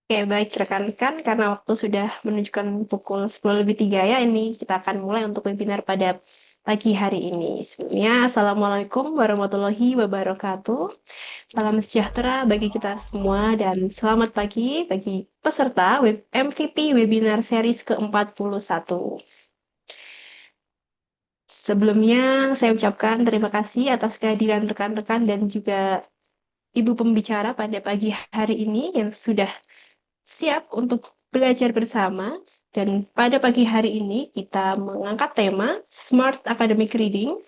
Oke, baik rekan-rekan, karena waktu sudah menunjukkan pukul 10:03 ya, ini kita akan mulai untuk webinar pada pagi hari ini. Sebelumnya, Assalamualaikum warahmatullahi wabarakatuh. Salam sejahtera bagi kita semua dan selamat pagi bagi peserta MVP Webinar Series ke-41. Sebelumnya, saya ucapkan terima kasih atas kehadiran rekan-rekan dan juga Ibu pembicara pada pagi hari ini yang sudah siap untuk belajar bersama. Dan pada pagi hari ini kita mengangkat tema Smart Academic Reading,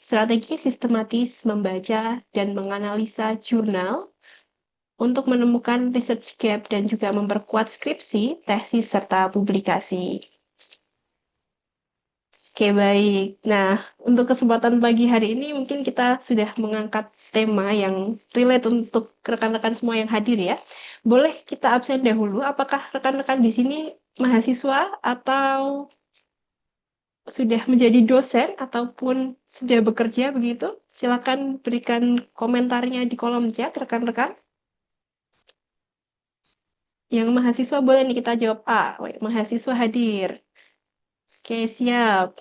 strategi sistematis membaca dan menganalisa jurnal untuk menemukan research gap dan juga memperkuat skripsi, tesis, serta publikasi. Oke, baik. Nah, untuk kesempatan pagi hari ini mungkin kita sudah mengangkat tema yang relate untuk rekan-rekan semua yang hadir ya. Boleh kita absen dahulu, apakah rekan-rekan di sini mahasiswa atau sudah menjadi dosen ataupun sudah bekerja begitu? Silakan berikan komentarnya di kolom chat rekan-rekan. Yang mahasiswa boleh nih kita jawab A. Wait, mahasiswa hadir. Oke, siap.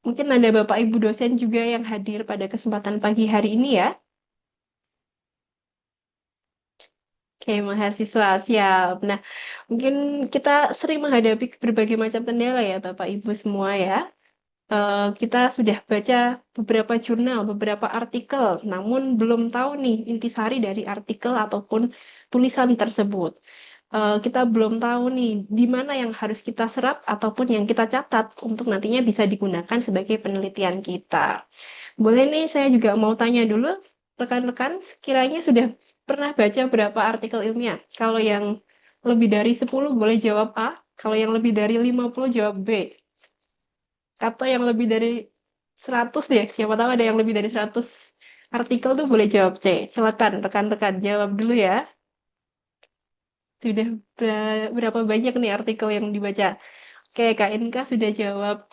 Mungkin ada Bapak Ibu dosen juga yang hadir pada kesempatan pagi hari ini ya. Oke, mahasiswa siap. Nah, mungkin kita sering menghadapi berbagai macam kendala ya, Bapak Ibu semua ya. Kita sudah baca beberapa jurnal, beberapa artikel, namun belum tahu nih intisari dari artikel ataupun tulisan tersebut. Kita belum tahu nih di mana yang harus kita serap ataupun yang kita catat untuk nantinya bisa digunakan sebagai penelitian kita. Boleh nih, saya juga mau tanya dulu, rekan-rekan, sekiranya sudah pernah baca berapa artikel ilmiah? Kalau yang lebih dari 10 boleh jawab A, kalau yang lebih dari 50 jawab B. Atau yang lebih dari 100 deh, siapa tahu ada yang lebih dari 100 artikel tuh boleh jawab C. Silakan rekan-rekan jawab dulu ya. Sudah berapa banyak nih artikel yang dibaca? Oke, Kak Inka sudah jawab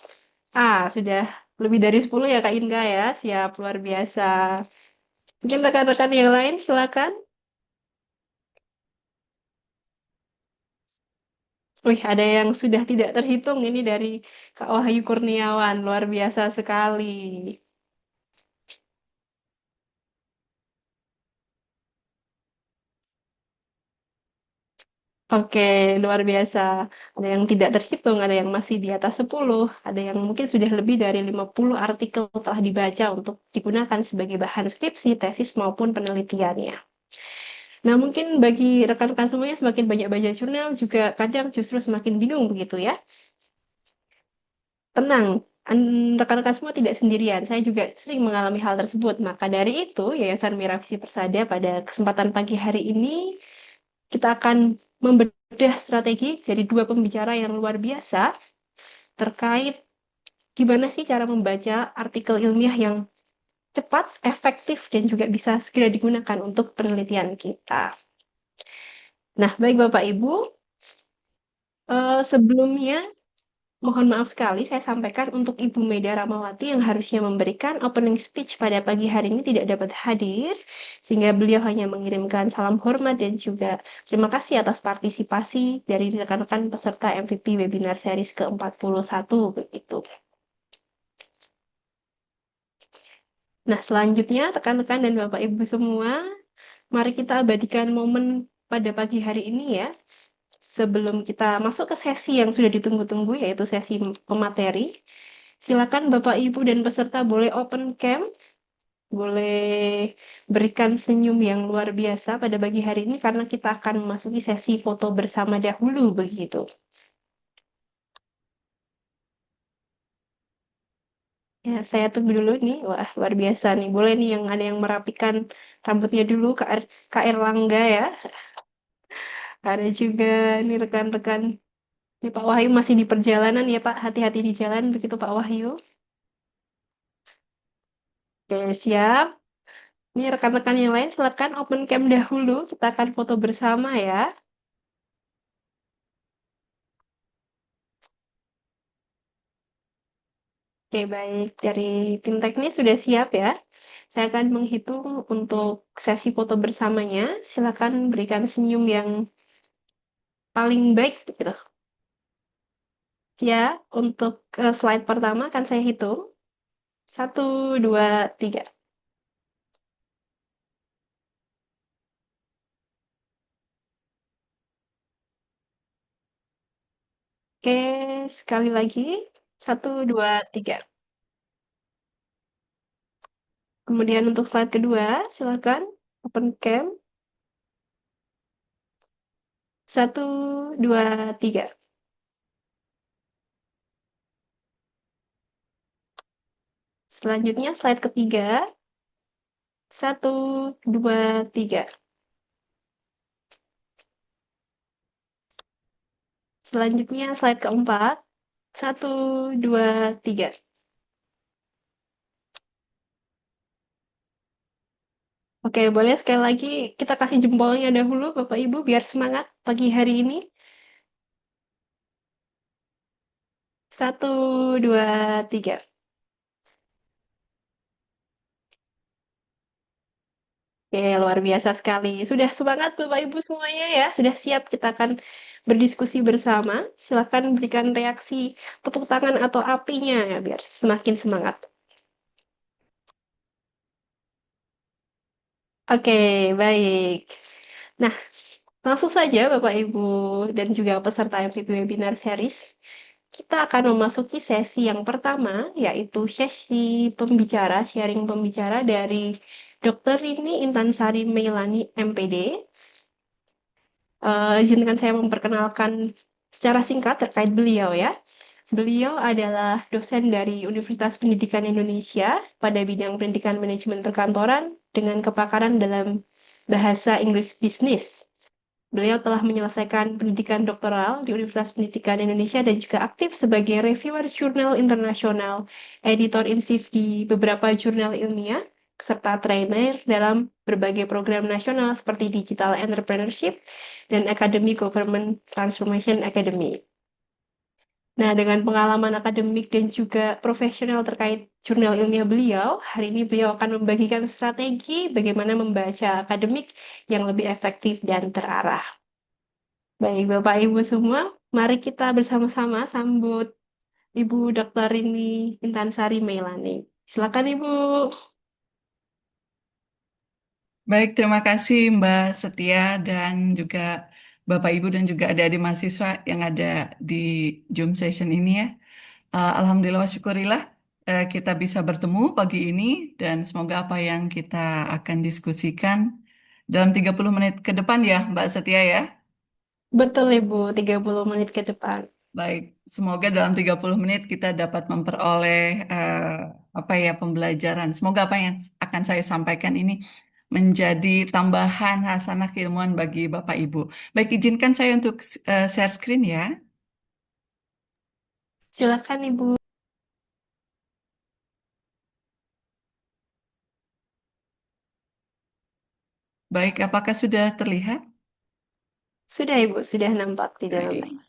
A, sudah lebih dari 10 ya Kak Inka ya. Siap, luar biasa. Mungkin rekan-rekan yang lain silakan. Wih, ada yang sudah tidak terhitung ini dari Kak Wahyu Kurniawan. Luar biasa sekali. Oke, luar biasa. Ada yang tidak terhitung, ada yang masih di atas 10, ada yang mungkin sudah lebih dari 50 artikel telah dibaca untuk digunakan sebagai bahan skripsi, tesis, maupun penelitiannya. Nah, mungkin bagi rekan-rekan semuanya semakin banyak baca jurnal juga kadang justru semakin bingung begitu ya. Tenang, rekan-rekan semua tidak sendirian. Saya juga sering mengalami hal tersebut. Maka dari itu, Yayasan Miravisi Persada pada kesempatan pagi hari ini kita akan membedah strategi dari dua pembicara yang luar biasa terkait gimana sih cara membaca artikel ilmiah yang cepat, efektif, dan juga bisa segera digunakan untuk penelitian kita. Nah, baik Bapak Ibu, sebelumnya mohon maaf sekali saya sampaikan untuk Ibu Meda Ramawati yang harusnya memberikan opening speech pada pagi hari ini tidak dapat hadir, sehingga beliau hanya mengirimkan salam hormat dan juga terima kasih atas partisipasi dari rekan-rekan peserta MVP Webinar Series ke-41 begitu. Nah, selanjutnya rekan-rekan dan Bapak Ibu semua, mari kita abadikan momen pada pagi hari ini ya. Sebelum kita masuk ke sesi yang sudah ditunggu-tunggu, yaitu sesi pemateri, silakan Bapak Ibu dan peserta boleh open cam, boleh berikan senyum yang luar biasa pada pagi hari ini karena kita akan memasuki sesi foto bersama dahulu begitu. Ya, saya tunggu dulu nih. Wah, luar biasa nih. Boleh nih yang ada yang merapikan rambutnya dulu, KR Langga ya. Ada juga nih rekan-rekan. Ini Pak Wahyu masih di perjalanan ya Pak. Hati-hati di jalan begitu Pak Wahyu. Oke, siap. Ini rekan-rekan yang lain silakan open cam dahulu. Kita akan foto bersama ya. Oke, baik. Dari tim teknis sudah siap ya. Saya akan menghitung untuk sesi foto bersamanya. Silakan berikan senyum yang paling baik gitu. Ya, untuk slide pertama akan saya hitung. Satu, dua, tiga. Oke, sekali lagi. Satu, dua, tiga. Kemudian untuk slide kedua, silakan open cam. Satu, dua, tiga. Selanjutnya slide ketiga. Satu, dua, tiga. Selanjutnya slide keempat. Satu, dua, tiga. Oke, boleh sekali lagi kita kasih jempolnya dahulu, Bapak Ibu, biar semangat pagi hari ini. Satu, dua, tiga. Oke, luar biasa sekali. Sudah semangat Bapak Ibu semuanya ya? Sudah siap kita akan berdiskusi bersama. Silakan berikan reaksi tepuk tangan atau apinya ya, biar semakin semangat. Oke, baik. Nah, langsung saja Bapak Ibu dan juga peserta MVP Webinar Series. Kita akan memasuki sesi yang pertama, yaitu sesi pembicara, sharing pembicara dari Dr. Rini Intansari Meilani, MPD. Izinkan saya memperkenalkan secara singkat terkait beliau ya. Beliau adalah dosen dari Universitas Pendidikan Indonesia pada bidang pendidikan manajemen perkantoran dengan kepakaran dalam bahasa Inggris bisnis. Beliau telah menyelesaikan pendidikan doktoral di Universitas Pendidikan Indonesia dan juga aktif sebagai reviewer jurnal internasional, editor in chief di beberapa jurnal ilmiah, serta trainer dalam berbagai program nasional seperti Digital Entrepreneurship dan Academy Government Transformation Academy. Nah, dengan pengalaman akademik dan juga profesional terkait jurnal ilmiah beliau, hari ini beliau akan membagikan strategi bagaimana membaca akademik yang lebih efektif dan terarah. Baik, Bapak Ibu semua, mari kita bersama-sama sambut Ibu Dr. Rini Intansari Meilani. Silakan Ibu. Baik, terima kasih Mbak Setia dan juga Bapak Ibu dan juga adik-adik mahasiswa yang ada di Zoom session ini ya. Alhamdulillah wa syukurillah kita bisa bertemu pagi ini dan semoga apa yang kita akan diskusikan dalam 30 menit ke depan ya Mbak Setia ya. Betul Ibu, 30 menit ke depan. Baik, semoga dalam 30 menit kita dapat memperoleh apa ya pembelajaran. Semoga apa yang akan saya sampaikan ini menjadi tambahan hasanah keilmuan bagi Bapak Ibu. Baik, izinkan saya untuk share screen ya. Silakan Ibu. Baik, apakah sudah terlihat? Sudah Ibu, sudah nampak di dalam layar. Baik.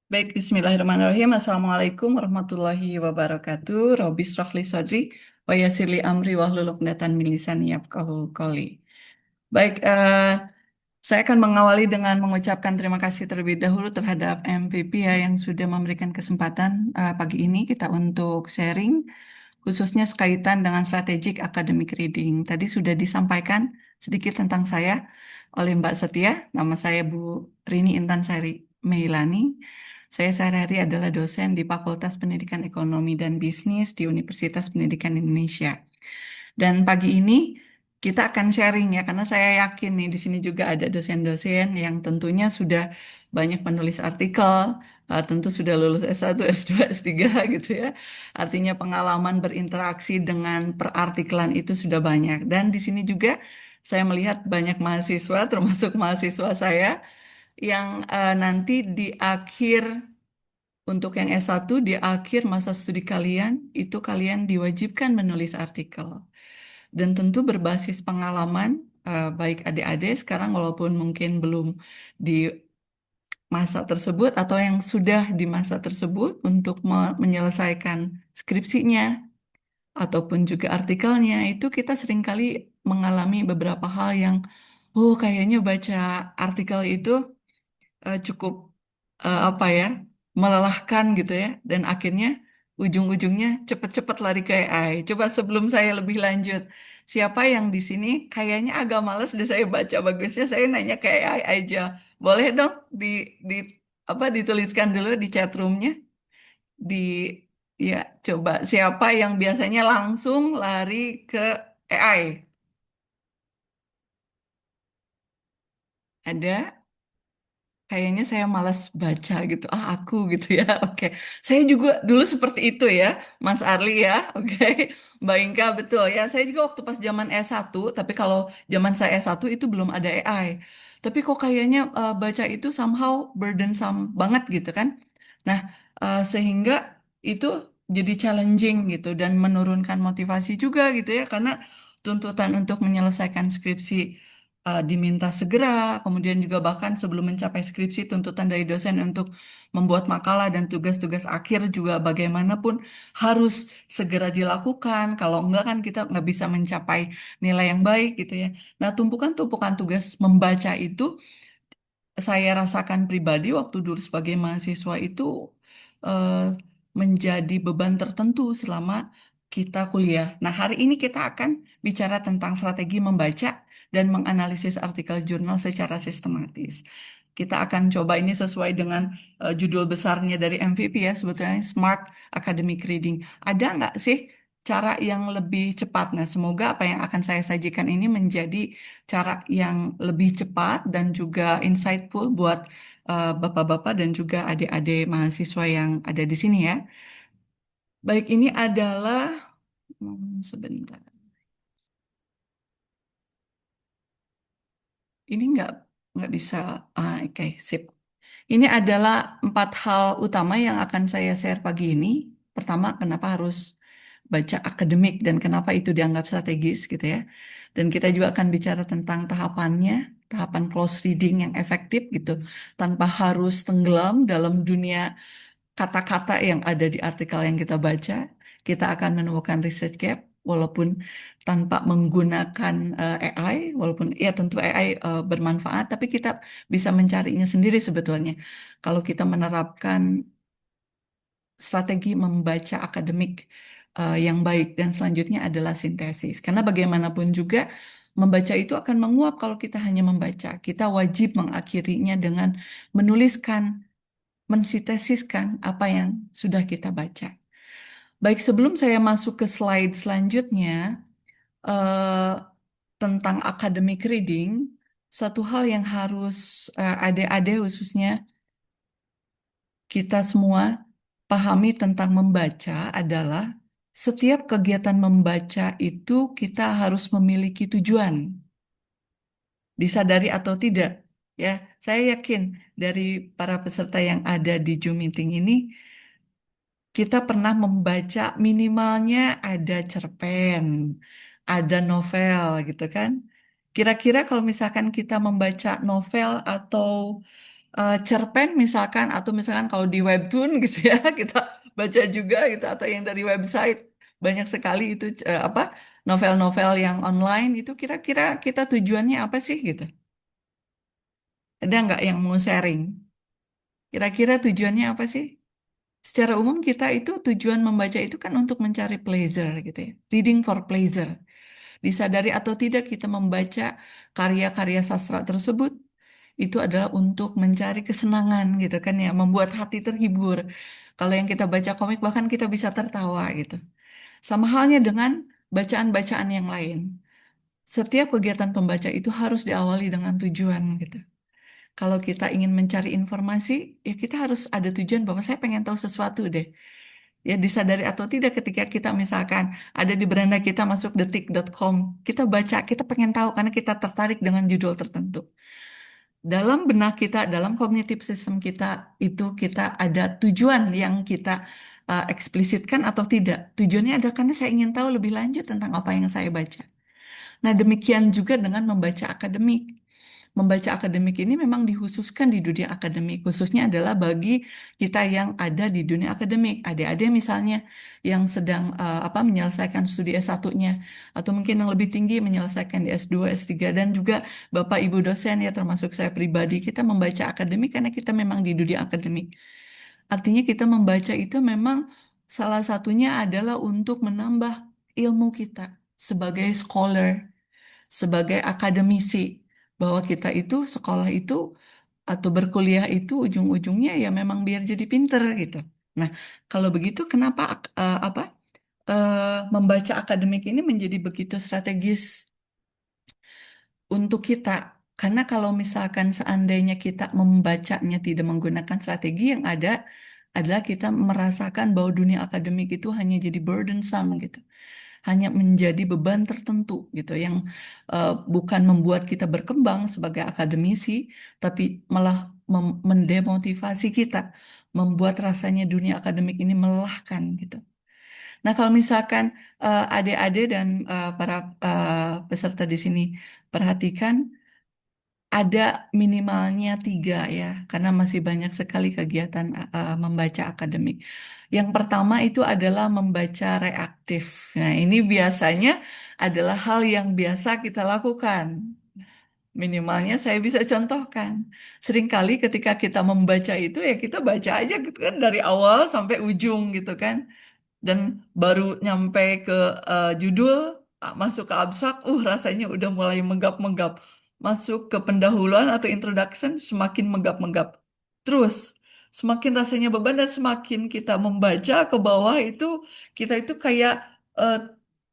Baik, Bismillahirrahmanirrahim. Assalamualaikum warahmatullahi wabarakatuh. Robi srohli sodri, wa yassirli amri wahlul 'uqdatam min lisani yafqahu qawli. Baik, saya akan mengawali dengan mengucapkan terima kasih terlebih dahulu terhadap MVP ya yang sudah memberikan kesempatan pagi ini kita untuk sharing khususnya sekaitan dengan strategic academic reading. Tadi sudah disampaikan sedikit tentang saya oleh Mbak Setia. Nama saya Bu Rini Intansari Meilani. Saya sehari-hari adalah dosen di Fakultas Pendidikan Ekonomi dan Bisnis di Universitas Pendidikan Indonesia. Dan pagi ini kita akan sharing ya, karena saya yakin nih di sini juga ada dosen-dosen yang tentunya sudah banyak menulis artikel, tentu sudah lulus S1, S2, S3 gitu ya. Artinya pengalaman berinteraksi dengan perartikelan itu sudah banyak. Dan di sini juga saya melihat banyak mahasiswa, termasuk mahasiswa saya, yang nanti di akhir untuk yang S1 di akhir masa studi kalian itu kalian diwajibkan menulis artikel. Dan tentu berbasis pengalaman baik adik-adik sekarang walaupun mungkin belum di masa tersebut atau yang sudah di masa tersebut untuk menyelesaikan skripsinya ataupun juga artikelnya, itu kita seringkali mengalami beberapa hal yang, oh kayaknya baca artikel itu cukup apa ya, melelahkan gitu ya, dan akhirnya ujung-ujungnya cepet-cepet lari ke AI. Coba sebelum saya lebih lanjut, siapa yang di sini kayaknya agak males deh saya baca, bagusnya saya nanya ke AI aja. Boleh dong di apa dituliskan dulu di chat roomnya, di ya coba siapa yang biasanya langsung lari ke AI? Ada? Kayaknya saya malas baca gitu. Ah, aku gitu ya. Oke. Saya juga dulu seperti itu ya, Mas Arli ya. Oke. Mbak Inka betul ya. Saya juga waktu pas zaman S1, tapi kalau zaman saya S1 itu belum ada AI. Tapi kok kayaknya baca itu somehow burdensome banget gitu kan. Nah, sehingga itu jadi challenging gitu dan menurunkan motivasi juga gitu ya, karena tuntutan untuk menyelesaikan skripsi diminta segera, kemudian juga bahkan sebelum mencapai skripsi tuntutan dari dosen untuk membuat makalah dan tugas-tugas akhir juga bagaimanapun harus segera dilakukan. Kalau enggak kan kita nggak bisa mencapai nilai yang baik gitu ya. Nah, tumpukan-tumpukan tugas membaca itu saya rasakan pribadi waktu dulu sebagai mahasiswa itu eh, menjadi beban tertentu selama kita kuliah. Nah, hari ini kita akan bicara tentang strategi membaca dan menganalisis artikel jurnal secara sistematis. Kita akan coba ini sesuai dengan judul besarnya dari MVP ya, sebetulnya Smart Academic Reading. Ada nggak sih cara yang lebih cepat? Nah, semoga apa yang akan saya sajikan ini menjadi cara yang lebih cepat dan juga insightful buat bapak-bapak dan juga adik-adik mahasiswa yang ada di sini ya. Baik, ini adalah sebentar. Ini nggak bisa. Oke, sip. Ini adalah 4 hal utama yang akan saya share pagi ini. Pertama, kenapa harus baca akademik dan kenapa itu dianggap strategis gitu ya. Dan kita juga akan bicara tentang tahapannya, tahapan close reading yang efektif gitu, tanpa harus tenggelam dalam dunia kata-kata yang ada di artikel yang kita baca. Kita akan menemukan research gap, walaupun tanpa menggunakan AI, walaupun ya tentu AI bermanfaat, tapi kita bisa mencarinya sendiri sebetulnya. Kalau kita menerapkan strategi membaca akademik yang baik dan selanjutnya adalah sintesis. Karena bagaimanapun juga membaca itu akan menguap kalau kita hanya membaca. Kita wajib mengakhirinya dengan menuliskan, mensintesiskan apa yang sudah kita baca. Baik, sebelum saya masuk ke slide selanjutnya eh, tentang academic reading, satu hal yang harus adik-adik khususnya kita semua pahami tentang membaca adalah setiap kegiatan membaca itu kita harus memiliki tujuan, disadari atau tidak. Ya, saya yakin dari para peserta yang ada di Zoom meeting ini, kita pernah membaca minimalnya ada cerpen, ada novel gitu kan. Kira-kira kalau misalkan kita membaca novel atau cerpen misalkan atau misalkan kalau di webtoon gitu ya kita baca juga gitu atau yang dari website banyak sekali itu apa novel-novel yang online itu kira-kira kita tujuannya apa sih gitu? Ada nggak yang mau sharing? Kira-kira tujuannya apa sih? Secara umum kita itu tujuan membaca itu kan untuk mencari pleasure gitu ya. Reading for pleasure. Disadari atau tidak kita membaca karya-karya sastra tersebut itu adalah untuk mencari kesenangan gitu kan ya, membuat hati terhibur. Kalau yang kita baca komik bahkan kita bisa tertawa gitu. Sama halnya dengan bacaan-bacaan yang lain. Setiap kegiatan pembaca itu harus diawali dengan tujuan gitu. Kalau kita ingin mencari informasi, ya kita harus ada tujuan bahwa saya pengen tahu sesuatu deh. Ya disadari atau tidak ketika kita misalkan ada di beranda kita masuk detik.com, kita baca, kita pengen tahu karena kita tertarik dengan judul tertentu. Dalam benak kita, dalam kognitif sistem kita itu kita ada tujuan yang kita eksplisitkan atau tidak. Tujuannya adalah karena saya ingin tahu lebih lanjut tentang apa yang saya baca. Nah, demikian juga dengan membaca akademik. membaca akademik ini memang dikhususkan di dunia akademik, khususnya adalah bagi kita yang ada di dunia akademik. Adik-adik misalnya yang sedang menyelesaikan studi S1-nya atau mungkin yang lebih tinggi menyelesaikan di S2, S3 dan juga Bapak Ibu dosen ya termasuk saya pribadi, kita membaca akademik karena kita memang di dunia akademik. Artinya kita membaca itu memang salah satunya adalah untuk menambah ilmu kita sebagai scholar, sebagai akademisi, bahwa kita itu sekolah itu atau berkuliah itu ujung-ujungnya ya memang biar jadi pinter gitu. Nah, kalau begitu kenapa membaca akademik ini menjadi begitu strategis untuk kita? Karena kalau misalkan seandainya kita membacanya tidak menggunakan strategi yang ada adalah kita merasakan bahwa dunia akademik itu hanya jadi burdensome gitu, hanya menjadi beban tertentu gitu yang bukan membuat kita berkembang sebagai akademisi, tapi malah mendemotivasi kita, membuat rasanya dunia akademik ini melelahkan gitu. Nah, kalau misalkan adik-adik dan para peserta di sini perhatikan, ada minimalnya tiga ya, karena masih banyak sekali kegiatan membaca akademik. Yang pertama itu adalah membaca reaktif. Nah, ini biasanya adalah hal yang biasa kita lakukan. Minimalnya saya bisa contohkan. Seringkali ketika kita membaca itu ya kita baca aja gitu kan dari awal sampai ujung gitu kan dan baru nyampe ke judul, masuk ke abstrak, rasanya udah mulai menggap-menggap. Masuk ke pendahuluan atau introduction, semakin menggap-menggap. Terus, semakin rasanya beban dan semakin kita membaca ke bawah itu, kita itu kayak eh,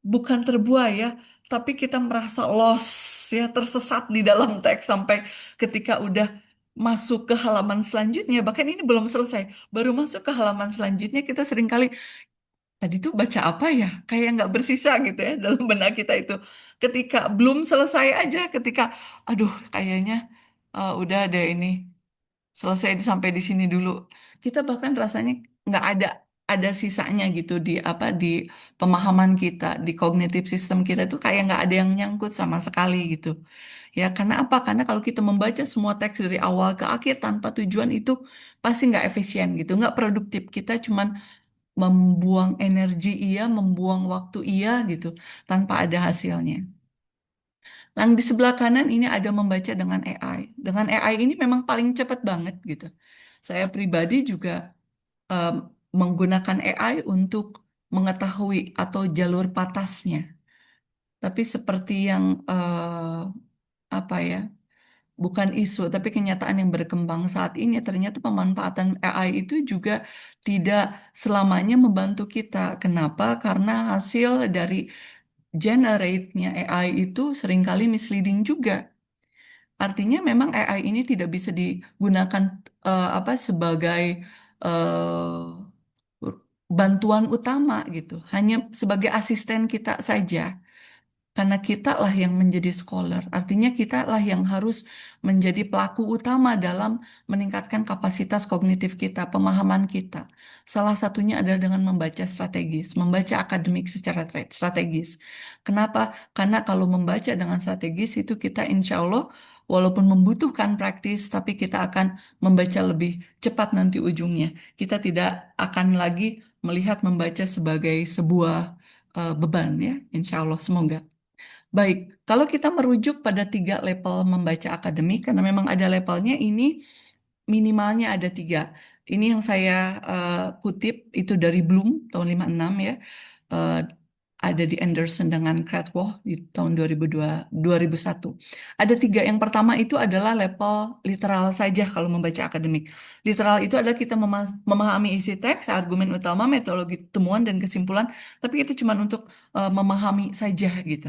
bukan terbuai ya, tapi kita merasa lost ya, tersesat di dalam teks sampai ketika udah masuk ke halaman selanjutnya, bahkan ini belum selesai, baru masuk ke halaman selanjutnya kita seringkali tadi tuh baca apa ya? Kayak nggak bersisa gitu ya dalam benak kita itu. Ketika belum selesai aja, ketika aduh kayaknya udah deh ini selesai sampai di sini dulu. Kita bahkan rasanya nggak ada sisanya gitu di di pemahaman kita, di kognitif sistem kita tuh kayak nggak ada yang nyangkut sama sekali gitu. Ya karena apa? Karena kalau kita membaca semua teks dari awal ke akhir tanpa tujuan itu pasti nggak efisien gitu, nggak produktif. Kita cuman membuang energi iya, membuang waktu iya gitu, tanpa ada hasilnya. Yang di sebelah kanan ini ada membaca dengan AI. Dengan AI ini memang paling cepat banget gitu. Saya pribadi juga em, menggunakan AI untuk mengetahui atau jalur patasnya. Tapi seperti yang apa ya? Bukan isu, tapi kenyataan yang berkembang saat ini, ternyata pemanfaatan AI itu juga tidak selamanya membantu kita. Kenapa? Karena hasil dari generate-nya AI itu seringkali misleading juga. Artinya memang AI ini tidak bisa digunakan sebagai bantuan utama gitu, hanya sebagai asisten kita saja. Karena kita lah yang menjadi scholar, artinya kita lah yang harus menjadi pelaku utama dalam meningkatkan kapasitas kognitif kita, pemahaman kita. Salah satunya adalah dengan membaca strategis, membaca akademik secara strategis. Kenapa? Karena kalau membaca dengan strategis itu kita insya Allah walaupun membutuhkan praktis, tapi kita akan membaca lebih cepat nanti ujungnya. Kita tidak akan lagi melihat membaca sebagai sebuah beban ya, insya Allah semoga. Baik, kalau kita merujuk pada tiga level membaca akademik, karena memang ada levelnya, ini minimalnya ada tiga. Ini yang saya kutip itu dari Bloom tahun 56 ya. Eh, ada di Anderson dengan Cradwell di tahun 2001. Ada tiga. Yang pertama itu adalah level literal saja kalau membaca akademik. Literal itu adalah kita memahami isi teks, argumen utama, metodologi temuan, dan kesimpulan. Tapi itu cuma untuk memahami saja gitu.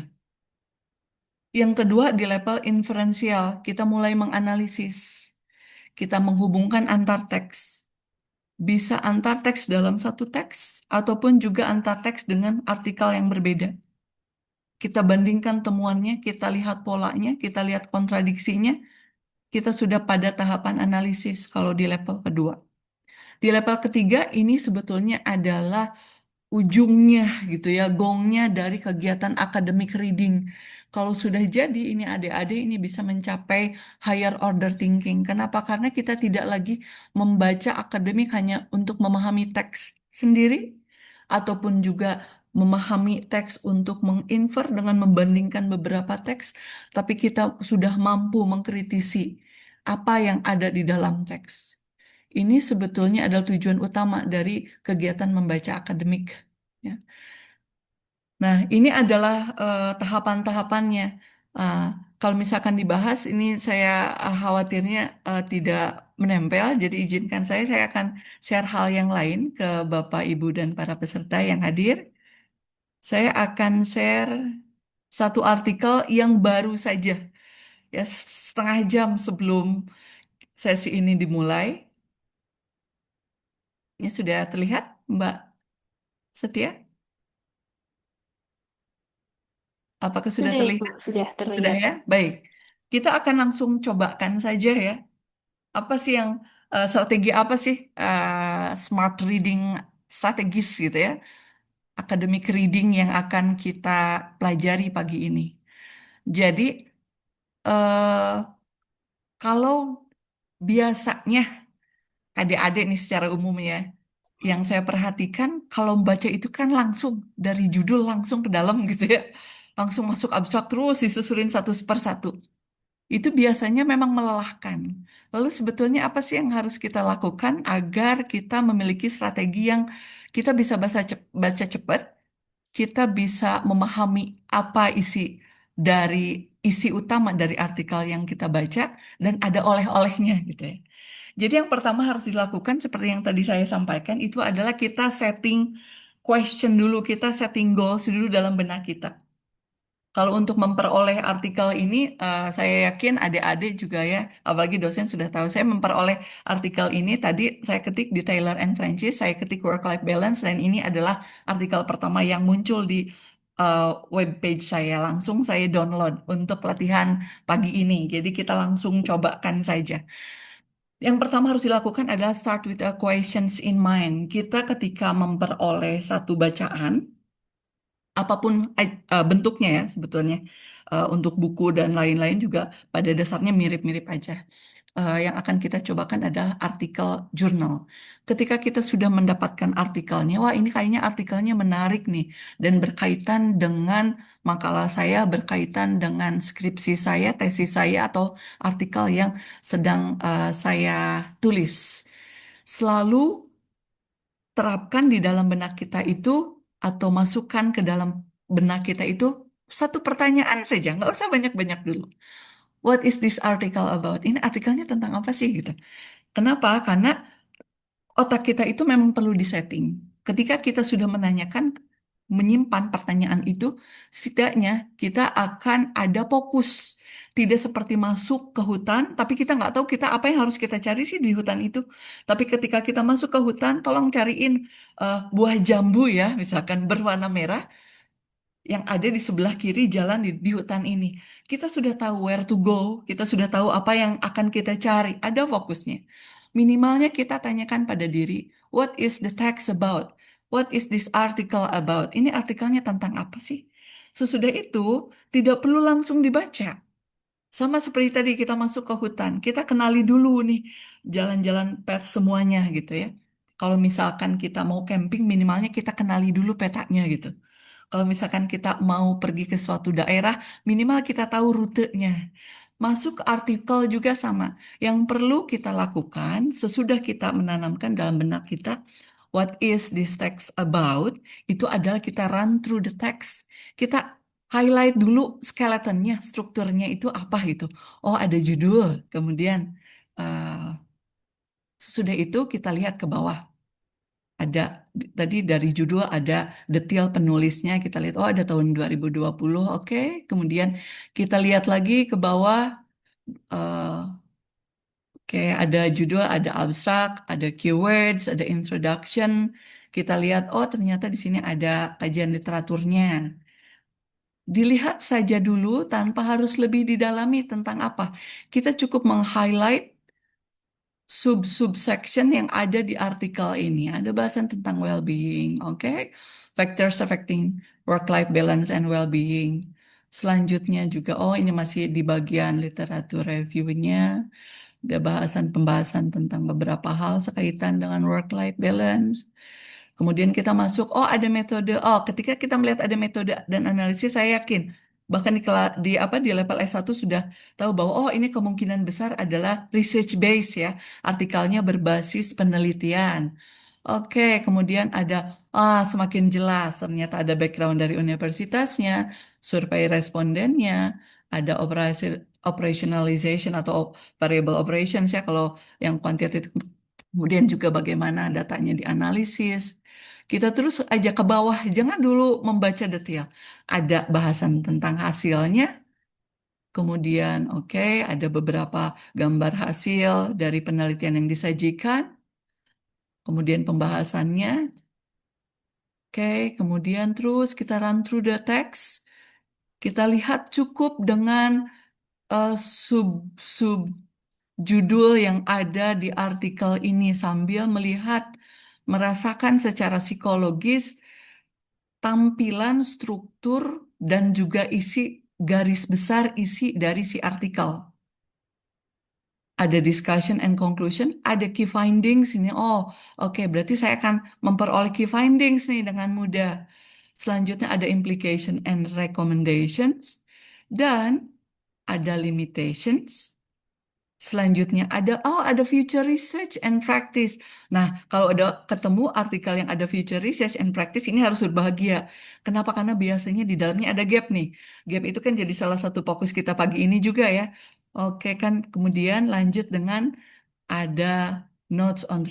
Yang kedua di level inferensial, kita mulai menganalisis. Kita menghubungkan antar teks. Bisa antar teks dalam satu teks, ataupun juga antar teks dengan artikel yang berbeda. Kita bandingkan temuannya, kita lihat polanya, kita lihat kontradiksinya, kita sudah pada tahapan analisis kalau di level kedua. Di level ketiga ini sebetulnya adalah ujungnya gitu ya, gongnya dari kegiatan academic reading. Kalau sudah jadi, ini adik-adik ini bisa mencapai higher order thinking. Kenapa? Karena kita tidak lagi membaca akademik hanya untuk memahami teks sendiri, ataupun juga memahami teks untuk menginfer dengan membandingkan beberapa teks, tapi kita sudah mampu mengkritisi apa yang ada di dalam teks. Ini sebetulnya adalah tujuan utama dari kegiatan membaca akademik. Ya. Nah, ini adalah tahapan-tahapannya. Eh, Kalau misalkan dibahas, ini saya khawatirnya tidak menempel, jadi izinkan saya akan share hal yang lain ke Bapak, Ibu, dan para peserta yang hadir. Saya akan share satu artikel yang baru saja, ya setengah jam sebelum sesi ini dimulai. Ini sudah terlihat, Mbak Setia? Apakah sudah Sudah, Ibu, terlihat? sudah Sudah terlihat. ya? Baik. Kita akan langsung cobakan saja ya. Apa sih yang strategi apa sih smart reading strategis gitu ya? Academic reading yang akan kita pelajari pagi ini. Jadi eh, kalau biasanya adik-adik nih secara umumnya yang saya perhatikan kalau membaca itu kan langsung dari judul langsung ke dalam gitu ya. Langsung masuk abstrak terus disusulin satu per satu. Itu biasanya memang melelahkan. Lalu sebetulnya apa sih yang harus kita lakukan agar kita memiliki strategi yang kita bisa baca cepat, kita bisa memahami apa dari isi utama dari artikel yang kita baca dan ada oleh-olehnya gitu ya. Jadi yang pertama harus dilakukan seperti yang tadi saya sampaikan itu adalah kita setting question dulu, kita setting goals dulu dalam benak kita. Kalau untuk memperoleh artikel ini, saya yakin adik-adik juga ya, apalagi dosen sudah tahu. Saya memperoleh artikel ini tadi saya ketik di Taylor and Francis, saya ketik work-life balance, dan ini adalah artikel pertama yang muncul di web page saya. Langsung saya download untuk latihan pagi ini. Jadi kita langsung cobakan saja. Yang pertama harus dilakukan adalah start with a questions in mind. Kita ketika memperoleh satu bacaan, apapun bentuknya ya sebetulnya. Untuk buku dan lain-lain juga pada dasarnya mirip-mirip aja. Yang akan kita cobakan adalah artikel jurnal. Ketika kita sudah mendapatkan artikelnya, wah ini kayaknya artikelnya menarik nih dan berkaitan dengan makalah saya, berkaitan dengan skripsi saya, tesis saya atau artikel yang sedang saya tulis. Selalu terapkan di dalam benak kita itu atau masukkan ke dalam benak kita itu satu pertanyaan saja, nggak usah banyak-banyak dulu. What is this article about? Ini artikelnya tentang apa sih gitu? Kenapa? Karena otak kita itu memang perlu disetting. Ketika kita sudah menanyakan, menyimpan pertanyaan itu, setidaknya kita akan ada fokus. Tidak seperti masuk ke hutan, tapi kita nggak tahu kita apa yang harus kita cari sih di hutan itu. Tapi ketika kita masuk ke hutan, tolong cariin buah jambu ya, misalkan berwarna merah yang ada di sebelah kiri jalan di hutan ini. Kita sudah tahu where to go, kita sudah tahu apa yang akan kita cari, ada fokusnya. Minimalnya kita tanyakan pada diri, what is the text about? What is this article about? Ini artikelnya tentang apa sih? Sesudah itu, tidak perlu langsung dibaca. Sama seperti tadi kita masuk ke hutan, kita kenali dulu nih jalan-jalan pet semuanya gitu ya. Kalau misalkan kita mau camping, minimalnya kita kenali dulu petanya gitu. Kalau misalkan kita mau pergi ke suatu daerah, minimal kita tahu rutenya. Masuk ke artikel juga sama. Yang perlu kita lakukan sesudah kita menanamkan dalam benak kita, what is this text about? Itu adalah kita run through the text. Kita highlight dulu skeletonnya, strukturnya itu apa gitu. Oh, ada judul. Kemudian eh, sesudah itu kita lihat ke bawah. Ada tadi dari judul ada detail penulisnya kita lihat oh ada tahun 2020 oke. Kemudian kita lihat lagi ke bawah eh, oke ada judul ada abstrak ada keywords ada introduction kita lihat oh ternyata di sini ada kajian literaturnya dilihat saja dulu tanpa harus lebih didalami tentang apa kita cukup meng-highlight sub-subsection yang ada di artikel ini. Ada bahasan tentang well-being, oke? Factors affecting work-life balance and well-being. Selanjutnya juga, oh ini masih di bagian literatur reviewnya, ada pembahasan tentang beberapa hal sekaitan dengan work-life balance. Kemudian kita masuk, oh ada metode. Oh, ketika kita melihat ada metode dan analisis, saya yakin bahkan di level S1 sudah tahu bahwa oh ini kemungkinan besar adalah research base ya, artikelnya berbasis penelitian. Oke, kemudian ada semakin jelas ternyata ada background dari universitasnya, survei respondennya, ada operationalization atau variable operations ya kalau yang kuantitatif. Kemudian juga bagaimana datanya dianalisis. Kita terus aja ke bawah, jangan dulu membaca detail. Ada bahasan tentang hasilnya, kemudian oke, ada beberapa gambar hasil dari penelitian yang disajikan, kemudian pembahasannya, oke, kemudian terus kita run through the text, kita lihat cukup dengan eh, sub sub judul yang ada di artikel ini sambil melihat, merasakan secara psikologis tampilan, struktur, dan juga isi garis besar isi dari si artikel. Ada discussion and conclusion, ada key findings ini. Oh, oke, berarti saya akan memperoleh key findings nih dengan mudah. Selanjutnya ada implication and recommendations dan ada limitations. Selanjutnya ada future research and practice. Nah, kalau ada ketemu artikel yang ada future research and practice ini harus berbahagia. Kenapa? Karena biasanya di dalamnya ada gap nih. Gap itu kan jadi salah satu fokus kita pagi ini juga ya. Oke kan, kemudian lanjut dengan ada notes on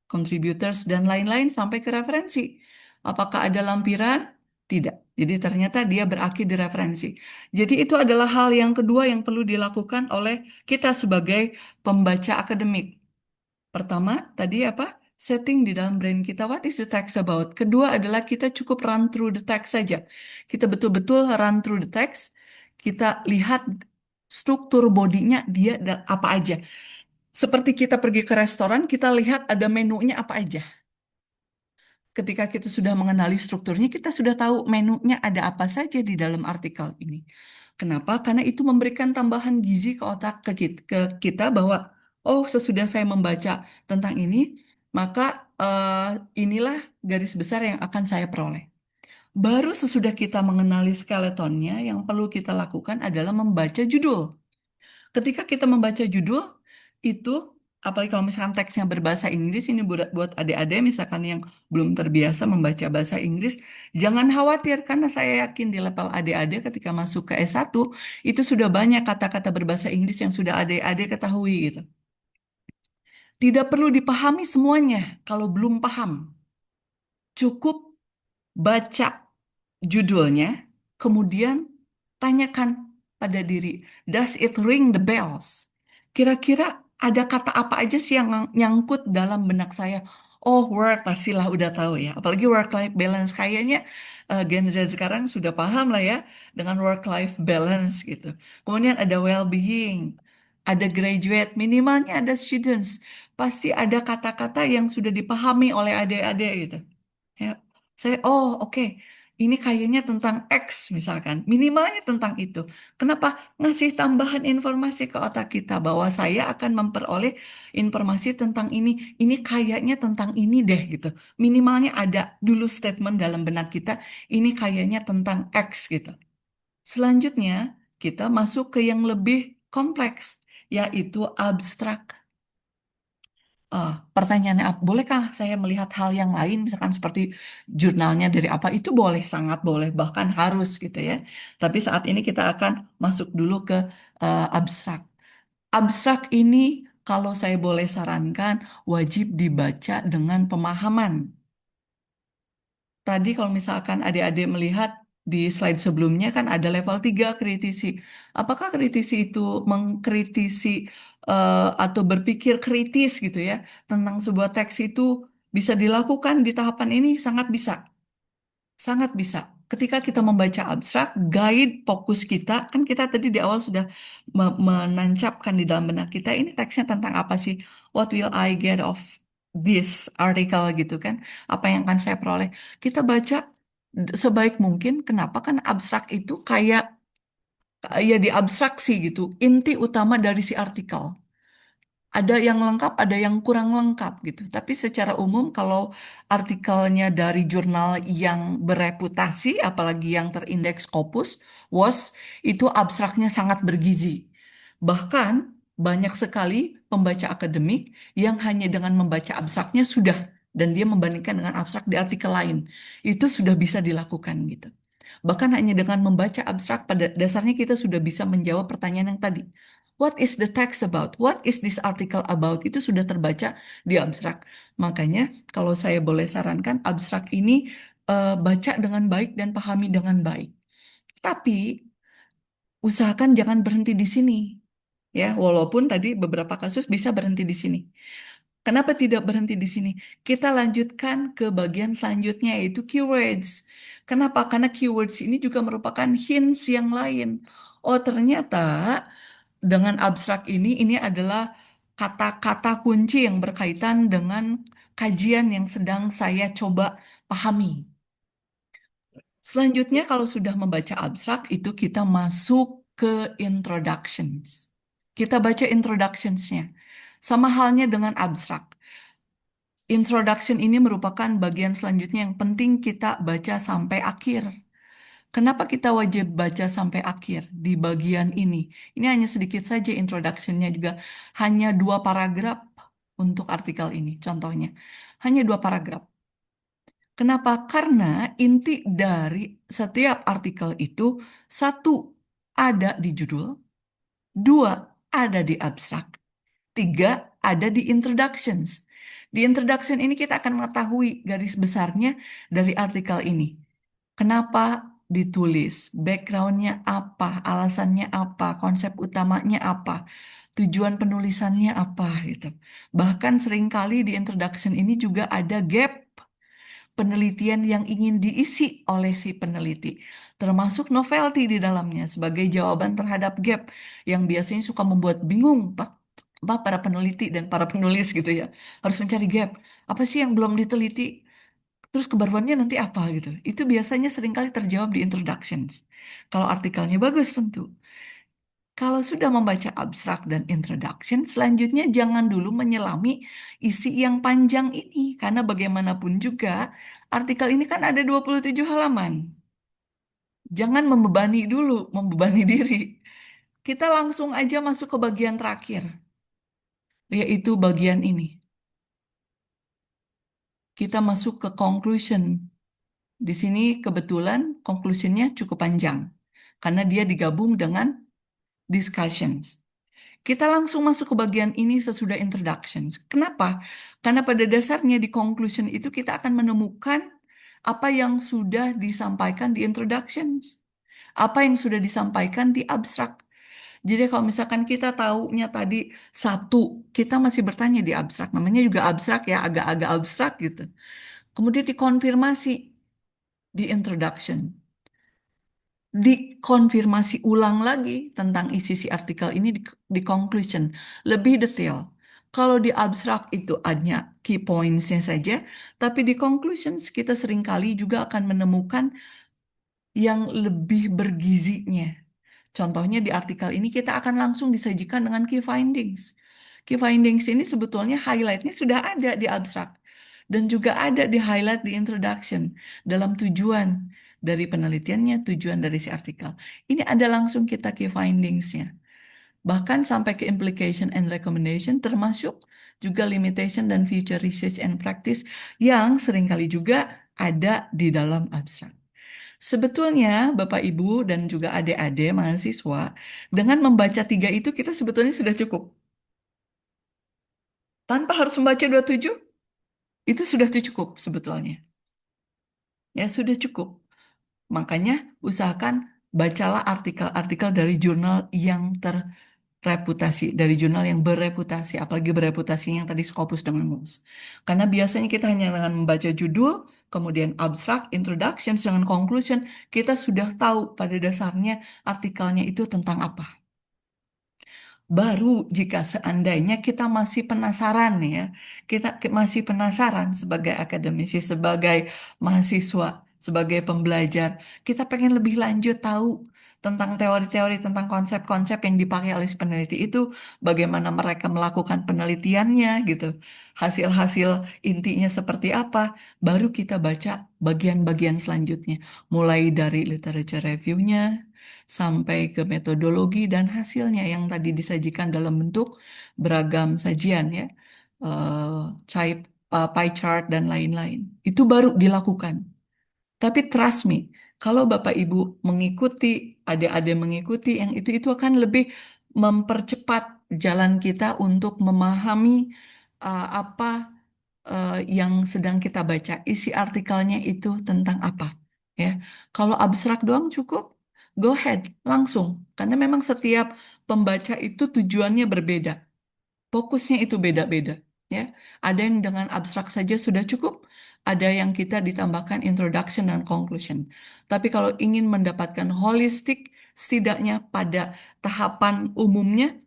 contributors dan lain-lain sampai ke referensi. Apakah ada lampiran? Tidak. Jadi ternyata dia berakhir di referensi. Jadi itu adalah hal yang kedua yang perlu dilakukan oleh kita sebagai pembaca akademik. Pertama, tadi apa? Setting di dalam brain kita, what is the text about? Kedua adalah kita cukup run through the text saja. Kita betul-betul run through the text, kita lihat struktur bodinya dia apa aja. Seperti kita pergi ke restoran, kita lihat ada menunya apa aja. Ketika kita sudah mengenali strukturnya, kita sudah tahu menunya ada apa saja di dalam artikel ini. Kenapa? Karena itu memberikan tambahan gizi ke otak ke kita bahwa, oh sesudah saya membaca tentang ini, maka inilah garis besar yang akan saya peroleh. Baru sesudah kita mengenali skeletonnya, yang perlu kita lakukan adalah membaca judul. Ketika kita membaca judul itu, apalagi kalau misalkan teksnya berbahasa Inggris, ini buat adik-adik misalkan yang belum terbiasa membaca bahasa Inggris, jangan khawatir karena saya yakin di level adik-adik ketika masuk ke S1 itu sudah banyak kata-kata berbahasa Inggris yang sudah adik-adik ketahui gitu. Tidak perlu dipahami semuanya kalau belum paham. Cukup baca judulnya, kemudian tanyakan pada diri, does it ring the bells? Kira-kira ada kata apa aja sih yang nyangkut dalam benak saya? Oh, work pastilah udah tahu ya. Apalagi work-life balance kayaknya Gen Z sekarang sudah paham lah ya dengan work-life balance gitu. Kemudian ada well-being, ada graduate, minimalnya ada students. Pasti ada kata-kata yang sudah dipahami oleh adik-adik gitu. Ya, oh oke, ini kayaknya tentang X misalkan, minimalnya tentang itu. Kenapa? Ngasih tambahan informasi ke otak kita bahwa saya akan memperoleh informasi tentang ini kayaknya tentang ini deh gitu. Minimalnya ada dulu statement dalam benak kita, ini kayaknya tentang X gitu. Selanjutnya, kita masuk ke yang lebih kompleks, yaitu abstrak. Pertanyaannya, bolehkah saya melihat hal yang lain, misalkan seperti jurnalnya dari apa? Itu boleh, sangat boleh, bahkan harus gitu ya. Tapi saat ini kita akan masuk dulu ke abstrak. Abstrak ini, kalau saya boleh sarankan, wajib dibaca dengan pemahaman. Tadi kalau misalkan adik-adik melihat di slide sebelumnya kan ada level 3 kritisi. Apakah kritisi itu mengkritisi atau berpikir kritis gitu ya tentang sebuah teks itu bisa dilakukan di tahapan ini? Sangat bisa. Sangat bisa. Ketika kita membaca abstrak, guide fokus kita, kan kita tadi di awal sudah menancapkan di dalam benak kita, ini teksnya tentang apa sih? What will I get of this article gitu kan? Apa yang akan saya peroleh? Kita baca, Sebaik mungkin. Kenapa? Kan abstrak itu kayak ya diabstraksi gitu. Inti utama dari si artikel. Ada yang lengkap, ada yang kurang lengkap gitu. Tapi secara umum kalau artikelnya dari jurnal yang bereputasi, apalagi yang terindeks Scopus, WOS, itu abstraknya sangat bergizi. Bahkan banyak sekali pembaca akademik yang hanya dengan membaca abstraknya sudah, dan dia membandingkan dengan abstrak di artikel lain. Itu sudah bisa dilakukan gitu. Bahkan hanya dengan membaca abstrak pada dasarnya kita sudah bisa menjawab pertanyaan yang tadi. What is the text about? What is this article about? Itu sudah terbaca di abstrak. Makanya kalau saya boleh sarankan abstrak ini baca dengan baik dan pahami dengan baik. Tapi usahakan jangan berhenti di sini. Ya, walaupun tadi beberapa kasus bisa berhenti di sini. Kenapa tidak berhenti di sini? Kita lanjutkan ke bagian selanjutnya yaitu keywords. Kenapa? Karena keywords ini juga merupakan hints yang lain. Oh, ternyata dengan abstrak ini adalah kata-kata kunci yang berkaitan dengan kajian yang sedang saya coba pahami. Selanjutnya, kalau sudah membaca abstrak, itu kita masuk ke introductions. Kita baca introductions-nya. Sama halnya dengan abstrak. Introduction ini merupakan bagian selanjutnya yang penting kita baca sampai akhir. Kenapa kita wajib baca sampai akhir di bagian ini? Ini hanya sedikit saja introduction-nya juga. Hanya 2 paragraf untuk artikel ini, contohnya. Hanya 2 paragraf. Kenapa? Karena inti dari setiap artikel itu, satu, ada di judul, dua, ada di abstrak, tiga, ada di introductions. Di introduction ini kita akan mengetahui garis besarnya dari artikel ini. Kenapa ditulis? Backgroundnya apa? Alasannya apa? Konsep utamanya apa? Tujuan penulisannya apa gitu. Bahkan seringkali di introduction ini juga ada gap penelitian yang ingin diisi oleh si peneliti, termasuk novelty di dalamnya sebagai jawaban terhadap gap yang biasanya suka membuat bingung para peneliti dan para penulis gitu ya. Harus mencari gap. Apa sih yang belum diteliti? Terus kebaruannya nanti apa gitu. Itu biasanya seringkali terjawab di introductions. Kalau artikelnya bagus tentu. Kalau sudah membaca abstrak dan introduction, selanjutnya jangan dulu menyelami isi yang panjang ini. Karena bagaimanapun juga, artikel ini kan ada 27 halaman. Jangan membebani dulu, membebani diri. Kita langsung aja masuk ke bagian terakhir, yaitu bagian ini. Kita masuk ke conclusion. Di sini kebetulan conclusionnya cukup panjang. Karena dia digabung dengan discussions. Kita langsung masuk ke bagian ini sesudah introductions. Kenapa? Karena pada dasarnya di conclusion itu kita akan menemukan apa yang sudah disampaikan di introductions. Apa yang sudah disampaikan di abstrak. Jadi kalau misalkan kita taunya tadi satu, kita masih bertanya di abstrak. Namanya juga abstrak ya, agak-agak abstrak gitu. Kemudian dikonfirmasi di introduction. Dikonfirmasi ulang lagi tentang isi si artikel ini di conclusion lebih detail. Kalau di abstrak itu hanya key points-nya saja, tapi di conclusions kita seringkali juga akan menemukan yang lebih bergizinya. Contohnya di artikel ini kita akan langsung disajikan dengan key findings. Key findings ini sebetulnya highlight-nya sudah ada di abstrak dan juga ada di highlight di introduction dalam tujuan dari penelitiannya, tujuan dari si artikel. Ini ada langsung kita key findings-nya. Bahkan sampai ke implication and recommendation termasuk juga limitation dan future research and practice yang seringkali juga ada di dalam abstrak. Sebetulnya Bapak Ibu dan juga adik-adik mahasiswa, dengan membaca tiga itu kita sebetulnya sudah cukup. Tanpa harus membaca 27, itu sudah cukup sebetulnya. Ya, sudah cukup. Makanya usahakan bacalah artikel-artikel dari jurnal yang terreputasi, dari jurnal yang bereputasi, apalagi bereputasi yang tadi Scopus dengan Moose. Karena biasanya kita hanya dengan membaca judul, kemudian abstract, introduction, dengan conclusion, kita sudah tahu pada dasarnya artikelnya itu tentang apa. Baru jika seandainya kita masih penasaran ya, kita masih penasaran sebagai akademisi, sebagai mahasiswa, sebagai pembelajar. Kita pengen lebih lanjut tahu tentang teori-teori, tentang konsep-konsep yang dipakai oleh si peneliti itu, bagaimana mereka melakukan penelitiannya gitu. Hasil-hasil intinya seperti apa, baru kita baca bagian-bagian selanjutnya. Mulai dari literature review-nya, sampai ke metodologi dan hasilnya yang tadi disajikan dalam bentuk beragam sajian ya. Chart, pie chart dan lain-lain. Itu baru dilakukan. Tapi trust me, kalau Bapak Ibu mengikuti, adik-adik mengikuti, yang itu akan lebih mempercepat jalan kita untuk memahami apa yang sedang kita baca. Isi artikelnya itu tentang apa, ya. Kalau abstrak doang cukup, go ahead, langsung. Karena memang setiap pembaca itu tujuannya berbeda. Fokusnya itu beda-beda, ya. Ada yang dengan abstrak saja sudah cukup, ada yang kita ditambahkan introduction dan conclusion. Tapi kalau ingin mendapatkan holistik, setidaknya pada tahapan umumnya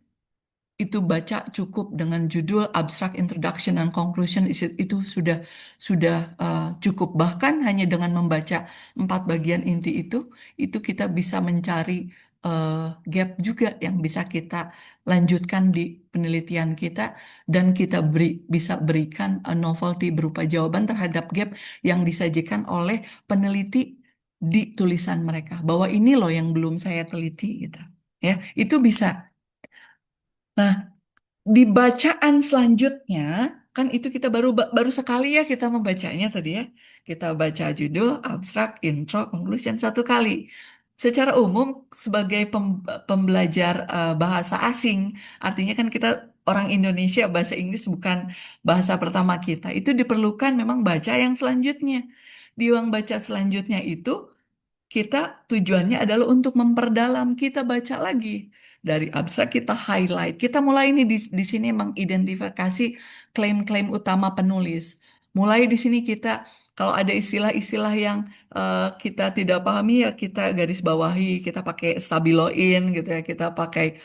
itu baca cukup dengan judul abstract introduction dan conclusion itu sudah cukup. Bahkan hanya dengan membaca 4 bagian inti itu kita bisa mencari eh, gap juga yang bisa kita lanjutkan di penelitian kita, dan kita bisa berikan novelty berupa jawaban terhadap gap yang disajikan oleh peneliti di tulisan mereka, bahwa ini loh yang belum saya teliti gitu, ya. Itu bisa. Nah, di bacaan selanjutnya, kan itu kita baru baru sekali ya kita membacanya tadi ya. Kita baca judul, abstrak, intro, conclusion 1 kali. Secara umum sebagai pembelajar bahasa asing, artinya kan kita orang Indonesia, bahasa Inggris bukan bahasa pertama kita. Itu diperlukan memang baca yang selanjutnya. Di uang baca selanjutnya itu kita tujuannya adalah untuk memperdalam, kita baca lagi dari abstrak, kita highlight. Kita mulai ini di sini mengidentifikasi klaim-klaim utama penulis. Mulai di sini kita kalau ada istilah-istilah yang kita tidak pahami ya kita garis bawahi, kita pakai stabiloin gitu ya, kita pakai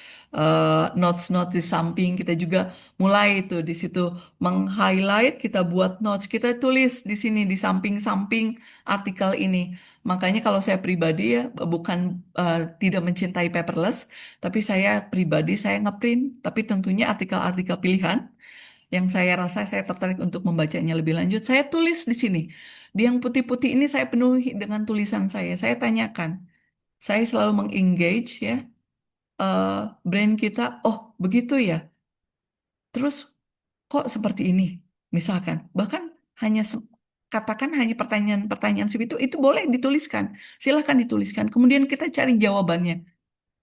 notes-notes di samping, kita juga mulai itu di situ meng-highlight, kita buat notes, kita tulis di sini di samping-samping artikel ini. Makanya kalau saya pribadi ya bukan tidak mencintai paperless, tapi saya pribadi saya ngeprint, tapi tentunya artikel-artikel pilihan yang saya rasa saya tertarik untuk membacanya lebih lanjut, saya tulis di sini. Di yang putih-putih ini saya penuhi dengan tulisan saya. Saya tanyakan, saya selalu mengengage ya eh, brain kita. Oh begitu ya. Terus kok seperti ini? Misalkan, bahkan hanya katakan hanya pertanyaan-pertanyaan seperti itu boleh dituliskan. Silahkan dituliskan. Kemudian kita cari jawabannya.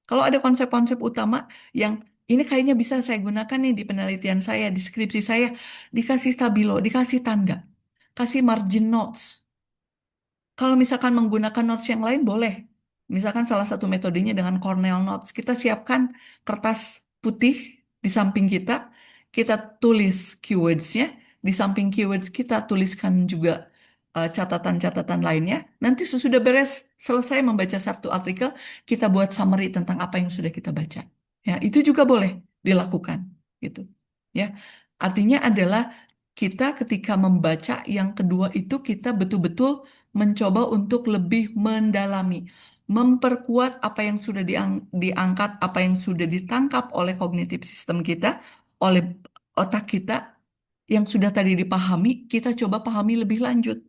Kalau ada konsep-konsep utama yang ini kayaknya bisa saya gunakan nih di penelitian saya, di skripsi saya, dikasih stabilo, dikasih tanda, kasih margin notes. Kalau misalkan menggunakan notes yang lain boleh. Misalkan salah satu metodenya dengan Cornell Notes. Kita siapkan kertas putih di samping kita, kita tulis keywords-nya, di samping keywords kita tuliskan juga catatan-catatan lainnya. Nanti sesudah beres, selesai membaca satu artikel, kita buat summary tentang apa yang sudah kita baca. Ya, itu juga boleh dilakukan, gitu. Ya, artinya adalah kita ketika membaca yang kedua itu kita betul-betul mencoba untuk lebih mendalami, memperkuat apa yang sudah diangkat, apa yang sudah ditangkap oleh kognitif sistem kita, oleh otak kita yang sudah tadi dipahami, kita coba pahami lebih lanjut.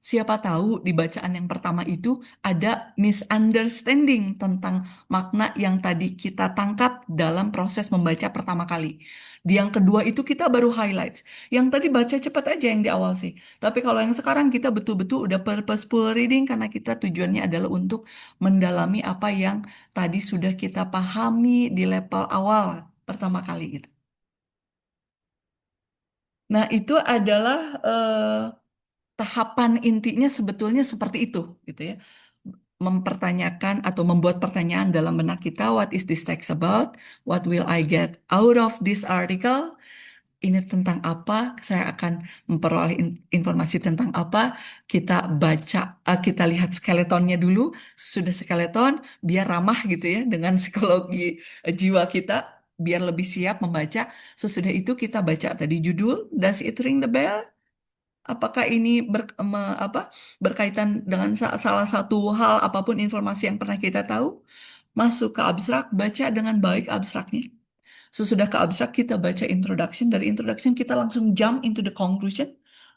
Siapa tahu di bacaan yang pertama itu ada misunderstanding tentang makna yang tadi kita tangkap dalam proses membaca pertama kali. Di yang kedua itu kita baru highlights. Yang tadi baca cepat aja yang di awal sih. Tapi kalau yang sekarang kita betul-betul udah purposeful reading karena kita tujuannya adalah untuk mendalami apa yang tadi sudah kita pahami di level awal pertama kali gitu. Nah, itu adalah tahapan intinya sebetulnya seperti itu, gitu ya. Mempertanyakan atau membuat pertanyaan dalam benak kita, what is this text about? What will I get out of this article? Ini tentang apa? Saya akan memperoleh informasi tentang apa? Kita baca, kita lihat skeletonnya dulu. Sudah skeleton, biar ramah gitu ya dengan psikologi jiwa kita, biar lebih siap membaca. Sesudah itu kita baca tadi judul, Does it ring the bell? Apakah ini berkaitan dengan salah satu hal apapun informasi yang pernah kita tahu? Masuk ke abstrak, baca dengan baik abstraknya. Sesudah ke abstrak, kita baca introduction. Dari introduction, kita langsung jump into the conclusion.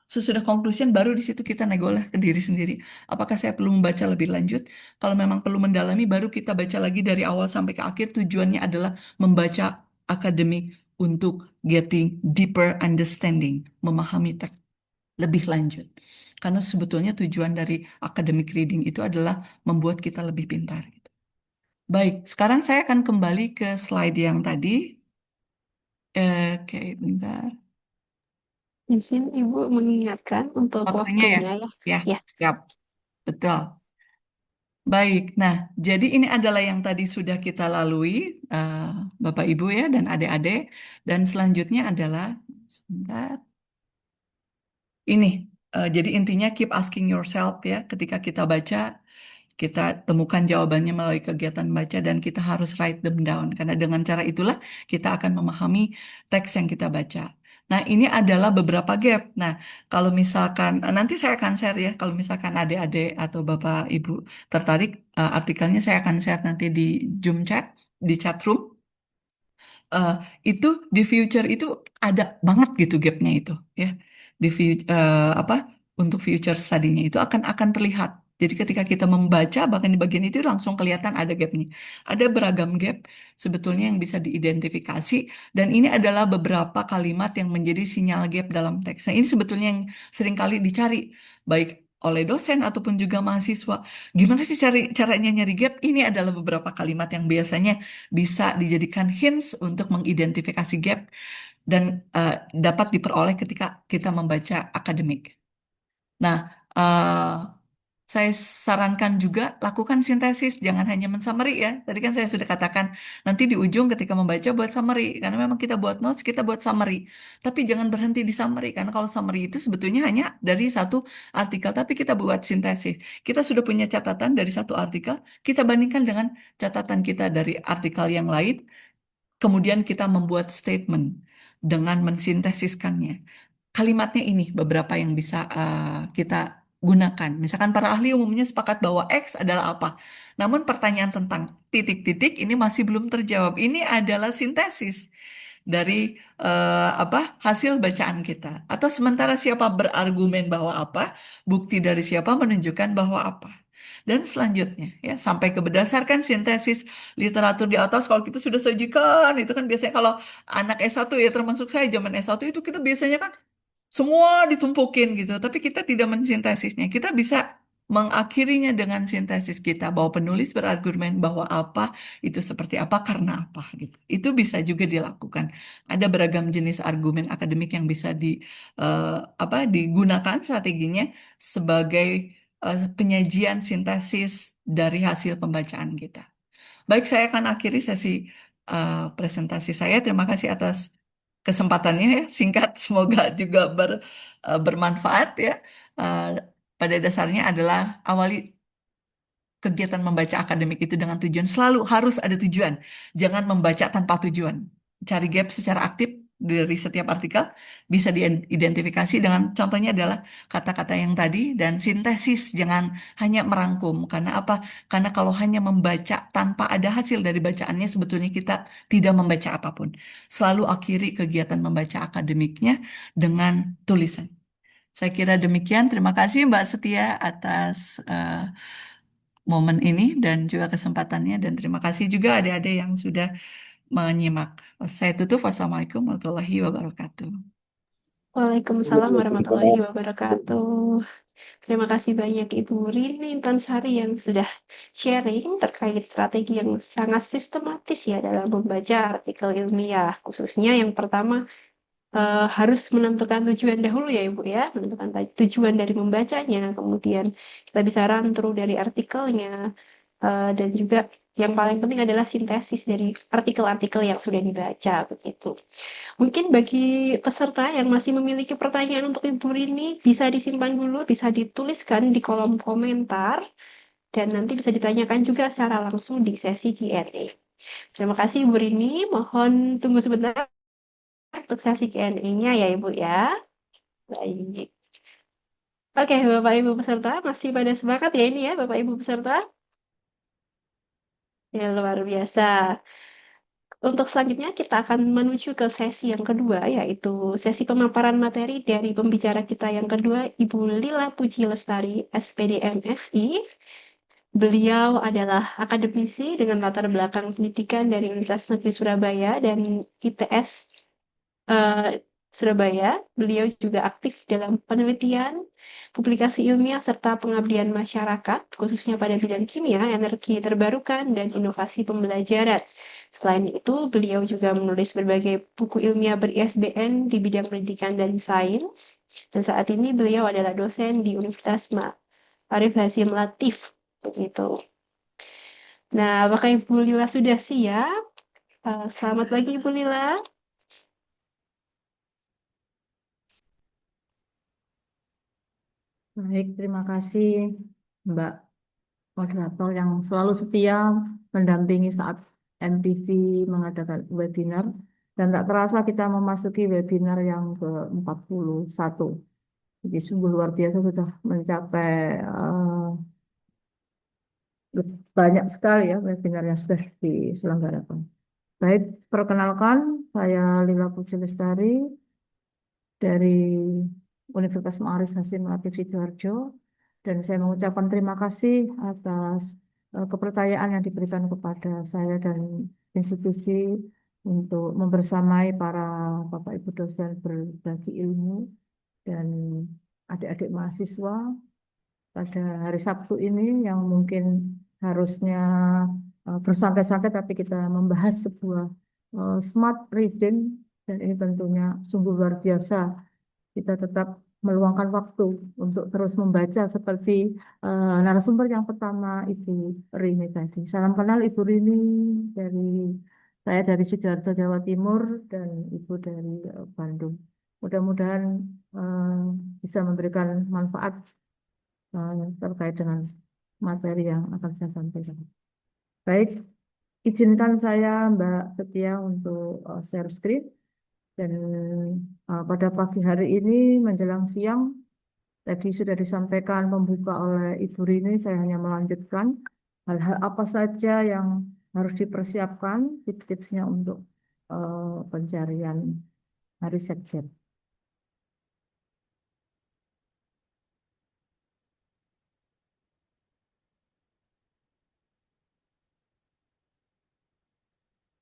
Sesudah conclusion, baru di situ kita negolah ke diri sendiri. Apakah saya perlu membaca lebih lanjut? Kalau memang perlu mendalami, baru kita baca lagi dari awal sampai ke akhir. Tujuannya adalah membaca akademik untuk getting deeper understanding, memahami teks lebih lanjut. Karena sebetulnya tujuan dari academic reading itu adalah membuat kita lebih pintar. Baik, sekarang saya akan kembali ke slide yang tadi. Oke, bentar. Izin Ibu mengingatkan untuk Waktunya ya? waktunya ya. Ya, Ya, siap. Betul. Baik, nah, jadi ini adalah yang tadi sudah kita lalui, eh, Bapak Ibu ya, dan adik-adik. Dan selanjutnya adalah, sebentar, ini. Jadi intinya keep asking yourself ya, ketika kita baca, kita temukan jawabannya melalui kegiatan baca dan kita harus write them down. Karena dengan cara itulah kita akan memahami teks yang kita baca. Nah, ini adalah beberapa gap. Nah, kalau misalkan, nanti saya akan share ya, kalau misalkan adik-adik atau Bapak Ibu tertarik, artikelnya saya akan share nanti di Zoom chat, di chat room. eh, itu di future itu ada banget gitu gapnya itu ya di apa untuk future study-nya itu akan terlihat. Jadi ketika kita membaca bahkan di bagian itu langsung kelihatan ada gapnya. Ada beragam gap sebetulnya yang bisa diidentifikasi dan ini adalah beberapa kalimat yang menjadi sinyal gap dalam teks. Nah, ini sebetulnya yang seringkali dicari baik oleh dosen ataupun juga mahasiswa. Gimana sih caranya nyari gap? Ini adalah beberapa kalimat yang biasanya bisa dijadikan hints untuk mengidentifikasi gap dan dapat diperoleh ketika kita membaca akademik. Nah, saya sarankan juga lakukan sintesis, jangan hanya mensummary ya. Tadi kan saya sudah katakan nanti di ujung ketika membaca buat summary, karena memang kita buat notes, kita buat summary. Tapi jangan berhenti di summary, karena kalau summary itu sebetulnya hanya dari satu artikel, tapi kita buat sintesis. Kita sudah punya catatan dari satu artikel, kita bandingkan dengan catatan kita dari artikel yang lain, kemudian kita membuat statement dengan mensintesiskannya. Kalimatnya ini beberapa yang bisa kita gunakan. Misalkan para ahli umumnya sepakat bahwa X adalah apa. Namun pertanyaan tentang titik-titik ini masih belum terjawab. Ini adalah sintesis dari apa hasil bacaan kita. Atau sementara siapa berargumen bahwa apa, bukti dari siapa menunjukkan bahwa apa. Dan selanjutnya ya sampai ke berdasarkan sintesis literatur di atas kalau kita sudah sajikan itu kan biasanya kalau anak S1 ya termasuk saya zaman S1 itu kita biasanya kan semua ditumpukin gitu, tapi kita tidak mensintesisnya. Kita bisa mengakhirinya dengan sintesis kita bahwa penulis berargumen bahwa apa itu seperti apa karena apa gitu. Itu bisa juga dilakukan. Ada beragam jenis argumen akademik yang bisa eh, digunakan strateginya sebagai penyajian sintesis dari hasil pembacaan kita. Baik, saya akan akhiri sesi presentasi saya. Terima kasih atas kesempatannya ya. Singkat, semoga juga bermanfaat ya. Eh, pada dasarnya adalah awali kegiatan membaca akademik itu dengan tujuan. Selalu harus ada tujuan. Jangan membaca tanpa tujuan. Cari gap secara aktif dari setiap artikel bisa diidentifikasi dengan contohnya adalah kata-kata yang tadi dan sintesis. Jangan hanya merangkum. Karena apa? Karena kalau hanya membaca tanpa ada hasil dari bacaannya sebetulnya kita tidak membaca apapun. Selalu akhiri kegiatan membaca akademiknya dengan tulisan. Saya kira demikian. Terima kasih Mbak Setia atas momen ini dan juga kesempatannya dan terima kasih juga adik-adik yang sudah menyimak. Saya tutup. Wassalamualaikum warahmatullahi wabarakatuh. Waalaikumsalam warahmatullahi wabarakatuh. Terima kasih banyak Ibu Rini Intansari yang sudah sharing terkait strategi yang sangat sistematis ya dalam membaca artikel ilmiah. Khususnya yang pertama harus menentukan tujuan dahulu ya Ibu ya, menentukan tujuan dari membacanya, kemudian kita bisa run through dari artikelnya, dan juga yang paling penting adalah sintesis dari artikel-artikel yang sudah dibaca begitu. Mungkin bagi peserta yang masih memiliki pertanyaan untuk Ibu Rini, bisa disimpan dulu, bisa dituliskan di kolom komentar, dan nanti bisa ditanyakan juga secara langsung di sesi Q&A. Terima kasih Ibu Rini, mohon tunggu sebentar untuk sesi Q&A-nya ya Ibu ya. Baik. Oke, Bapak Ibu peserta masih pada sepakat ya ini ya, Bapak Ibu peserta? Ya, luar biasa. Untuk selanjutnya kita akan menuju ke sesi yang kedua, yaitu sesi pemaparan materi dari pembicara kita yang kedua, Ibu Lila Puji Lestari, SPD MSI. Beliau adalah akademisi dengan latar belakang pendidikan dari Universitas Negeri Surabaya dan ITS eh, Surabaya. Beliau juga aktif dalam penelitian, publikasi ilmiah, serta pengabdian masyarakat, khususnya pada bidang kimia, energi terbarukan, dan inovasi pembelajaran. Selain itu, beliau juga menulis berbagai buku ilmiah ber-ISBN di bidang pendidikan dan sains. Dan saat ini beliau adalah dosen di Universitas Arif Hasim Latif. Begitu. Nah, apakah Ibu Lila sudah siap? Selamat pagi, Ibu Lila. Baik, terima kasih Mbak moderator yang selalu setia mendampingi saat MPV mengadakan webinar. Dan tak terasa kita memasuki webinar yang ke-41. Jadi sungguh luar biasa sudah mencapai banyak sekali ya webinar yang sudah diselenggarakan. Baik, perkenalkan saya Lila Puji Lestari dari Universitas Ma'arif Hasim Latif Sidoarjo dan saya mengucapkan terima kasih atas kepercayaan yang diberikan kepada saya dan institusi untuk membersamai para Bapak Ibu dosen berbagi ilmu dan adik-adik mahasiswa pada hari Sabtu ini yang mungkin harusnya bersantai-santai tapi kita membahas sebuah smart reading dan ini tentunya sungguh luar biasa kita tetap meluangkan waktu untuk terus membaca seperti narasumber yang pertama Ibu Rini tadi. Salam kenal Ibu Rini dari saya dari Sidoarjo, Jawa Timur dan Ibu dari Bandung. Mudah-mudahan eh, bisa memberikan manfaat terkait dengan materi yang akan saya sampaikan. Baik, izinkan saya Mbak Setia untuk share screen. Dan pada pagi hari ini menjelang siang, tadi sudah disampaikan pembuka oleh Ibu Rini, saya hanya melanjutkan hal-hal apa saja yang harus dipersiapkan, tips-tipsnya untuk pencarian hari Sekjen.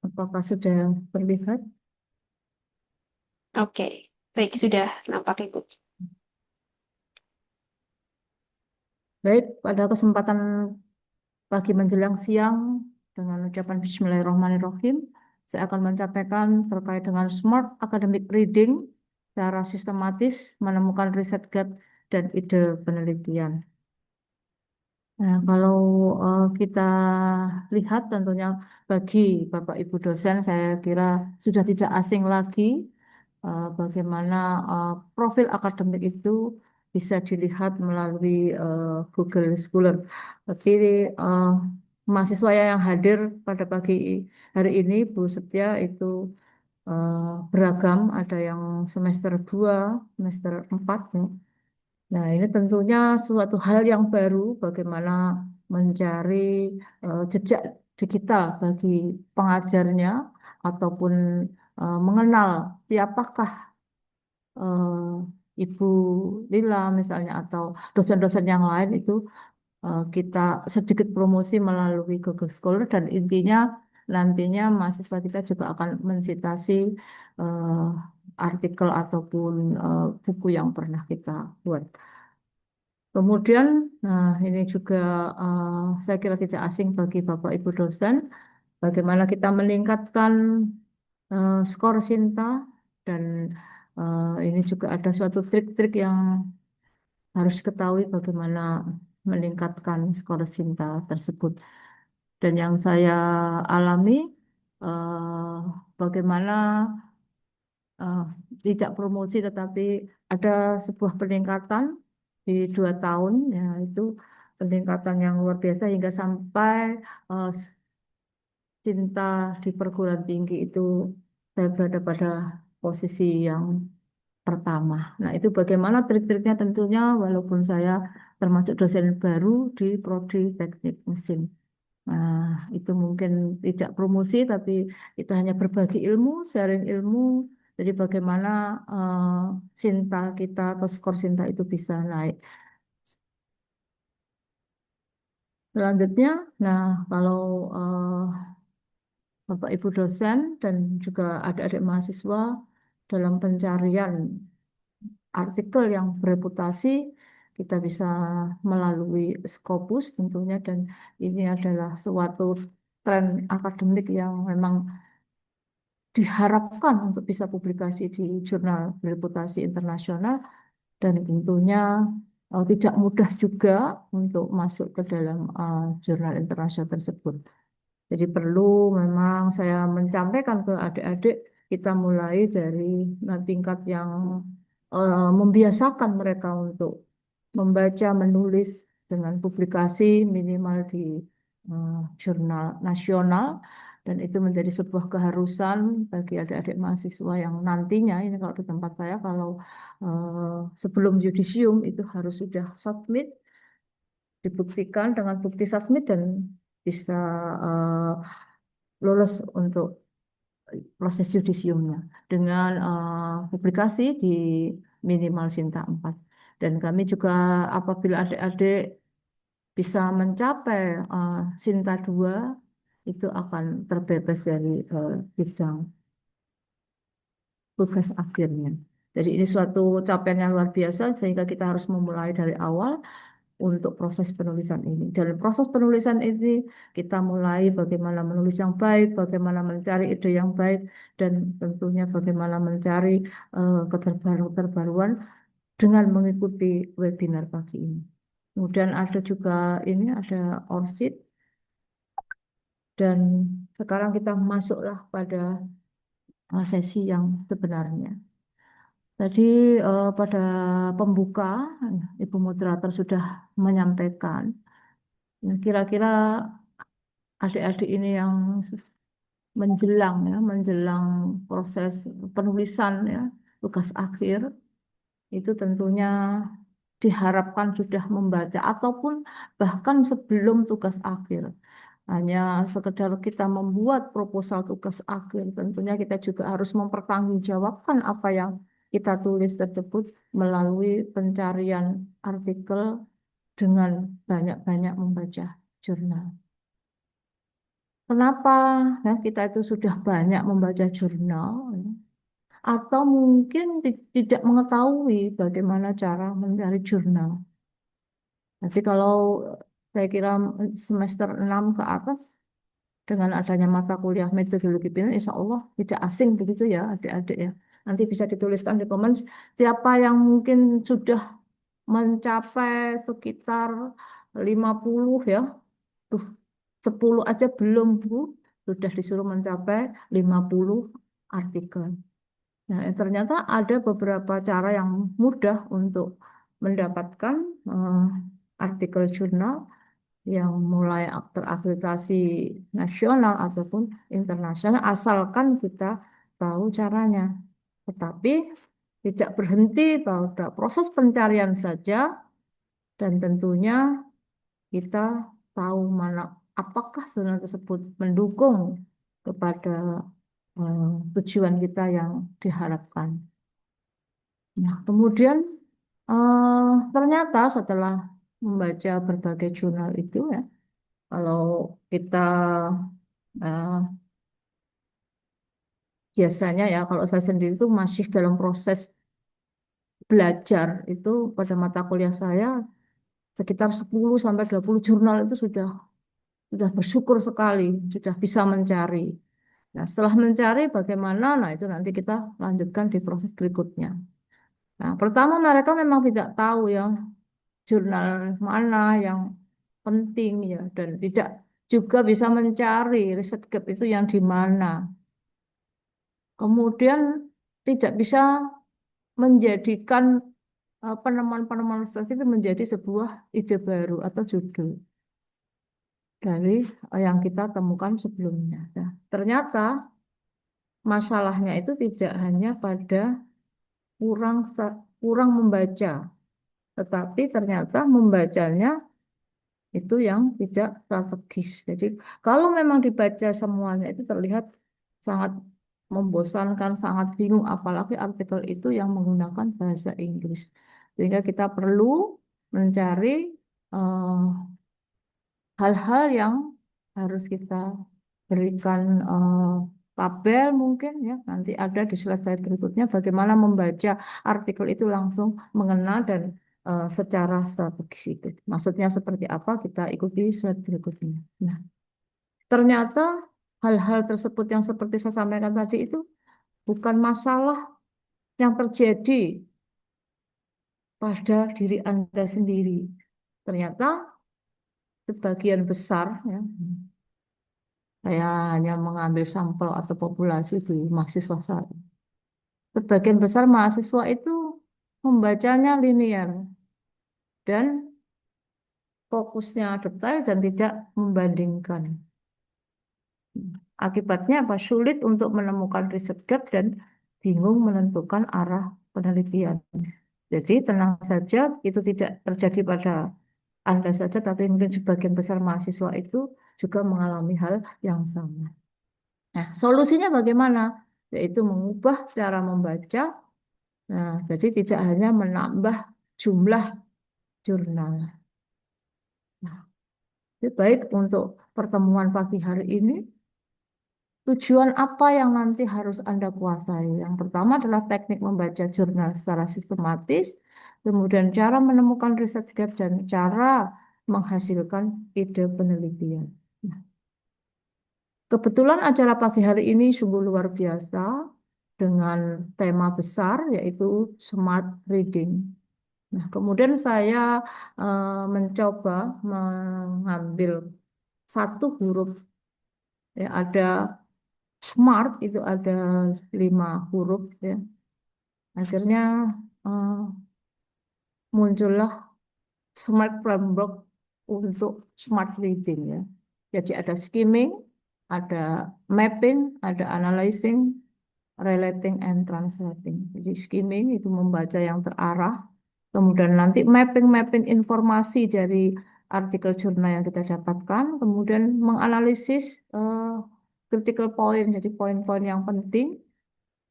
Apakah sudah terlihat? Oke, baik sudah nampak Ibu. Baik, pada kesempatan pagi menjelang siang, dengan ucapan Bismillahirrahmanirrahim, saya akan menyampaikan terkait dengan Smart Academic Reading secara sistematis menemukan riset gap dan ide penelitian. Nah, kalau kita lihat tentunya bagi Bapak Ibu dosen, saya kira sudah tidak asing lagi bagaimana profil akademik itu bisa dilihat melalui Google Scholar. Tapi eh, mahasiswa yang hadir pada pagi hari ini, Bu Setia, itu beragam, ada yang semester 2, semester 4, ya. Nah, ini tentunya suatu hal yang baru bagaimana mencari jejak digital bagi pengajarnya ataupun mengenal siapakah Ibu Lila misalnya atau dosen-dosen yang lain itu kita sedikit promosi melalui Google Scholar dan intinya nantinya mahasiswa kita juga akan mensitasi eh, artikel ataupun buku yang pernah kita buat. Kemudian, nah ini juga saya kira tidak asing bagi Bapak Ibu dosen, bagaimana kita meningkatkan skor Sinta dan ini juga ada suatu trik-trik yang harus diketahui bagaimana meningkatkan skor Sinta tersebut. Dan yang saya alami, eh, bagaimana eh, tidak promosi tetapi ada sebuah peningkatan di 2 tahun, ya itu peningkatan yang luar biasa hingga sampai eh, cinta di perguruan tinggi itu saya berada pada posisi yang pertama. Nah, itu bagaimana trik-triknya tentunya walaupun saya termasuk dosen baru di Prodi Teknik Mesin. Nah, itu mungkin tidak promosi, tapi kita hanya berbagi ilmu, sharing ilmu. Jadi bagaimana Sinta kita atau skor Sinta itu bisa naik. Selanjutnya, nah kalau Bapak Ibu dosen dan juga adik-adik mahasiswa dalam pencarian artikel yang bereputasi, kita bisa melalui Scopus tentunya, dan ini adalah suatu tren akademik yang memang diharapkan untuk bisa publikasi di jurnal bereputasi internasional, dan tentunya tidak mudah juga untuk masuk ke dalam jurnal internasional tersebut. Jadi perlu memang saya menyampaikan ke adik-adik, kita mulai dari tingkat yang membiasakan mereka untuk membaca, menulis dengan publikasi minimal di jurnal nasional, dan itu menjadi sebuah keharusan bagi adik-adik mahasiswa yang nantinya ini kalau di tempat saya kalau sebelum yudisium itu harus sudah submit, dibuktikan dengan bukti submit dan bisa eh, lolos untuk proses yudisiumnya dengan publikasi di minimal Sinta 4. Dan kami juga apabila adik-adik bisa mencapai Sinta 2 itu akan terbebas dari bidang tugas akhirnya. Jadi ini suatu capaian yang luar biasa sehingga kita harus memulai dari awal untuk proses penulisan ini. Dalam proses penulisan ini kita mulai bagaimana menulis yang baik, bagaimana mencari ide yang baik, dan tentunya bagaimana mencari keterbaruan dengan mengikuti webinar pagi ini. Kemudian ada juga ini ada ORCID, dan sekarang kita masuklah pada sesi yang sebenarnya. Tadi pada pembuka Ibu moderator sudah menyampaikan. Nah, kira-kira adik-adik ini yang menjelang ya, menjelang proses penulisan ya, tugas akhir itu tentunya diharapkan sudah membaca ataupun bahkan sebelum tugas akhir. Hanya sekedar kita membuat proposal tugas akhir, tentunya kita juga harus mempertanggungjawabkan apa yang kita tulis tersebut melalui pencarian artikel dengan banyak-banyak membaca jurnal. Kenapa ya, kita itu sudah banyak membaca jurnal ya, atau mungkin tidak mengetahui bagaimana cara mencari jurnal. Tapi kalau saya kira semester 6 ke atas dengan adanya mata kuliah metodologi pintar, insya Allah tidak asing begitu ya adik-adik ya. Nanti bisa dituliskan di komen siapa yang mungkin sudah mencapai sekitar 50 ya. Tuh, 10 aja belum Bu, sudah disuruh mencapai 50 artikel. Nah, ternyata ada beberapa cara yang mudah untuk mendapatkan eh, artikel jurnal yang mulai terakreditasi nasional ataupun internasional, asalkan kita tahu caranya. Tetapi tidak berhenti pada proses pencarian saja, dan tentunya kita tahu mana apakah zona tersebut mendukung kepada eh, tujuan kita yang diharapkan. Nah, kemudian ternyata setelah membaca berbagai jurnal itu ya, kalau kita eh, biasanya ya, kalau saya sendiri itu masih dalam proses belajar itu pada mata kuliah saya sekitar 10 sampai 20 jurnal itu sudah bersyukur sekali, sudah bisa mencari. Nah, setelah mencari bagaimana, nah itu nanti kita lanjutkan di proses berikutnya. Nah, pertama mereka memang tidak tahu ya jurnal mana yang penting ya, dan tidak juga bisa mencari riset gap itu yang di mana. Kemudian tidak bisa menjadikan penemuan-penemuan riset itu menjadi sebuah ide baru atau judul dari yang kita temukan sebelumnya. Nah, ternyata masalahnya itu tidak hanya pada kurang membaca, tetapi ternyata membacanya itu yang tidak strategis. Jadi kalau memang dibaca semuanya itu terlihat sangat membosankan, sangat bingung, apalagi artikel itu yang menggunakan bahasa Inggris. Sehingga kita perlu mencari eh, hal-hal yang harus kita berikan tabel mungkin ya. Nanti ada di slide berikutnya bagaimana membaca artikel itu langsung mengena dan secara strategis itu. Maksudnya seperti apa kita ikuti slide berikutnya. Nah, ternyata hal-hal tersebut yang seperti saya sampaikan tadi itu bukan masalah yang terjadi pada diri Anda sendiri. Ternyata sebagian besar ya, saya hanya mengambil sampel atau populasi di mahasiswa saya. Sebagian besar mahasiswa itu membacanya linear dan fokusnya detail dan tidak membandingkan. Akibatnya apa? Sulit untuk menemukan riset gap dan bingung menentukan arah penelitian. Jadi tenang saja, itu tidak terjadi pada Anda saja, tapi mungkin sebagian besar mahasiswa itu juga mengalami hal yang sama. Nah, solusinya bagaimana? Yaitu mengubah cara membaca. Nah, jadi tidak hanya menambah jumlah jurnal. Nah, itu baik untuk pertemuan pagi hari ini. Tujuan apa yang nanti harus Anda kuasai? Yang pertama adalah teknik membaca jurnal secara sistematis, kemudian cara menemukan riset gap, dan cara menghasilkan ide penelitian. Nah, kebetulan acara pagi hari ini sungguh luar biasa dengan tema besar yaitu smart reading. Nah, kemudian saya mencoba mengambil satu huruf, ya ada smart itu ada 5 huruf ya. Akhirnya eh, muncullah smart framework untuk smart reading ya. Jadi ada skimming, ada mapping, ada analyzing, relating, and translating. Jadi skimming itu membaca yang terarah. Kemudian nanti mapping informasi dari artikel jurnal yang kita dapatkan, kemudian menganalisis critical point, jadi poin-poin yang penting,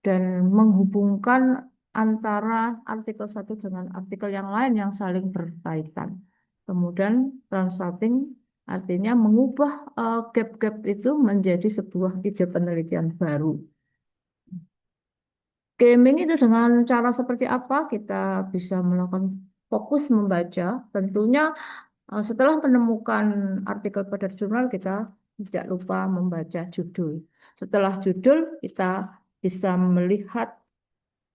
dan menghubungkan antara artikel satu dengan artikel yang lain yang saling berkaitan. Kemudian translating artinya mengubah gap-gap itu menjadi sebuah ide penelitian baru. Gaming itu dengan cara seperti apa kita bisa melakukan fokus membaca. Tentunya setelah menemukan artikel pada jurnal kita tidak lupa membaca judul. Setelah judul kita bisa melihat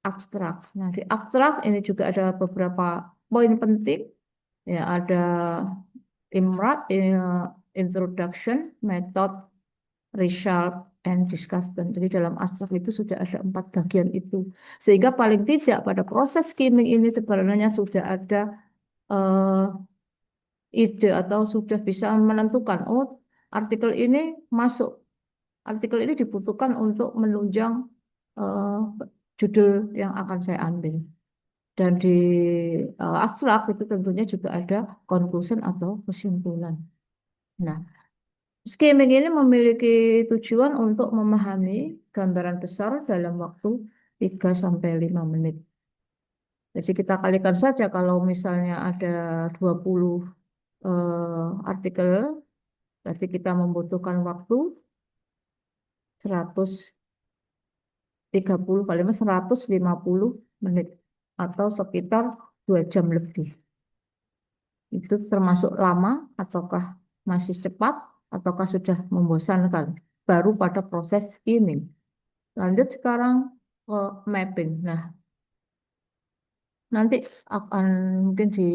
abstrak. Nah, di abstrak ini juga ada beberapa poin penting. Ya, ada IMRAT, Introduction, Method, Result, and Discussion. Jadi dalam abstrak itu sudah ada 4 bagian itu. Sehingga paling tidak pada proses skimming ini sebenarnya sudah ada eh, ide atau sudah bisa menentukan, oh artikel ini masuk, artikel ini dibutuhkan untuk menunjang eh, judul yang akan saya ambil. Dan di abstrak itu tentunya juga ada conclusion atau kesimpulan. Nah, skimming ini memiliki tujuan untuk memahami gambaran besar dalam waktu 3 sampai 5 menit. Jadi kita kalikan saja kalau misalnya ada 20 artikel, berarti kita membutuhkan waktu 130 kali 150 menit atau sekitar 2 jam lebih. Itu termasuk lama ataukah masih cepat ataukah sudah membosankan baru pada proses ini. Lanjut sekarang ke mapping. Nah, nanti akan mungkin di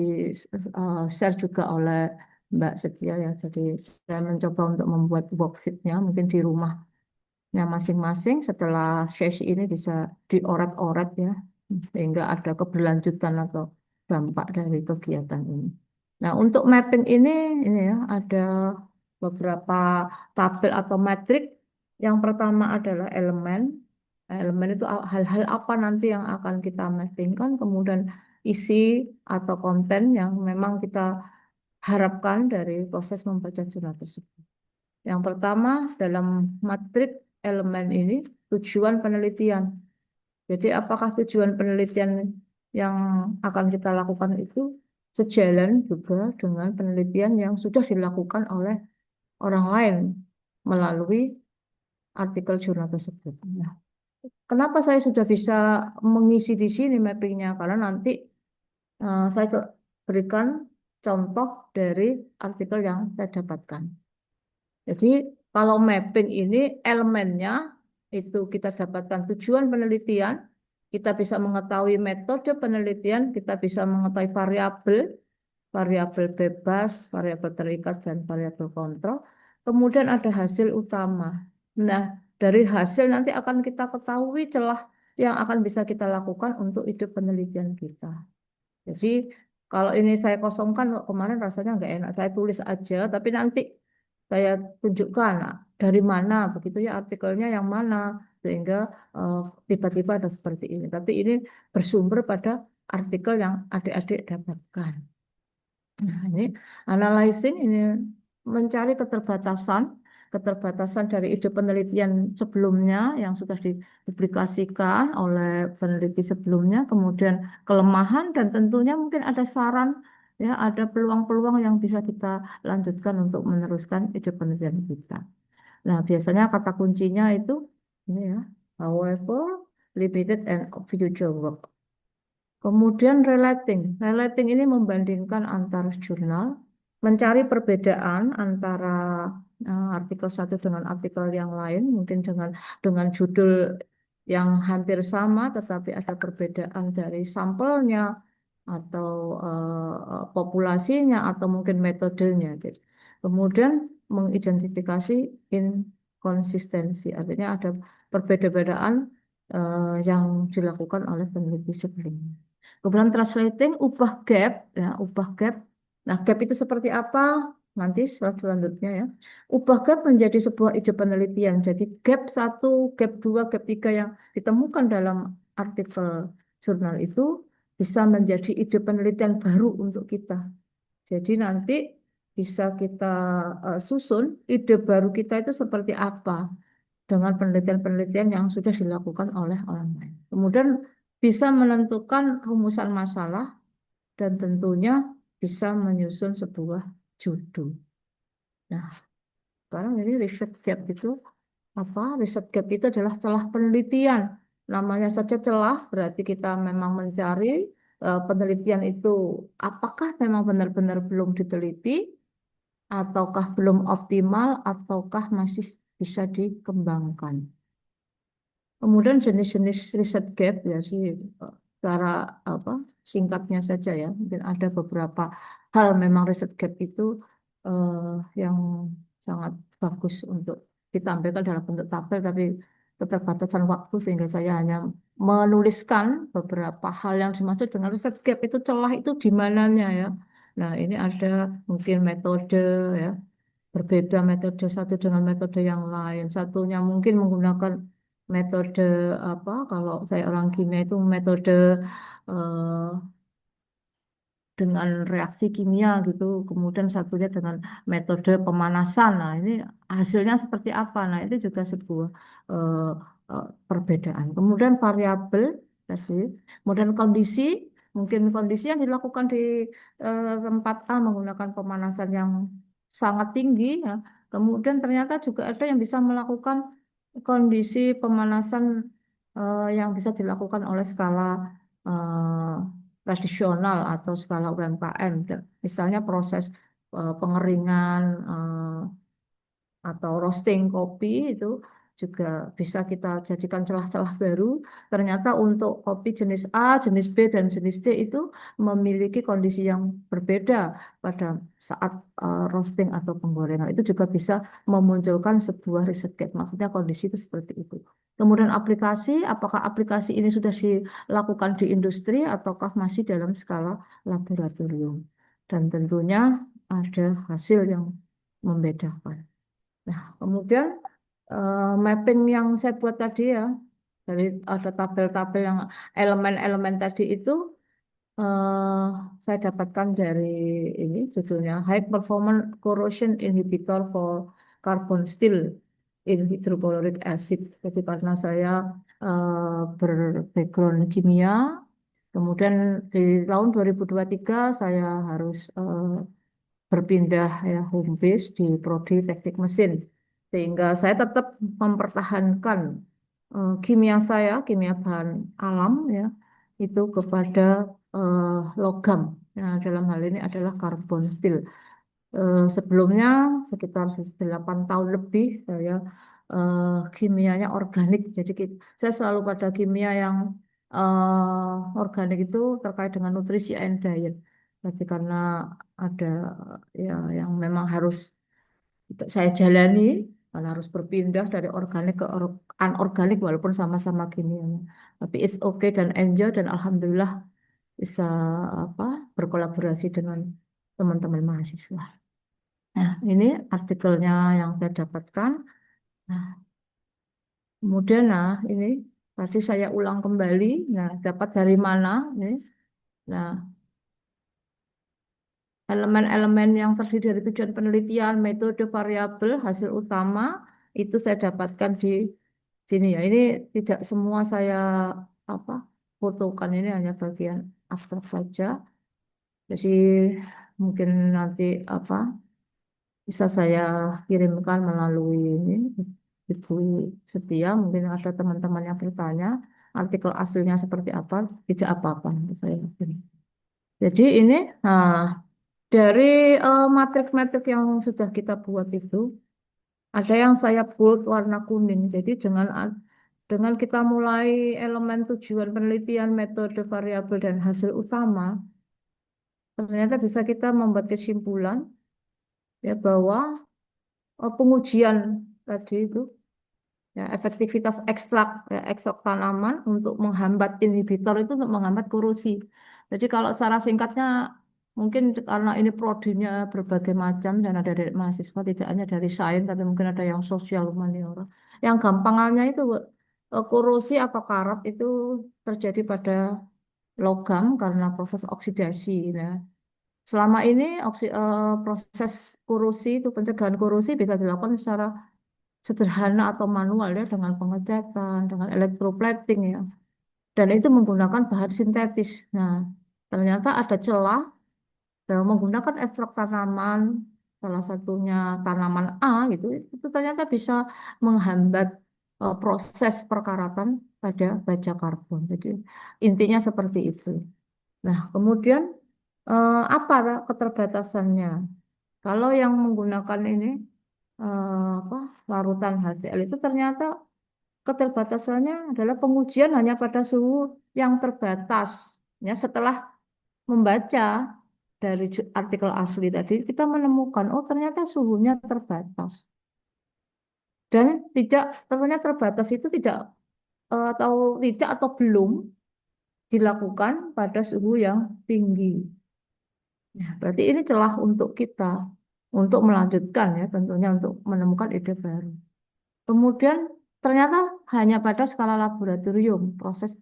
share juga oleh Mbak Setia ya. Jadi saya mencoba untuk membuat worksheetnya mungkin di rumahnya masing-masing setelah sesi ini bisa dioret-oret ya sehingga ada keberlanjutan atau dampak dari kegiatan ini. Nah, untuk mapping ini ya ada beberapa tabel atau metrik. Yang pertama adalah elemen, Elemen itu hal-hal apa nanti yang akan kita mappingkan, kemudian isi atau konten yang memang kita harapkan dari proses membaca jurnal tersebut. Yang pertama, dalam matriks elemen ini, tujuan penelitian. Jadi apakah tujuan penelitian yang akan kita lakukan itu sejalan juga dengan penelitian yang sudah dilakukan oleh orang lain melalui artikel jurnal tersebut. Nah, kenapa saya sudah bisa mengisi di sini mappingnya? Karena nanti saya berikan contoh dari artikel yang saya dapatkan. Jadi kalau mapping ini elemennya itu kita dapatkan tujuan penelitian, kita bisa mengetahui metode penelitian, kita bisa mengetahui variabel, variabel bebas, variabel terikat, dan variabel kontrol. Kemudian ada hasil utama. Nah, dari hasil nanti akan kita ketahui celah yang akan bisa kita lakukan untuk ide penelitian kita. Jadi kalau ini saya kosongkan kemarin rasanya nggak enak. Saya tulis aja, tapi nanti saya tunjukkan dari mana begitu ya artikelnya yang mana sehingga eh, tiba-tiba ada seperti ini. Tapi ini bersumber pada artikel yang adik-adik dapatkan. Nah, ini analyzing ini mencari keterbatasan dari ide penelitian sebelumnya yang sudah dipublikasikan oleh peneliti sebelumnya, kemudian kelemahan dan tentunya mungkin ada saran ya, ada peluang-peluang yang bisa kita lanjutkan untuk meneruskan ide penelitian kita. Nah, biasanya kata kuncinya itu ini ya, however, limited and future work. Kemudian relating ini membandingkan antar jurnal, mencari perbedaan antara artikel satu dengan artikel yang lain, mungkin dengan judul yang hampir sama, tetapi ada perbedaan dari sampelnya atau populasinya atau mungkin metodenya. Gitu. Kemudian mengidentifikasi inkonsistensi, artinya ada perbedaan yang dilakukan oleh peneliti sebelumnya. Kemudian translating, ubah gap, ya, ubah gap. Nah, gap itu seperti apa? Nanti slide selanjutnya ya. Ubah gap menjadi sebuah ide penelitian. Jadi gap satu, gap dua, gap tiga yang ditemukan dalam artikel jurnal itu bisa menjadi ide penelitian baru untuk kita. Jadi nanti bisa kita susun ide baru kita itu seperti apa dengan penelitian-penelitian yang sudah dilakukan oleh orang lain. Kemudian bisa menentukan rumusan masalah dan tentunya bisa menyusun sebuah judul. Nah, sekarang ini riset gap itu apa? Riset gap itu adalah celah penelitian. Namanya saja celah, berarti kita memang mencari penelitian itu apakah memang benar-benar belum diteliti, ataukah belum optimal, ataukah masih bisa dikembangkan. Kemudian jenis-jenis riset gap ya sih secara apa singkatnya saja ya mungkin ada beberapa hal memang riset gap itu yang sangat bagus untuk ditampilkan dalam bentuk tabel tapi keterbatasan waktu sehingga saya hanya menuliskan beberapa hal yang dimaksud dengan riset gap itu celah itu di mananya ya. Nah ini ada mungkin metode ya berbeda metode satu dengan metode yang lain. Satunya mungkin menggunakan metode apa? Kalau saya orang kimia itu metode eh, dengan reaksi kimia gitu. Kemudian satunya dengan metode pemanasan. Nah, ini hasilnya seperti apa? Nah, itu juga sebuah eh, perbedaan. Kemudian variabel tadi, kemudian kondisi, mungkin kondisi yang dilakukan di tempat A menggunakan pemanasan yang sangat tinggi ya. Kemudian ternyata juga ada yang bisa melakukan kondisi pemanasan yang bisa dilakukan oleh skala eh, tradisional atau skala UMKM. Misalnya proses pengeringan atau roasting kopi itu juga bisa kita jadikan celah-celah baru. Ternyata untuk kopi jenis A, jenis B, dan jenis C itu memiliki kondisi yang berbeda pada saat roasting atau penggorengan. Itu juga bisa memunculkan sebuah riset gap. Maksudnya kondisi itu seperti itu. Kemudian aplikasi, apakah aplikasi ini sudah dilakukan di industri ataukah masih dalam skala laboratorium. Dan tentunya ada hasil yang membedakan. Nah, kemudian mapping yang saya buat tadi ya, Jadi ada tabel-tabel yang elemen-elemen tadi itu eh, saya dapatkan dari ini judulnya High Performance Corrosion Inhibitor for Carbon Steel in Hydrochloric Acid. Jadi karena saya berbackground kimia, kemudian di tahun 2023 saya harus berpindah ya home base di prodi teknik mesin, sehingga saya tetap mempertahankan kimia saya, kimia bahan alam ya, itu kepada eh, logam. Nah, dalam hal ini adalah karbon steel. Sebelumnya sekitar 8 tahun lebih saya kimianya organik. Jadi saya selalu pada kimia yang organik itu terkait dengan nutrisi and diet. Tapi karena ada ya yang memang harus saya jalani, karena harus berpindah dari organik ke anorganik walaupun sama-sama kimianya. Tapi it's okay dan enjoy dan alhamdulillah bisa apa berkolaborasi dengan teman-teman mahasiswa. Nah, ini artikelnya yang saya dapatkan. Nah, kemudian ini tadi saya ulang kembali. Nah, dapat dari mana? Nih. Nah, elemen-elemen yang terdiri dari tujuan penelitian, metode variabel, hasil utama itu saya dapatkan di sini ya. Ini tidak semua saya apa fotokan, ini hanya bagian abstrak saja. Jadi mungkin nanti apa bisa saya kirimkan melalui ini Ibu Setia. Mungkin ada teman-teman yang bertanya artikel aslinya seperti apa, tidak apa-apa nanti saya kirim. Jadi ini nah, dari matrik-matrik yang sudah kita buat itu ada yang saya bold warna kuning. Jadi dengan kita mulai elemen tujuan penelitian, metode variabel dan hasil utama, ternyata bisa kita membuat kesimpulan ya bahwa pengujian tadi itu ya, efektivitas ekstrak ya, ekstrak tanaman untuk menghambat inhibitor itu untuk menghambat korosi. Jadi kalau secara singkatnya mungkin karena ini prodinya berbagai macam dan ada dari mahasiswa tidak hanya dari sains tapi mungkin ada yang sosial humaniora. Yang gampangannya itu korosi atau karat itu terjadi pada logam karena proses oksidasi. Nah, selama ini proses korosi itu pencegahan korosi bisa dilakukan secara sederhana atau manual ya dengan pengecatan, dengan electroplating ya. Dan itu menggunakan bahan sintetis. Nah, ternyata ada celah dalam menggunakan ekstrak tanaman, salah satunya tanaman A gitu, itu ternyata bisa menghambat proses perkaratan pada baja karbon. Jadi intinya seperti itu. Nah, kemudian apa keterbatasannya? Kalau yang menggunakan ini apa larutan HCl itu ternyata keterbatasannya adalah pengujian hanya pada suhu yang terbatas. Ya, setelah membaca dari artikel asli tadi, kita menemukan, oh ternyata suhunya terbatas. Dan tidak, tentunya terbatas itu tidak atau belum dilakukan pada suhu yang tinggi. Nah, berarti ini celah untuk kita untuk melanjutkan ya, tentunya untuk menemukan ide baru. Kemudian ternyata hanya pada skala laboratorium proses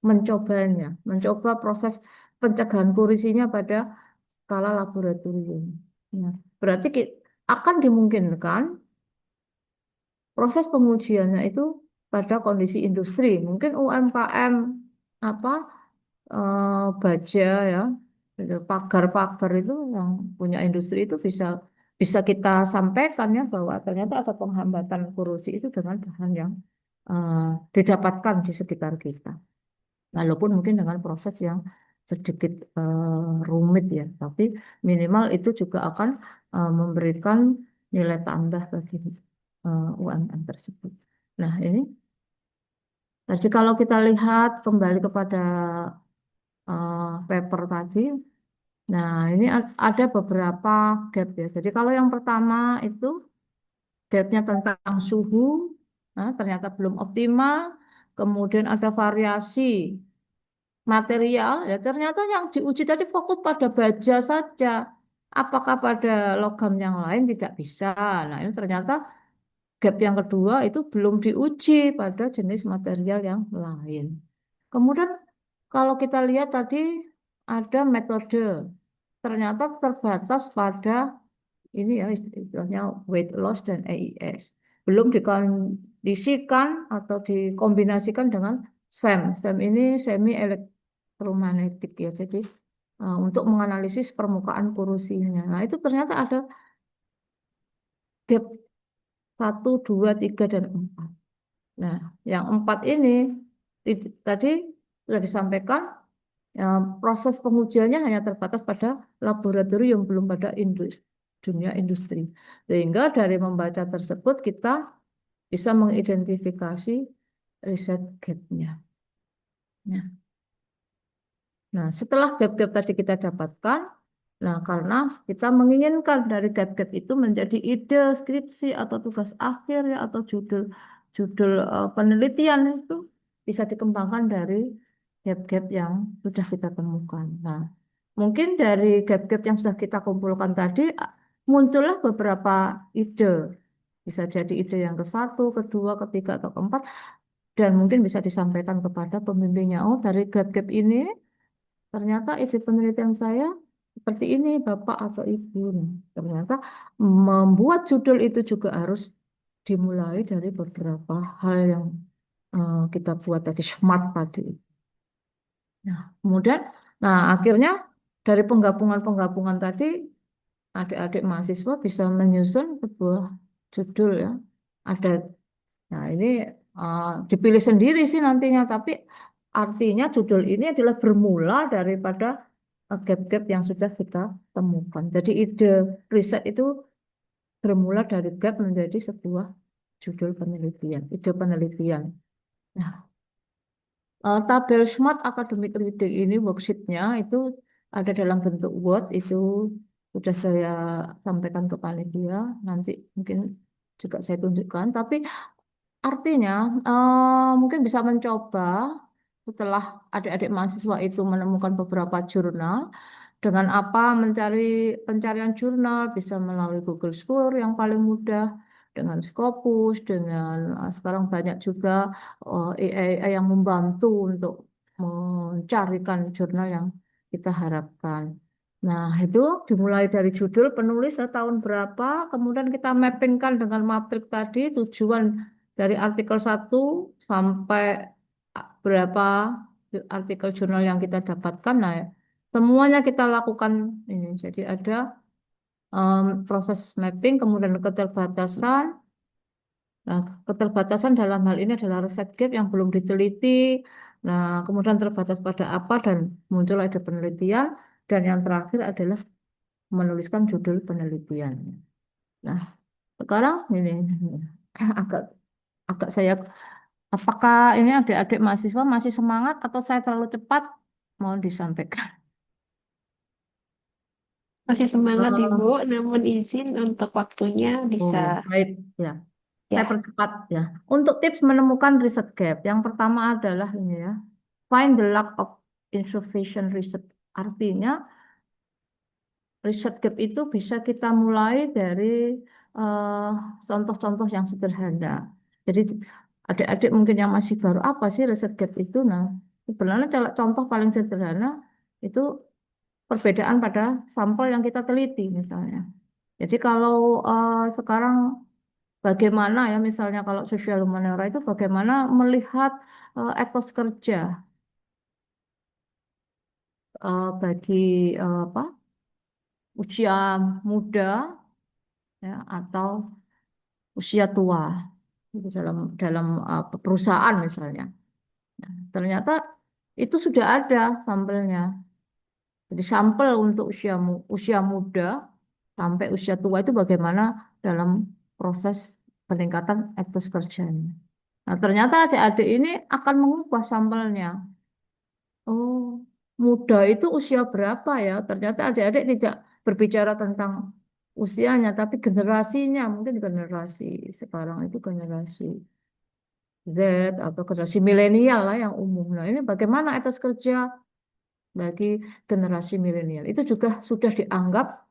mencobanya, mencoba proses pencegahan kurisinya pada skala laboratorium. Nah, berarti akan dimungkinkan proses pengujiannya itu pada kondisi industri, mungkin UMKM apa baja ya, itu pagar-pagar itu yang punya industri itu bisa bisa kita sampaikan ya bahwa ternyata ada penghambatan korosi itu dengan bahan yang eh, didapatkan di sekitar kita. Walaupun mungkin dengan proses yang sedikit rumit ya, tapi minimal itu juga akan memberikan nilai tambah bagi UMM tersebut. Nah, ini tadi kalau kita lihat kembali kepada paper tadi, nah ini ada beberapa gap ya. Jadi kalau yang pertama itu gapnya tentang suhu, nah, ternyata belum optimal. Kemudian ada variasi material, ya ternyata yang diuji tadi fokus pada baja saja. Apakah pada logam yang lain tidak bisa? Nah, ini ternyata gap yang kedua itu belum diuji pada jenis material yang lain. Kemudian kalau kita lihat tadi ada metode, ternyata terbatas pada ini ya istilahnya weight loss dan AIS. Belum dikondisikan atau dikombinasikan dengan SEM. SEM ini semi elektromagnetik ya. Jadi untuk menganalisis permukaan korosinya. Nah, itu ternyata ada gap 1, 2, 3, dan 4. Nah, yang 4 ini tadi sudah disampaikan ya, proses pengujiannya hanya terbatas pada laboratorium, belum pada dunia industri. Sehingga dari membaca tersebut kita bisa mengidentifikasi riset gap-nya. Nah, nah, setelah gap-gap tadi kita dapatkan, nah karena kita menginginkan dari gap-gap itu menjadi ide skripsi atau tugas akhir ya atau judul judul penelitian itu bisa dikembangkan dari gap-gap yang sudah kita temukan. Nah, mungkin dari gap-gap yang sudah kita kumpulkan tadi muncullah beberapa ide. Bisa jadi ide yang ke-1, kedua, ketiga, atau keempat, dan mungkin bisa disampaikan kepada pembimbingnya. Oh, dari gap-gap ini ternyata isi penelitian saya seperti ini, Bapak atau Ibu. Nah, ternyata membuat judul itu juga harus dimulai dari beberapa hal yang kita buat tadi, SMART tadi. Nah, kemudian, nah akhirnya dari penggabungan-penggabungan tadi, adik-adik mahasiswa bisa menyusun sebuah judul ya. Ada, nah ini dipilih sendiri sih nantinya, tapi artinya judul ini adalah bermula daripada gap-gap yang sudah kita temukan. Jadi ide riset itu bermula dari gap menjadi sebuah judul penelitian, ide penelitian. Nah, tabel Smart Academic Reading ini worksheet-nya itu ada dalam bentuk Word, itu sudah saya sampaikan ke panitia, nanti mungkin juga saya tunjukkan. Tapi artinya mungkin bisa mencoba setelah adik-adik mahasiswa itu menemukan beberapa jurnal, dengan apa mencari pencarian jurnal bisa melalui Google Scholar yang paling mudah, dengan Scopus, dengan sekarang banyak juga AI yang membantu untuk mencarikan jurnal yang kita harapkan. Nah, itu dimulai dari judul penulis tahun berapa, kemudian kita mappingkan dengan matrik tadi tujuan dari artikel 1 sampai berapa artikel jurnal yang kita dapatkan. Nah, semuanya kita lakukan ini. Jadi ada proses mapping, kemudian keterbatasan. Nah, keterbatasan dalam hal ini adalah riset gap yang belum diteliti. Nah, kemudian terbatas pada apa dan muncul ada penelitian. Dan yang terakhir adalah menuliskan judul penelitian. Nah, sekarang ini agak agak saya, apakah ini adik-adik mahasiswa masih semangat atau saya terlalu cepat? Mohon disampaikan. Masih semangat Ibu, Oh, namun izin untuk waktunya bisa oh, baik ya. Saya ya. percepat ya. Untuk tips menemukan riset gap, yang pertama adalah ini ya, find the lack of insufficient research. Artinya riset gap itu bisa kita mulai dari eh, contoh-contoh yang sederhana. Jadi adik-adik mungkin yang masih baru apa sih riset gap itu? Nah, sebenarnya contoh paling sederhana itu perbedaan pada sampel yang kita teliti misalnya. Jadi kalau sekarang bagaimana ya misalnya kalau sosial humaniora itu bagaimana melihat etos kerja bagi apa usia muda ya atau usia tua itu dalam perusahaan misalnya. Nah, ternyata itu sudah ada sampelnya. Jadi sampel untuk usia muda sampai usia tua itu bagaimana dalam proses peningkatan etos kerjanya. Nah, ternyata adik-adik ini akan mengubah sampelnya. Oh, muda itu usia berapa ya? Ternyata adik-adik tidak berbicara tentang usianya, tapi generasinya. Mungkin generasi sekarang itu generasi Z atau generasi milenial lah yang umum. Nah, ini bagaimana etos kerja bagi generasi milenial? Itu juga sudah dianggap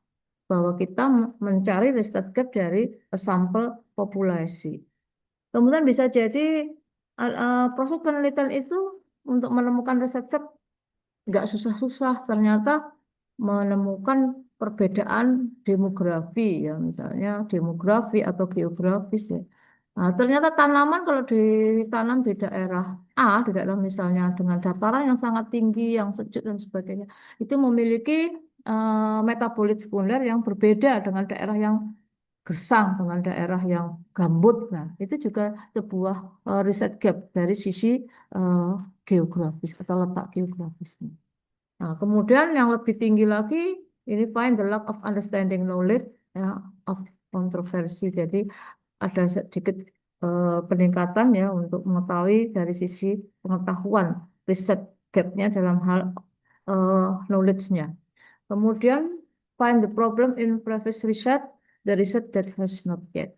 bahwa kita mencari riset gap dari sampel populasi. Kemudian bisa jadi proses penelitian itu untuk menemukan riset gap nggak susah-susah. Ternyata menemukan perbedaan demografi ya, misalnya demografi atau geografis ya. Nah, ternyata tanaman kalau ditanam di daerah A, di daerah misalnya dengan dataran yang sangat tinggi, yang sejuk dan sebagainya, itu memiliki metabolit sekunder yang berbeda dengan daerah yang gersang, dengan daerah yang gambut. Nah, itu juga sebuah riset gap dari sisi eh, geografis atau letak geografisnya. Nah, kemudian yang lebih tinggi lagi, ini find the lack of understanding knowledge ya, of kontroversi. Jadi ada sedikit peningkatan ya untuk mengetahui dari sisi pengetahuan riset gapnya dalam hal knowledge-nya. Kemudian find the problem in previous research, the research that has not yet.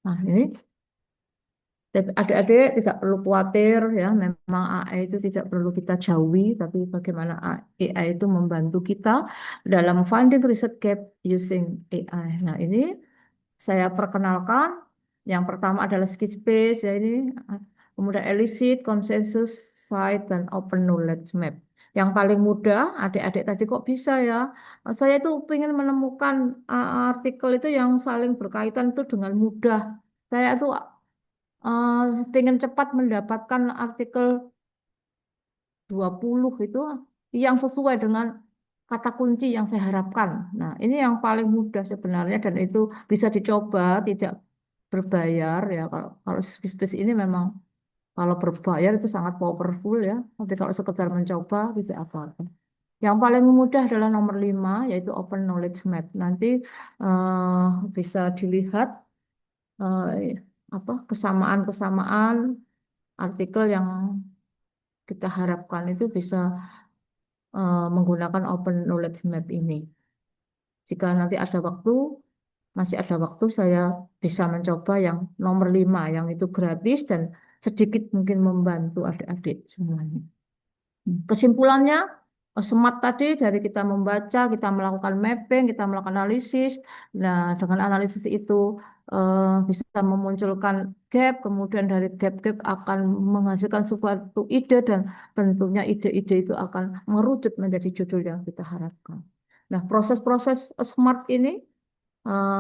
Nah, ini adik-adik tidak perlu khawatir ya, memang AI itu tidak perlu kita jauhi, tapi bagaimana AI itu membantu kita dalam finding research gap using AI. Nah, ini saya perkenalkan. Yang pertama adalah skip space ya ini, kemudian elicit, consensus, site, dan open knowledge map. Yang paling mudah, adik-adik tadi kok bisa ya? Saya itu ingin menemukan artikel itu yang saling berkaitan itu dengan mudah. Saya tuh eh, pengen cepat mendapatkan artikel 20 itu yang sesuai dengan kata kunci yang saya harapkan. Nah, ini yang paling mudah sebenarnya dan itu bisa dicoba, tidak berbayar ya. Kalau space ini memang kalau berbayar itu sangat powerful ya. Tapi kalau sekedar mencoba tidak apa-apa. Yang paling mudah adalah nomor 5 yaitu Open Knowledge Map. Nanti eh, bisa dilihat apa kesamaan-kesamaan artikel yang kita harapkan itu bisa menggunakan Open Knowledge Map ini. Jika nanti ada waktu, masih ada waktu, saya bisa mencoba yang nomor 5, yang itu gratis dan sedikit mungkin membantu adik-adik semuanya. Kesimpulannya, SMART tadi dari kita membaca, kita melakukan mapping, kita melakukan analisis. Nah, dengan analisis itu bisa memunculkan gap, kemudian dari gap-gap akan menghasilkan suatu ide dan tentunya ide-ide itu akan merucut menjadi judul yang kita harapkan. Nah, proses-proses SMART ini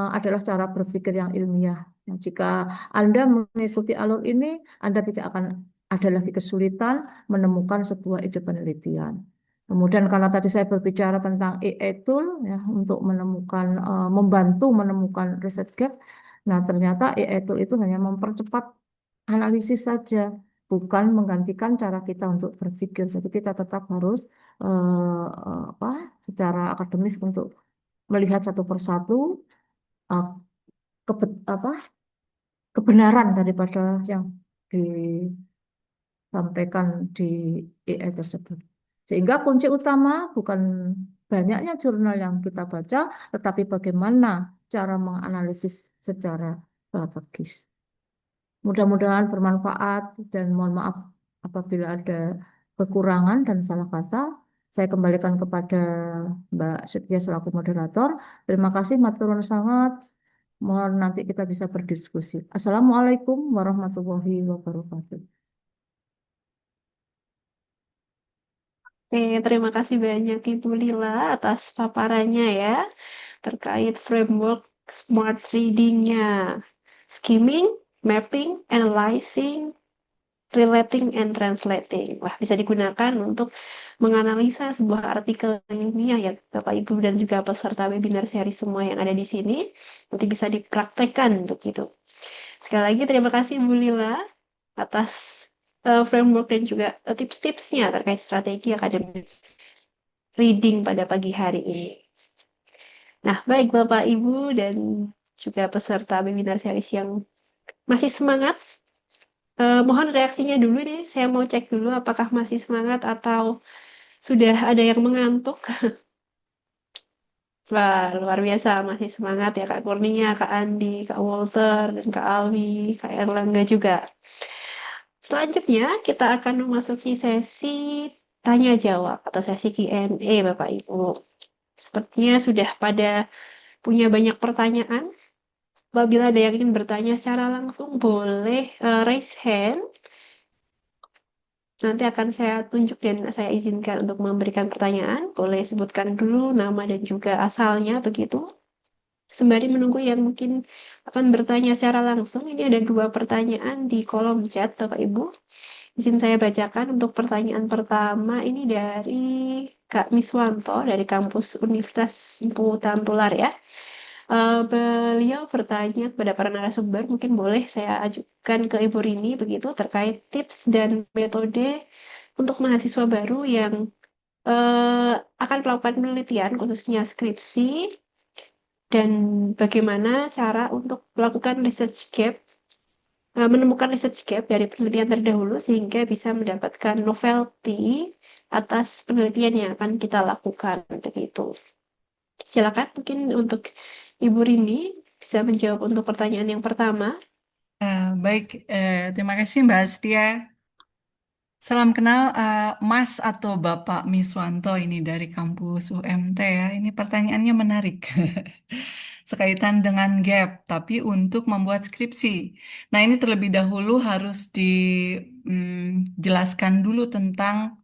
adalah cara berpikir yang ilmiah. Nah, jika Anda mengikuti alur ini, Anda tidak akan ada lagi kesulitan menemukan sebuah ide penelitian. Kemudian karena tadi saya berbicara tentang AI tool ya untuk menemukan membantu menemukan riset gap. Nah, ternyata AI tool itu hanya mempercepat analisis saja, bukan menggantikan cara kita untuk berpikir. Jadi kita tetap harus apa secara akademis untuk melihat satu persatu uh, apa kebenaran daripada yang disampaikan di AI tersebut. Sehingga kunci utama bukan banyaknya jurnal yang kita baca, tetapi bagaimana cara menganalisis secara strategis. Mudah-mudahan bermanfaat dan mohon maaf apabila ada kekurangan dan salah kata. Saya kembalikan kepada Mbak Setia selaku moderator. Terima kasih matur nuwun sangat. Mohon nanti kita bisa berdiskusi. Assalamualaikum warahmatullahi wabarakatuh. Oke, terima kasih banyak Ibu Lila atas paparannya ya terkait framework smart reading-nya. Skimming, mapping, analyzing, relating, and translating. Wah, bisa digunakan untuk menganalisa sebuah artikel ilmiah ya, Bapak Ibu dan juga peserta webinar seri semua yang ada di sini. Nanti bisa dipraktekkan untuk itu. Sekali lagi terima kasih Bu Lila atas framework dan juga tips-tipsnya terkait strategi akademik reading pada pagi hari ini. Nah, baik Bapak Ibu dan juga peserta webinar series yang masih semangat, mohon reaksinya dulu nih. Saya mau cek dulu apakah masih semangat atau sudah ada yang mengantuk. Wah, luar biasa masih semangat ya Kak Kurnia, Kak Andi, Kak Walter, dan Kak Alwi, Kak Erlangga juga. Selanjutnya kita akan memasuki sesi tanya jawab atau sesi Q&A Bapak Ibu. Sepertinya sudah pada punya banyak pertanyaan. Apabila ada yang ingin bertanya secara langsung, boleh raise hand. Nanti akan saya tunjuk dan saya izinkan untuk memberikan pertanyaan. Boleh sebutkan dulu nama dan juga asalnya begitu. Sembari menunggu yang mungkin akan bertanya secara langsung, ini ada dua pertanyaan di kolom chat, Bapak Ibu. Izin saya bacakan untuk pertanyaan pertama ini dari Kak Miswanto dari kampus Universitas Empu Tampular ya. Beliau bertanya kepada para narasumber, mungkin boleh saya ajukan ke Ibu Rini begitu terkait tips dan metode untuk mahasiswa baru yang akan melakukan penelitian khususnya skripsi dan bagaimana cara untuk melakukan research gap, menemukan research gap dari penelitian terdahulu sehingga bisa mendapatkan novelty atas penelitian yang akan kita lakukan begitu. Silakan mungkin untuk Ibu Rini bisa menjawab untuk pertanyaan yang pertama. Baik, terima kasih Mbak Astia. Salam kenal Mas atau Bapak Miswanto ini dari kampus UMT ya. Ini pertanyaannya menarik. Sekaitan dengan gap, tapi untuk membuat skripsi. Nah, ini terlebih dahulu harus dijelaskan dulu tentang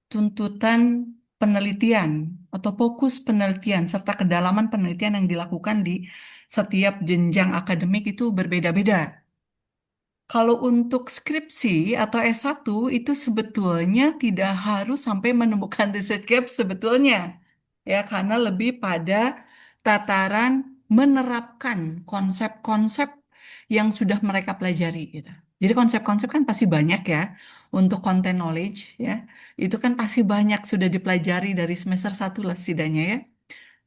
tuntutan penelitian atau fokus penelitian serta kedalaman penelitian yang dilakukan di setiap jenjang akademik itu berbeda-beda. Kalau untuk skripsi atau S1 itu sebetulnya tidak harus sampai menemukan research gap sebetulnya. Ya, karena lebih pada tataran menerapkan konsep-konsep yang sudah mereka pelajari gitu. Jadi konsep-konsep kan pasti banyak ya untuk content knowledge ya. Itu kan pasti banyak sudah dipelajari dari semester 1 lah setidaknya ya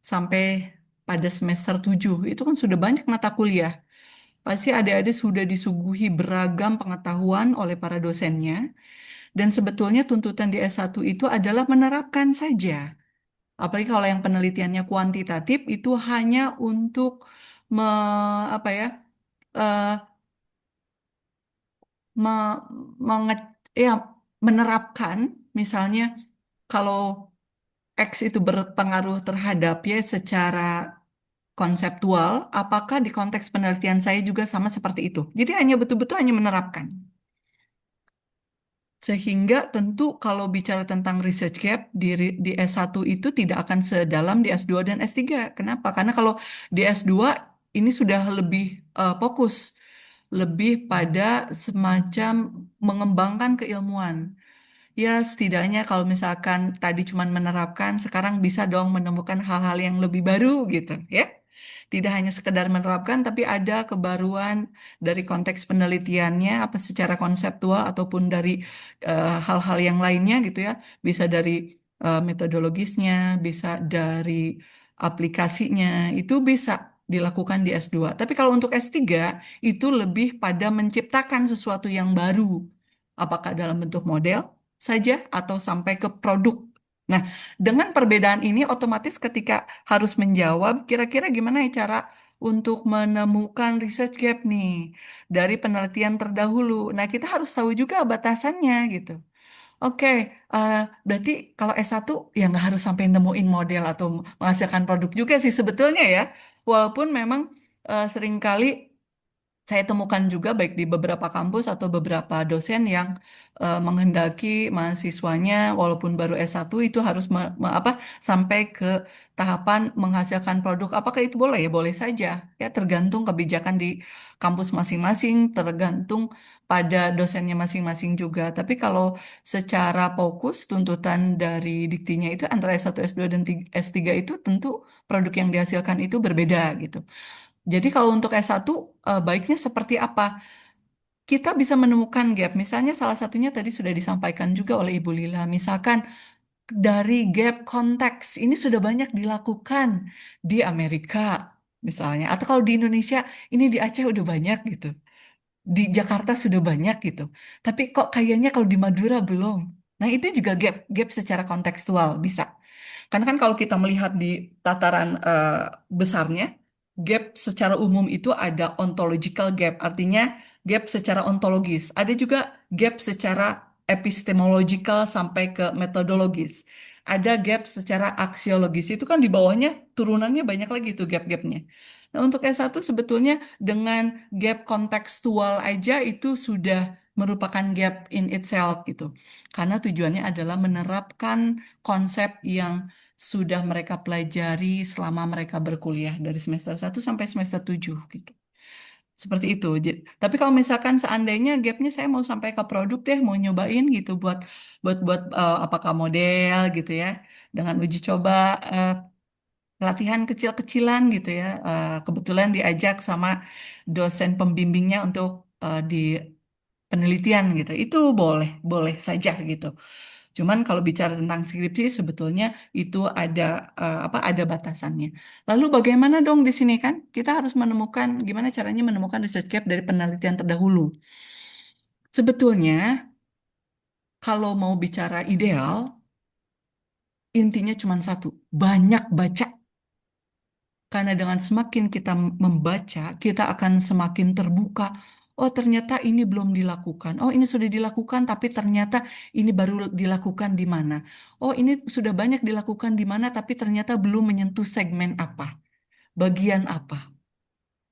sampai pada semester 7. Itu kan sudah banyak mata kuliah. Pasti adik-adik sudah disuguhi beragam pengetahuan oleh para dosennya, dan sebetulnya tuntutan di S1 itu adalah menerapkan saja. Apalagi kalau yang penelitiannya kuantitatif itu hanya untuk me, apa ya, eh, me, menge- ya, menerapkan, misalnya kalau X itu berpengaruh terhadap Y secara konseptual, apakah di konteks penelitian saya juga sama seperti itu? Jadi hanya betul-betul hanya menerapkan. Sehingga tentu kalau bicara tentang research gap di S1 itu tidak akan sedalam di S2 dan S3. Kenapa? Karena kalau di S2 ini sudah lebih fokus, lebih pada semacam mengembangkan keilmuan. Ya, setidaknya kalau misalkan tadi cuma menerapkan, sekarang bisa dong menemukan hal-hal yang lebih baru gitu, ya. Tidak hanya sekedar menerapkan, tapi ada kebaruan dari konteks penelitiannya, apa secara konseptual ataupun dari hal-hal yang lainnya gitu ya. Bisa dari metodologisnya, bisa dari aplikasinya, itu bisa dilakukan di S2. Tapi kalau untuk S3, itu lebih pada menciptakan sesuatu yang baru. Apakah dalam bentuk model saja atau sampai ke produk. Nah, dengan perbedaan ini otomatis ketika harus menjawab kira-kira gimana ya cara untuk menemukan research gap nih dari penelitian terdahulu. Nah, kita harus tahu juga batasannya gitu. Oke, eh, berarti kalau S1 ya nggak harus sampai nemuin model atau menghasilkan produk juga sih sebetulnya ya. Walaupun memang seringkali saya temukan juga baik di beberapa kampus atau beberapa dosen yang menghendaki mahasiswanya walaupun baru S1 itu harus sampai ke tahapan menghasilkan produk. Apakah itu boleh? Ya boleh saja. Ya tergantung kebijakan di kampus masing-masing, tergantung pada dosennya masing-masing juga. Tapi kalau secara fokus tuntutan dari diktinya itu antara S1, S2 dan S3 itu tentu produk yang dihasilkan itu berbeda gitu. Jadi kalau untuk S1 baiknya seperti apa? Kita bisa menemukan gap. Misalnya salah satunya tadi sudah disampaikan juga oleh Ibu Lila. Misalkan dari gap konteks ini sudah banyak dilakukan di Amerika misalnya. Atau kalau di Indonesia ini di Aceh udah banyak gitu. Di Jakarta sudah banyak gitu. Tapi kok kayaknya kalau di Madura belum. Nah itu juga gap secara kontekstual bisa. Karena kan kalau kita melihat di tataran besarnya, gap secara umum itu ada ontological gap, artinya gap secara ontologis. Ada juga gap secara epistemological sampai ke metodologis. ada gap secara aksiologis itu kan di bawahnya turunannya banyak lagi tuh gap-gapnya. Nah, untuk S1 sebetulnya dengan gap kontekstual aja itu sudah merupakan gap in itself gitu. Karena tujuannya adalah menerapkan konsep yang sudah mereka pelajari selama mereka berkuliah dari semester 1 sampai semester 7 gitu. Seperti itu. Tapi kalau misalkan seandainya gapnya saya mau sampai ke produk deh, mau nyobain gitu buat apakah model gitu ya, dengan uji coba eh, latihan kecil-kecilan gitu ya. Kebetulan diajak sama dosen pembimbingnya untuk di penelitian gitu. Itu boleh, boleh saja gitu. Cuman kalau bicara tentang skripsi sebetulnya itu ada ada batasannya. Lalu bagaimana dong di sini kan kita harus menemukan gimana caranya menemukan research gap dari penelitian terdahulu. Sebetulnya kalau mau bicara ideal, intinya cuma satu, banyak baca. Karena dengan semakin kita membaca, kita akan semakin terbuka. Oh, ternyata ini belum dilakukan. Oh, ini sudah dilakukan, tapi ternyata ini baru dilakukan di mana. Oh, ini sudah banyak dilakukan di mana, tapi ternyata belum menyentuh segmen apa, bagian apa.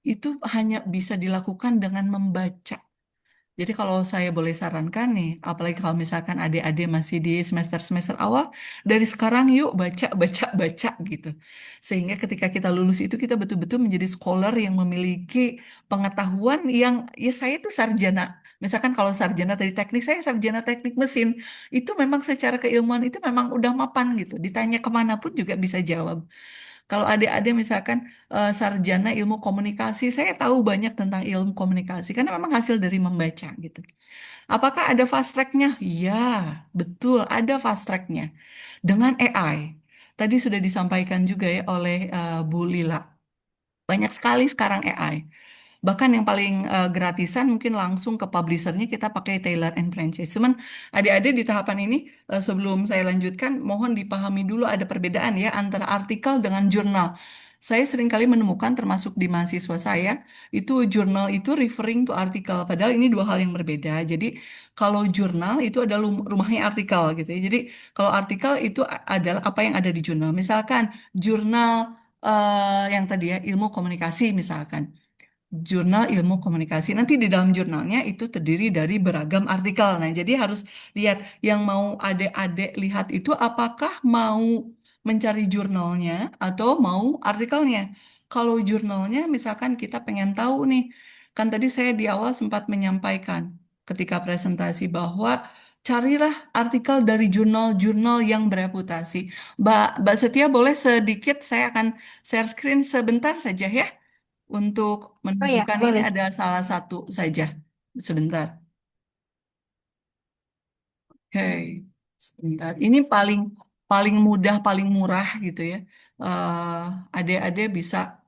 Itu hanya bisa dilakukan dengan membaca. Jadi kalau saya boleh sarankan nih, apalagi kalau misalkan adik-adik masih di semester-semester awal, dari sekarang yuk baca, baca, baca gitu. Sehingga ketika kita lulus itu kita betul-betul menjadi scholar yang memiliki pengetahuan yang, ya saya itu sarjana. Misalkan kalau sarjana tadi teknik, saya sarjana teknik mesin. Itu memang secara keilmuan itu memang udah mapan gitu. Ditanya kemana pun juga bisa jawab. Kalau adik-adik misalkan sarjana ilmu komunikasi, saya tahu banyak tentang ilmu komunikasi karena memang hasil dari membaca gitu. Apakah ada fast tracknya? Ya, betul ada fast tracknya dengan AI. Tadi sudah disampaikan juga ya oleh Bu Lila. Banyak sekali sekarang AI. Bahkan yang paling gratisan mungkin langsung ke publishernya kita pakai Taylor and Francis. Cuman adik-adik di tahapan ini sebelum saya lanjutkan mohon dipahami dulu ada perbedaan ya antara artikel dengan jurnal. Saya seringkali menemukan termasuk di mahasiswa saya itu jurnal itu referring to artikel padahal ini dua hal yang berbeda. Jadi kalau jurnal itu adalah rumahnya artikel gitu ya. Jadi kalau artikel itu adalah apa yang ada di jurnal. Misalkan jurnal yang tadi ya ilmu komunikasi misalkan jurnal ilmu komunikasi. Nanti di dalam jurnalnya itu terdiri dari beragam artikel. Nah, jadi harus lihat yang mau adik-adik lihat itu apakah mau mencari jurnalnya atau mau artikelnya. Kalau jurnalnya misalkan kita pengen tahu nih, kan tadi saya di awal sempat menyampaikan ketika presentasi bahwa carilah artikel dari jurnal-jurnal yang bereputasi. Mbak Setia boleh sedikit saya akan share screen sebentar saja ya untuk Oh ya, menunjukkan ini boleh. ada salah satu saja. Sebentar. Oke, sebentar. Ini paling paling mudah, paling murah gitu ya. Adik-adik bisa,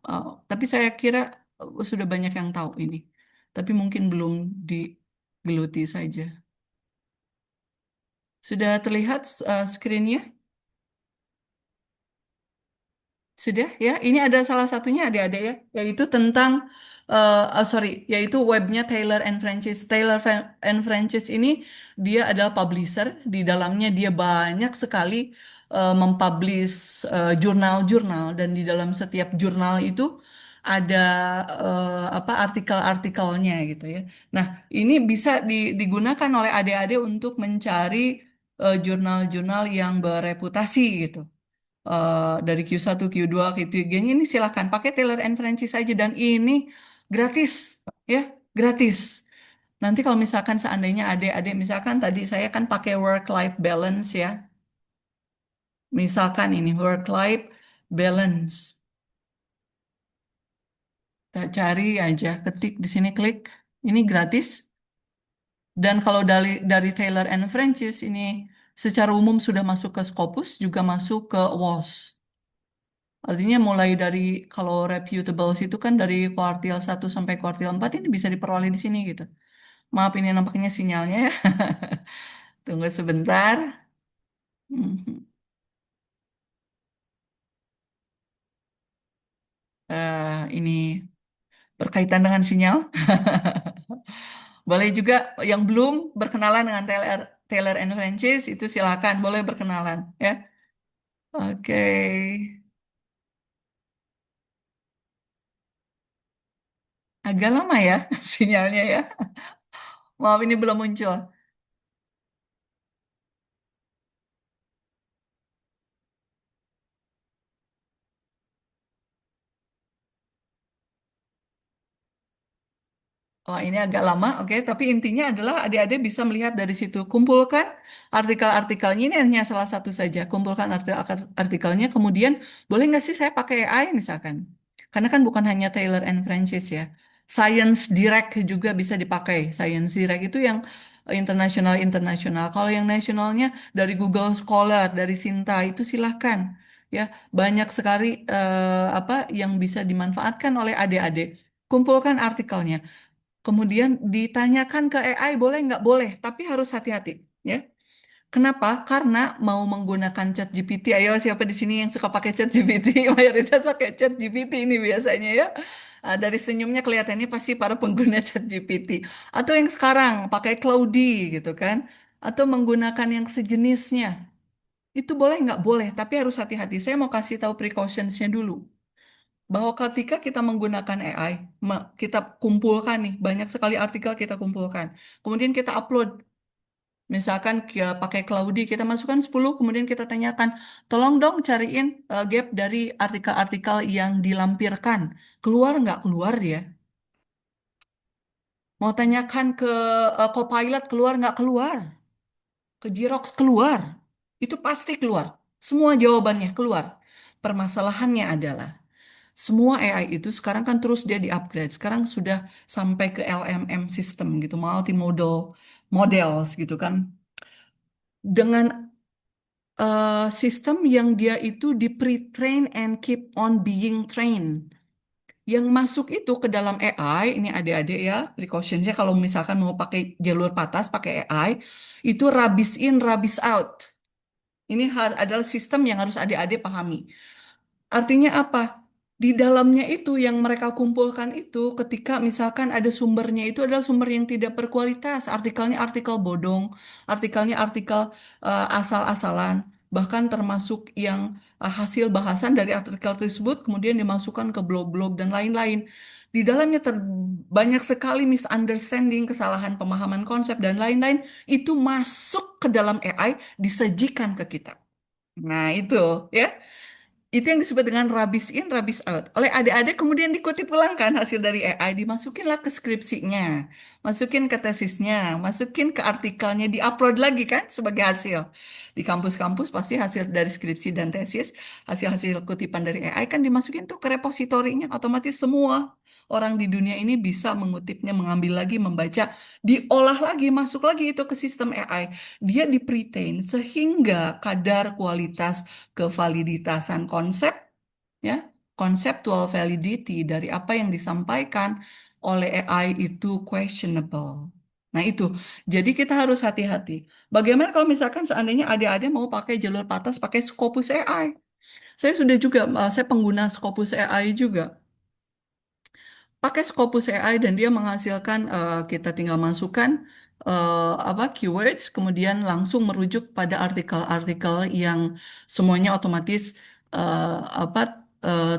tapi saya kira sudah banyak yang tahu ini. Tapi mungkin belum digeluti saja. Sudah terlihat screen-nya? Sudah ya, ini ada salah satunya adik-adik ya, yaitu tentang sorry, yaitu webnya Taylor and Francis. And Francis ini dia adalah publisher, di dalamnya dia banyak sekali mempublish jurnal-jurnal dan di dalam setiap jurnal itu ada apa artikel-artikelnya gitu ya. Nah, ini bisa digunakan oleh adik-adik untuk mencari jurnal-jurnal yang bereputasi gitu dari Q1, Q2, Q3-nya ini silahkan pakai Taylor and Francis saja dan ini gratis ya, gratis. Nanti kalau misalkan seandainya adik-adik misalkan tadi saya kan pakai work-life balance ya. Misalkan ini work-life balance. Kita cari aja, ketik di sini klik. Ini gratis. Dan kalau dari Taylor and Francis ini secara umum sudah masuk ke Scopus juga masuk ke WOS. Artinya mulai dari kalau reputables itu kan dari kuartil 1 sampai kuartil 4 ini bisa diperoleh di sini gitu. Maaf ini nampaknya sinyalnya ya. Tunggu sebentar. Mhm. Ini berkaitan dengan sinyal. Boleh juga yang belum berkenalan dengan Taylor and Francis itu silakan boleh berkenalan ya. Oke, agak lama ya sinyalnya ya. Maaf ini belum muncul. Oh, ini agak lama, oke. Tapi intinya adalah adik-adik bisa melihat dari situ. Kumpulkan artikel-artikelnya, ini hanya salah satu saja. Kumpulkan artikelnya, kemudian boleh nggak sih saya pakai AI misalkan? Karena kan bukan hanya Taylor and Francis ya. Science Direct juga bisa dipakai. Science Direct itu yang internasional-internasional. Kalau yang nasionalnya dari Google Scholar, dari Sinta, itu silahkan. Ya, banyak sekali apa yang bisa dimanfaatkan oleh adik-adik. Kumpulkan artikelnya. Kemudian ditanyakan ke AI boleh nggak boleh, tapi harus hati-hati, ya. Kenapa? Karena mau menggunakan chat GPT. Ayo siapa di sini yang suka pakai chat GPT? Mayoritas pakai chat GPT ini biasanya ya. Dari senyumnya kelihatannya pasti para pengguna chat GPT. Atau yang sekarang pakai Claude gitu kan? Atau menggunakan yang sejenisnya. Itu boleh nggak boleh, tapi harus hati-hati. Saya mau kasih tahu precautions-nya dulu bahwa ketika kita menggunakan AI, kita kumpulkan nih, banyak sekali artikel kita kumpulkan. Kemudian kita upload, misalkan pakai Claude, kita masukkan 10, kemudian kita tanyakan, tolong dong cariin gap dari artikel-artikel yang dilampirkan. Keluar nggak keluar dia? Mau tanyakan ke Copilot, keluar nggak keluar? Ke Xerox keluar? Itu pasti keluar. Semua jawabannya keluar. Permasalahannya adalah semua AI itu sekarang kan terus dia di-upgrade. Sekarang sudah sampai ke LMM system gitu, multimodal models gitu kan. Dengan sistem yang dia itu di pre-train and keep on being trained. Yang masuk itu ke dalam AI, ini adik-adik ya, precautions-nya kalau misalkan mau pakai jalur patas, pakai AI, itu rabis in, rabis out. Ini adalah sistem yang harus adik-adik pahami. Artinya apa? Di dalamnya itu yang mereka kumpulkan itu ketika misalkan ada sumbernya itu adalah sumber yang tidak berkualitas, artikelnya artikel bodong, artikelnya artikel asal-asalan, bahkan termasuk yang hasil bahasan dari artikel tersebut kemudian dimasukkan ke blog-blog dan lain-lain. Di dalamnya banyak sekali misunderstanding, kesalahan pemahaman konsep dan lain-lain itu masuk ke dalam AI, disajikan ke kita. Nah, itu ya. Itu yang disebut dengan rubbish in, rubbish out. Oleh adik-adik kemudian dikutip ulang kan hasil dari AI, dimasukinlah ke skripsinya, masukin ke tesisnya, masukin ke artikelnya, diupload lagi kan sebagai hasil. Di kampus-kampus pasti hasil dari skripsi dan tesis, hasil-hasil kutipan dari AI kan dimasukin tuh ke repositorinya, otomatis semua orang di dunia ini bisa mengutipnya, mengambil lagi, membaca, diolah lagi, masuk lagi itu ke sistem AI. Dia di-pretain sehingga kadar kualitas kevaliditasan konsep ya conceptual validity dari apa yang disampaikan oleh AI itu questionable. Nah itu, jadi kita harus hati-hati. Bagaimana kalau misalkan seandainya adik-adik mau pakai jalur patas pakai Scopus AI? Saya sudah juga, saya pengguna Scopus AI juga pakai Scopus AI dan dia menghasilkan kita tinggal masukkan apa keywords kemudian langsung merujuk pada artikel-artikel yang semuanya otomatis apa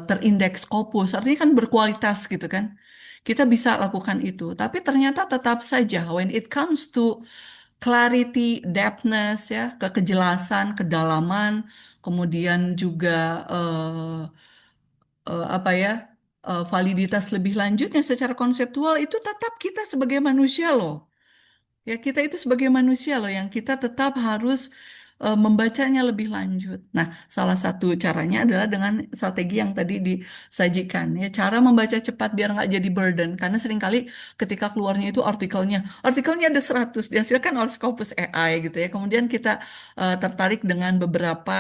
terindeks Scopus artinya kan berkualitas gitu kan kita bisa lakukan itu tapi ternyata tetap saja when it comes to clarity depthness ya kejelasan kedalaman kemudian juga apa ya validitas lebih lanjutnya secara konseptual itu tetap kita sebagai manusia loh. Ya, kita itu sebagai manusia loh yang kita tetap harus membacanya lebih lanjut. Nah, salah satu caranya adalah dengan strategi yang tadi disajikan. Ya, cara membaca cepat biar nggak jadi burden. Karena seringkali ketika keluarnya itu artikelnya ada 100 dihasilkan oleh Scopus AI gitu ya. Kemudian kita tertarik dengan beberapa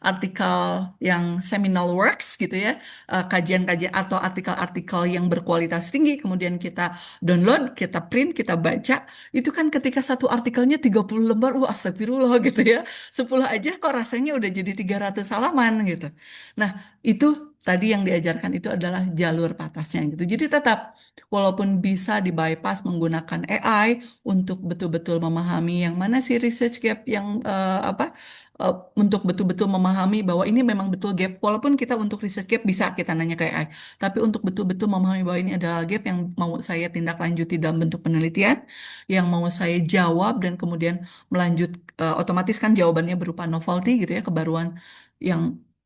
artikel yang seminal works gitu ya, kajian-kajian atau artikel-artikel yang berkualitas tinggi. Kemudian kita download, kita print, kita baca, itu kan ketika satu artikelnya 30 lembar, wah astagfirullah gitu ya. 10 aja kok rasanya udah jadi 300 halaman gitu. Nah, itu tadi yang diajarkan itu adalah jalur patasnya gitu. Jadi tetap walaupun bisa di bypass menggunakan AI untuk betul-betul memahami yang mana sih research gap yang apa untuk betul-betul memahami bahwa ini memang betul gap. Walaupun kita untuk research gap bisa kita nanya ke AI, tapi untuk betul-betul memahami bahwa ini adalah gap yang mau saya tindak lanjuti dalam bentuk penelitian, yang mau saya jawab dan kemudian melanjut, otomatis kan jawabannya berupa novelty gitu ya, kebaruan yang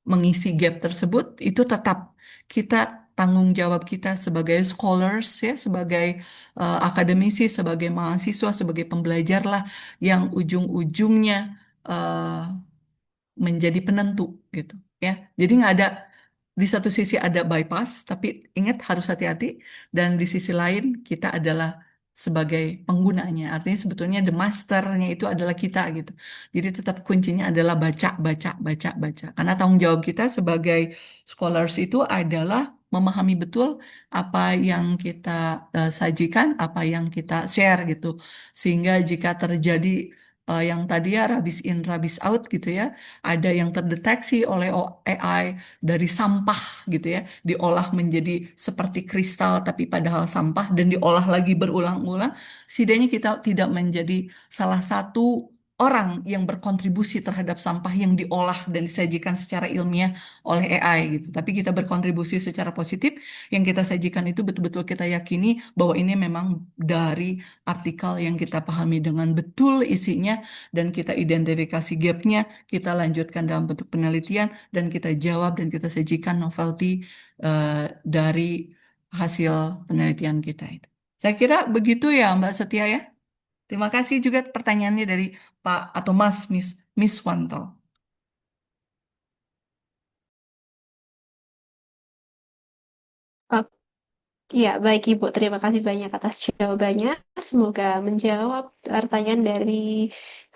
mengisi gap tersebut itu tetap kita tanggung jawab kita sebagai scholars ya, sebagai akademisi, sebagai mahasiswa, sebagai pembelajar lah yang ujung-ujungnya eh, menjadi penentu gitu ya. Jadi nggak ada di satu sisi ada bypass, tapi ingat harus hati-hati dan di sisi lain kita adalah sebagai penggunanya. Artinya sebetulnya the masternya itu adalah kita gitu. Jadi tetap kuncinya adalah baca, baca, baca, baca. Karena tanggung jawab kita sebagai scholars itu adalah memahami betul apa yang kita sajikan, apa yang kita share gitu. Sehingga jika terjadi yang tadi ya rabies in, rabies out gitu ya, ada yang terdeteksi oleh AI dari sampah gitu ya, diolah menjadi seperti kristal tapi padahal sampah dan diolah lagi berulang-ulang, setidaknya kita tidak menjadi salah satu orang yang berkontribusi terhadap sampah yang diolah dan disajikan secara ilmiah oleh AI gitu. Tapi kita berkontribusi secara positif, yang kita sajikan itu betul-betul kita yakini bahwa ini memang dari artikel yang kita pahami dengan betul isinya dan kita identifikasi gapnya, kita lanjutkan dalam bentuk penelitian dan kita jawab dan kita sajikan novelty dari hasil penelitian kita itu. Saya kira begitu ya Mbak Setia ya. Terima kasih juga pertanyaannya dari Pak atau Miss Wanto. Oh, iya, baik Ibu. Terima kasih banyak atas jawabannya. Semoga menjawab pertanyaan dari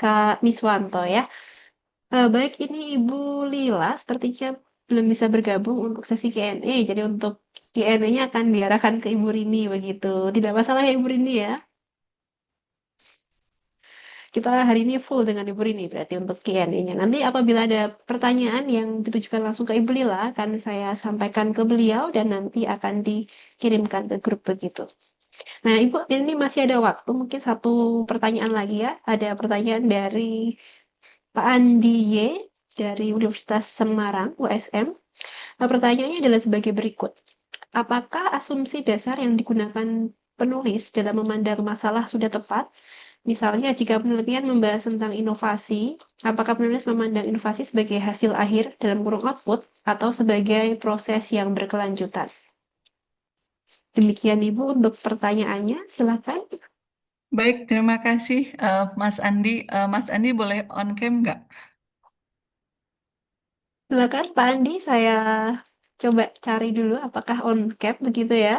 Kak Miswanto ya. Baik, ini Ibu Lila sepertinya belum bisa bergabung untuk sesi Q&A. Jadi untuk Q&A-nya akan diarahkan ke Ibu Rini begitu. Tidak masalah ya Ibu Rini ya. Kita hari ini full dengan Ibu Rini berarti untuk Q&A-nya. Nanti apabila ada pertanyaan yang ditujukan langsung ke Ibu Lila, akan saya sampaikan ke beliau dan nanti akan dikirimkan ke grup begitu. Nah, Ibu, ini masih ada waktu, mungkin satu pertanyaan lagi ya. Ada pertanyaan dari Pak Andi Y dari Universitas Semarang, USM. Nah, pertanyaannya adalah sebagai berikut. Apakah asumsi dasar yang digunakan penulis dalam memandang masalah sudah tepat? Misalnya, jika penelitian membahas tentang inovasi, apakah penulis memandang inovasi sebagai hasil akhir dalam kurung output atau sebagai proses yang berkelanjutan? Demikian Ibu untuk pertanyaannya. Silakan. Baik, terima kasih Mas Andi. Mas Andi boleh on cam nggak? Silakan Pak Andi, saya coba cari dulu apakah on cam begitu ya.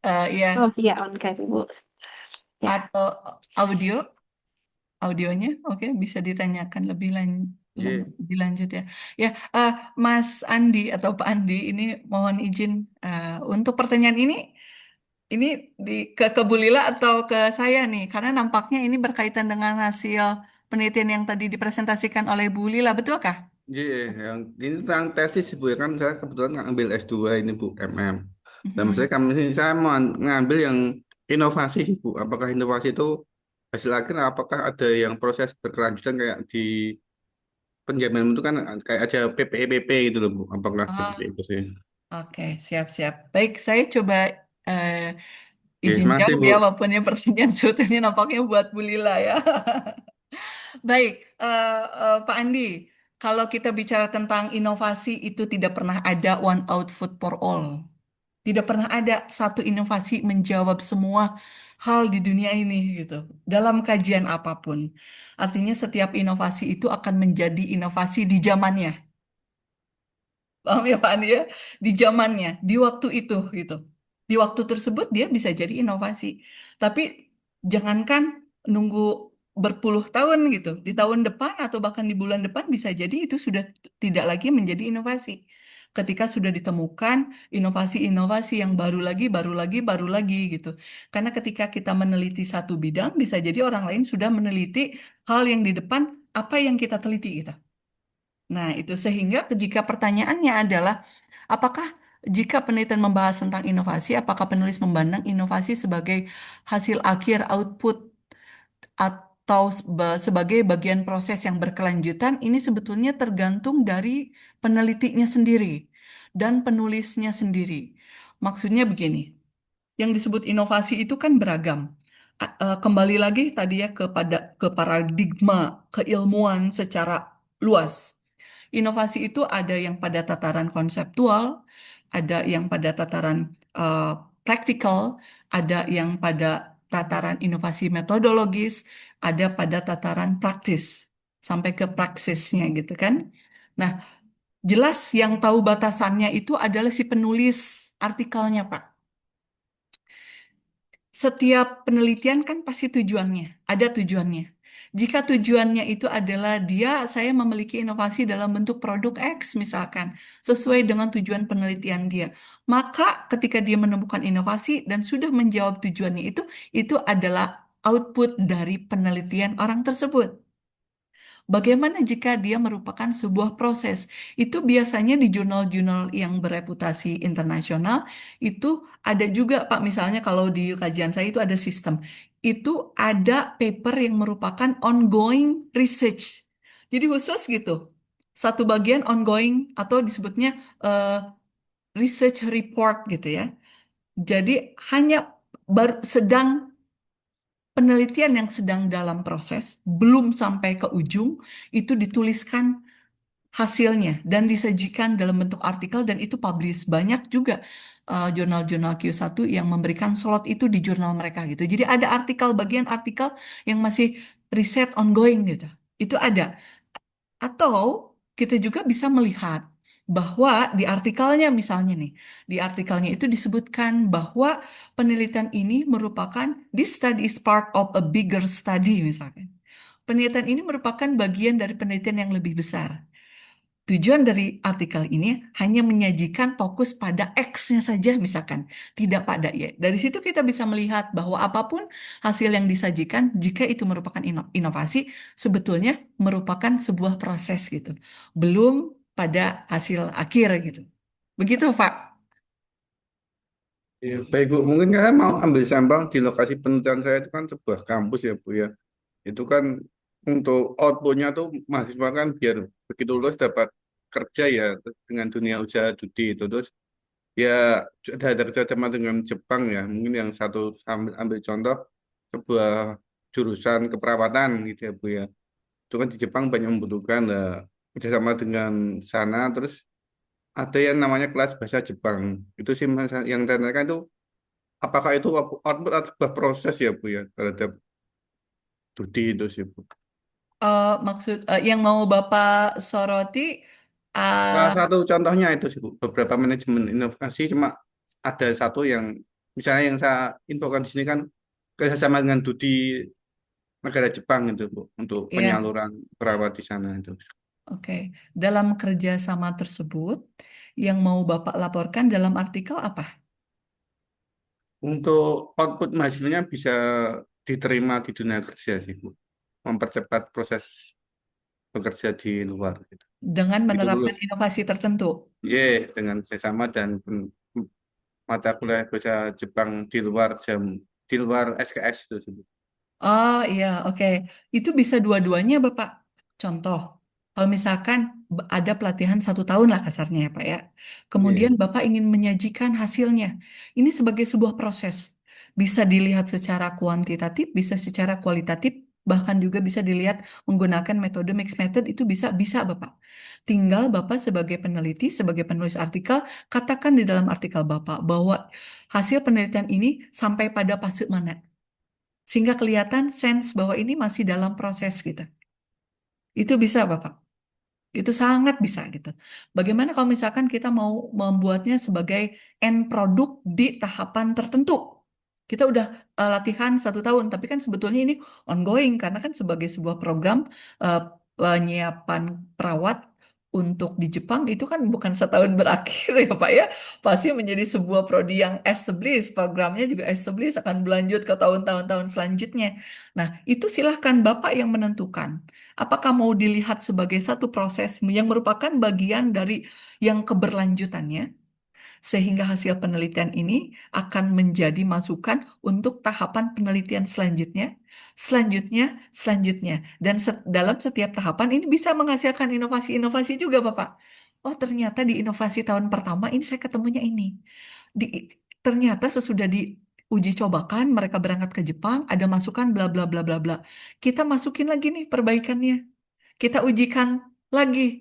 Oh Ya, iya on cam Ibu. Ya. atau audio? Audionya, oke, bisa ditanyakan Iya, lebih lanjut ya. Ya, eh, Mas Andi atau Pak Andi, ini mohon izin untuk pertanyaan ini ke Bu Lila atau ke saya nih, karena nampaknya ini berkaitan dengan hasil penelitian yang tadi dipresentasikan oleh Bu Lila, betulkah? iya, yang ini tentang tesis Bu ya kan saya kebetulan ngambil S2 ini Bu MM. Dan Mhm. saya mau ngambil yang inovasi sih Bu. Apakah inovasi itu hasil akhir? Apakah ada yang proses berkelanjutan kayak di penjamin itu kan kayak ada PPEPP gitu loh Bu. Apakah seperti Oh, itu sih? oke, siap-siap. Baik, saya coba eh, Oke, izin masih jawab Bu. ya, walaupun ini pertanyaan sebetulnya nampaknya buat Bu Lila ya. Baik, Pak Andi, kalau kita bicara tentang inovasi itu tidak pernah ada one output for all. Tidak pernah ada satu inovasi menjawab semua hal di dunia ini gitu. Dalam kajian apapun. Artinya setiap inovasi itu akan menjadi inovasi di zamannya. Paham ya Pak Andi ya? Di zamannya, di waktu itu gitu. Di waktu tersebut dia bisa jadi inovasi. Tapi jangankan nunggu berpuluh tahun gitu. Di tahun depan atau bahkan di bulan depan bisa jadi itu sudah tidak lagi menjadi inovasi. Ketika sudah ditemukan inovasi-inovasi yang baru lagi, baru lagi, baru lagi gitu. Karena ketika kita meneliti satu bidang, bisa jadi orang lain sudah meneliti hal yang di depan apa yang kita teliti gitu. Nah, itu sehingga jika pertanyaannya adalah apakah jika penelitian membahas tentang inovasi, apakah penulis memandang inovasi sebagai hasil akhir output atau sebagai bagian proses yang berkelanjutan, ini sebetulnya tergantung dari penelitinya sendiri dan penulisnya sendiri. Maksudnya begini, yang disebut inovasi itu kan beragam. Kembali lagi tadi ya ke paradigma keilmuan secara luas. Inovasi itu ada yang pada tataran konseptual, ada yang pada tataran eh, praktikal, ada yang pada tataran inovasi metodologis, ada pada tataran praktis, sampai ke praksisnya gitu kan. Nah, jelas yang tahu batasannya itu adalah si penulis artikelnya, Pak. Setiap penelitian kan pasti tujuannya, ada tujuannya. Jika tujuannya itu adalah saya memiliki inovasi dalam bentuk produk X misalkan, sesuai dengan tujuan penelitian dia, maka ketika dia menemukan inovasi dan sudah menjawab tujuannya itu adalah output dari penelitian orang tersebut. Bagaimana jika dia merupakan sebuah proses? Itu biasanya di jurnal-jurnal yang bereputasi internasional itu ada juga Pak, misalnya kalau di kajian saya itu ada sistem. Itu ada paper yang merupakan ongoing research. Jadi khusus gitu. Satu bagian ongoing atau disebutnya eh, research report gitu ya. Jadi hanya sedang penelitian yang sedang dalam proses, belum sampai ke ujung, itu dituliskan hasilnya dan disajikan dalam bentuk artikel dan itu publish. Banyak juga jurnal-jurnal Q1 yang memberikan slot itu di jurnal mereka gitu. Jadi ada bagian artikel yang masih riset ongoing gitu. Itu ada. Atau kita juga bisa melihat bahwa di artikelnya misalnya nih, di artikelnya itu disebutkan bahwa penelitian ini merupakan this study is part of a bigger study misalkan. Penelitian ini merupakan bagian dari penelitian yang lebih besar. Tujuan dari artikel ini hanya menyajikan fokus pada X-nya saja misalkan, tidak pada Y. Dari situ kita bisa melihat bahwa apapun hasil yang disajikan, jika itu merupakan inovasi, sebetulnya merupakan sebuah proses gitu. Belum pada hasil akhir gitu. Begitu, Pak. Ya, baik Bu, mungkin kalian mau ambil sampel di lokasi penelitian saya itu kan sebuah kampus ya Bu ya. Itu kan untuk outputnya tuh mahasiswa kan biar begitu lulus dapat kerja ya dengan dunia usaha judi itu. Terus ya ada kerjasama dengan Jepang ya. Mungkin yang satu ambil contoh sebuah jurusan keperawatan gitu ya Bu ya. Itu kan di Jepang banyak membutuhkan kerjasama dengan sana. Terus ada yang namanya kelas bahasa Jepang. Itu sih yang saya tanyakan itu apakah itu output atau sebuah proses ya Bu ya terhadap studi itu sih Bu. Yang mau Bapak soroti, Salah uh, satu contohnya itu sih Bu. Beberapa manajemen inovasi cuma ada satu yang misalnya yang saya infokan di sini kan kerjasama dengan Dudi negara Jepang itu Bu untuk ya, penyaluran perawat di sana itu. oke. Dalam kerjasama tersebut, yang mau Bapak laporkan dalam artikel apa? Untuk output mahasiswanya bisa diterima di dunia kerja sih Bu. Mempercepat proses bekerja di luar gitu. Dengan Itu menerapkan lulus. inovasi tertentu. Dengan kerjasama dan mata kuliah bahasa Jepang di luar SKS itu sih Bu. Oh iya, oke. Itu bisa dua-duanya, Bapak. Contoh, kalau misalkan ada pelatihan 1 tahun lah kasarnya ya, Pak ya. Kemudian Iya. Bapak ingin menyajikan hasilnya. Ini sebagai sebuah proses. Bisa dilihat secara kuantitatif, bisa secara kualitatif, bahkan juga bisa dilihat menggunakan metode mixed method itu bisa Bapak. Tinggal Bapak sebagai peneliti, sebagai penulis artikel, katakan di dalam artikel Bapak bahwa hasil penelitian ini sampai pada fase mana. Sehingga kelihatan sense bahwa ini masih dalam proses gitu. Itu bisa, Bapak. Itu sangat bisa gitu. Bagaimana kalau misalkan kita mau membuatnya sebagai end product di tahapan tertentu? Kita udah latihan 1 tahun, tapi kan sebetulnya ini ongoing karena kan sebagai sebuah program eh, penyiapan perawat untuk di Jepang itu kan bukan setahun berakhir ya Pak ya. Pasti menjadi sebuah prodi yang established, programnya juga established akan berlanjut ke tahun-tahun selanjutnya. Nah, itu silahkan Bapak yang menentukan. Apakah mau dilihat sebagai satu proses yang merupakan bagian dari yang keberlanjutannya? Sehingga hasil penelitian ini akan menjadi masukan untuk tahapan penelitian selanjutnya, selanjutnya. Dan dalam setiap tahapan ini bisa menghasilkan inovasi-inovasi juga, Bapak. Oh, ternyata di inovasi tahun pertama ini saya ketemunya ini. Ternyata sesudah diuji cobakan, mereka berangkat ke Jepang, ada masukan bla bla bla bla bla. Kita masukin lagi nih perbaikannya. Kita ujikan lagi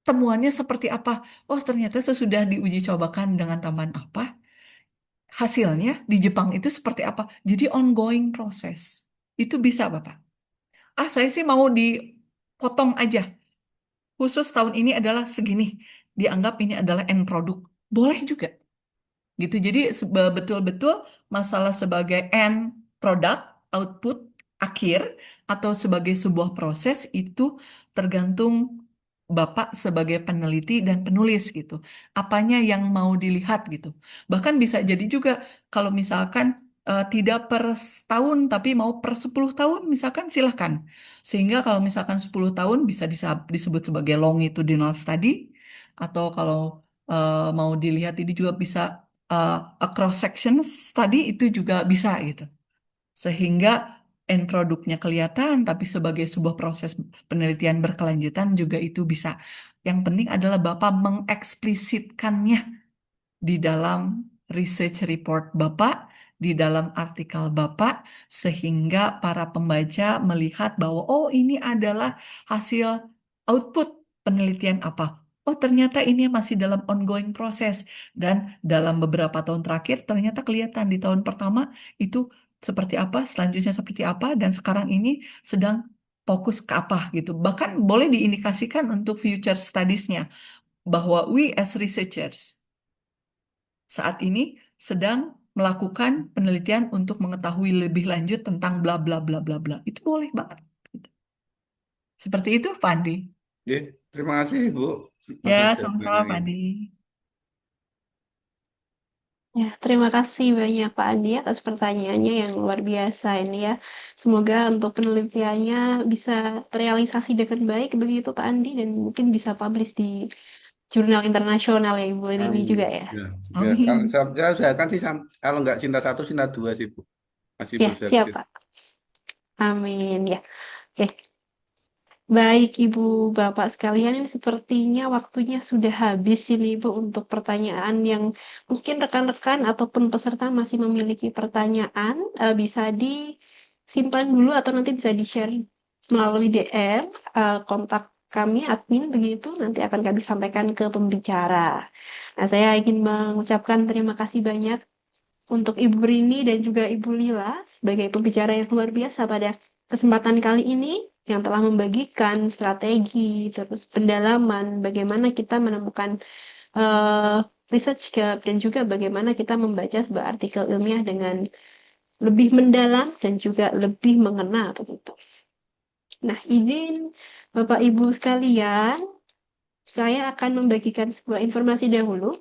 temuannya seperti apa. Oh, ternyata sesudah diuji cobakan dengan tambahan apa, hasilnya di Jepang itu seperti apa. Jadi ongoing proses. Itu bisa, Bapak. Saya sih mau dipotong aja. Khusus tahun ini adalah segini. Dianggap ini adalah end product. Boleh juga. Gitu. Jadi betul-betul masalah sebagai end product, output akhir atau sebagai sebuah proses itu tergantung Bapak sebagai peneliti dan penulis gitu. Apanya yang mau dilihat gitu. Bahkan bisa jadi juga kalau misalkan tidak per tahun tapi mau per 10 tahun misalkan silahkan. Sehingga kalau misalkan 10 tahun bisa disebut sebagai longitudinal study atau kalau mau dilihat ini juga bisa a cross section study itu juga bisa gitu. Sehingga end produknya kelihatan, tapi sebagai sebuah proses penelitian berkelanjutan juga itu bisa. Yang penting adalah Bapak mengeksplisitkannya di dalam research report Bapak, di dalam artikel Bapak, sehingga para pembaca melihat bahwa oh ini adalah hasil output penelitian apa. Oh ternyata ini masih dalam ongoing proses dan dalam beberapa tahun terakhir ternyata kelihatan di tahun pertama itu seperti apa, selanjutnya seperti apa, dan sekarang ini sedang fokus ke apa gitu. Bahkan boleh diindikasikan untuk future studies-nya bahwa we as researchers saat ini sedang melakukan penelitian untuk mengetahui lebih lanjut tentang bla bla bla bla bla. Itu boleh banget. Gitu. Seperti itu, Fandi. Ya, terima kasih Bu Ya, atas sama-sama, jawabannya. Fandi. Ya, terima kasih banyak Pak Andi atas pertanyaannya yang luar biasa ini ya. Semoga untuk penelitiannya bisa terrealisasi dengan baik begitu Pak Andi dan mungkin bisa publish di jurnal internasional ya Ibu Rini Amin. juga ya. Ya, ya kalau Amin. saya usahakan sih kalau nggak cinta satu, cinta dua sih Bu. Masih Ya, berusaha. siap Pak. Amin ya. Oke. Baik, Ibu Bapak sekalian, ini sepertinya waktunya sudah habis ini, Ibu, untuk pertanyaan yang mungkin rekan-rekan ataupun peserta masih memiliki pertanyaan, bisa disimpan dulu atau nanti bisa di-share melalui DM, kontak kami, admin, begitu, nanti akan kami sampaikan ke pembicara. Nah, saya ingin mengucapkan terima kasih banyak untuk Ibu Rini dan juga Ibu Lila sebagai pembicara yang luar biasa pada kesempatan kali ini yang telah membagikan strategi terus pendalaman bagaimana kita menemukan eh, research gap dan juga bagaimana kita membaca sebuah artikel ilmiah dengan lebih mendalam dan juga lebih mengena begitu. Nah, izin Bapak Ibu sekalian, saya akan membagikan sebuah informasi dahulu.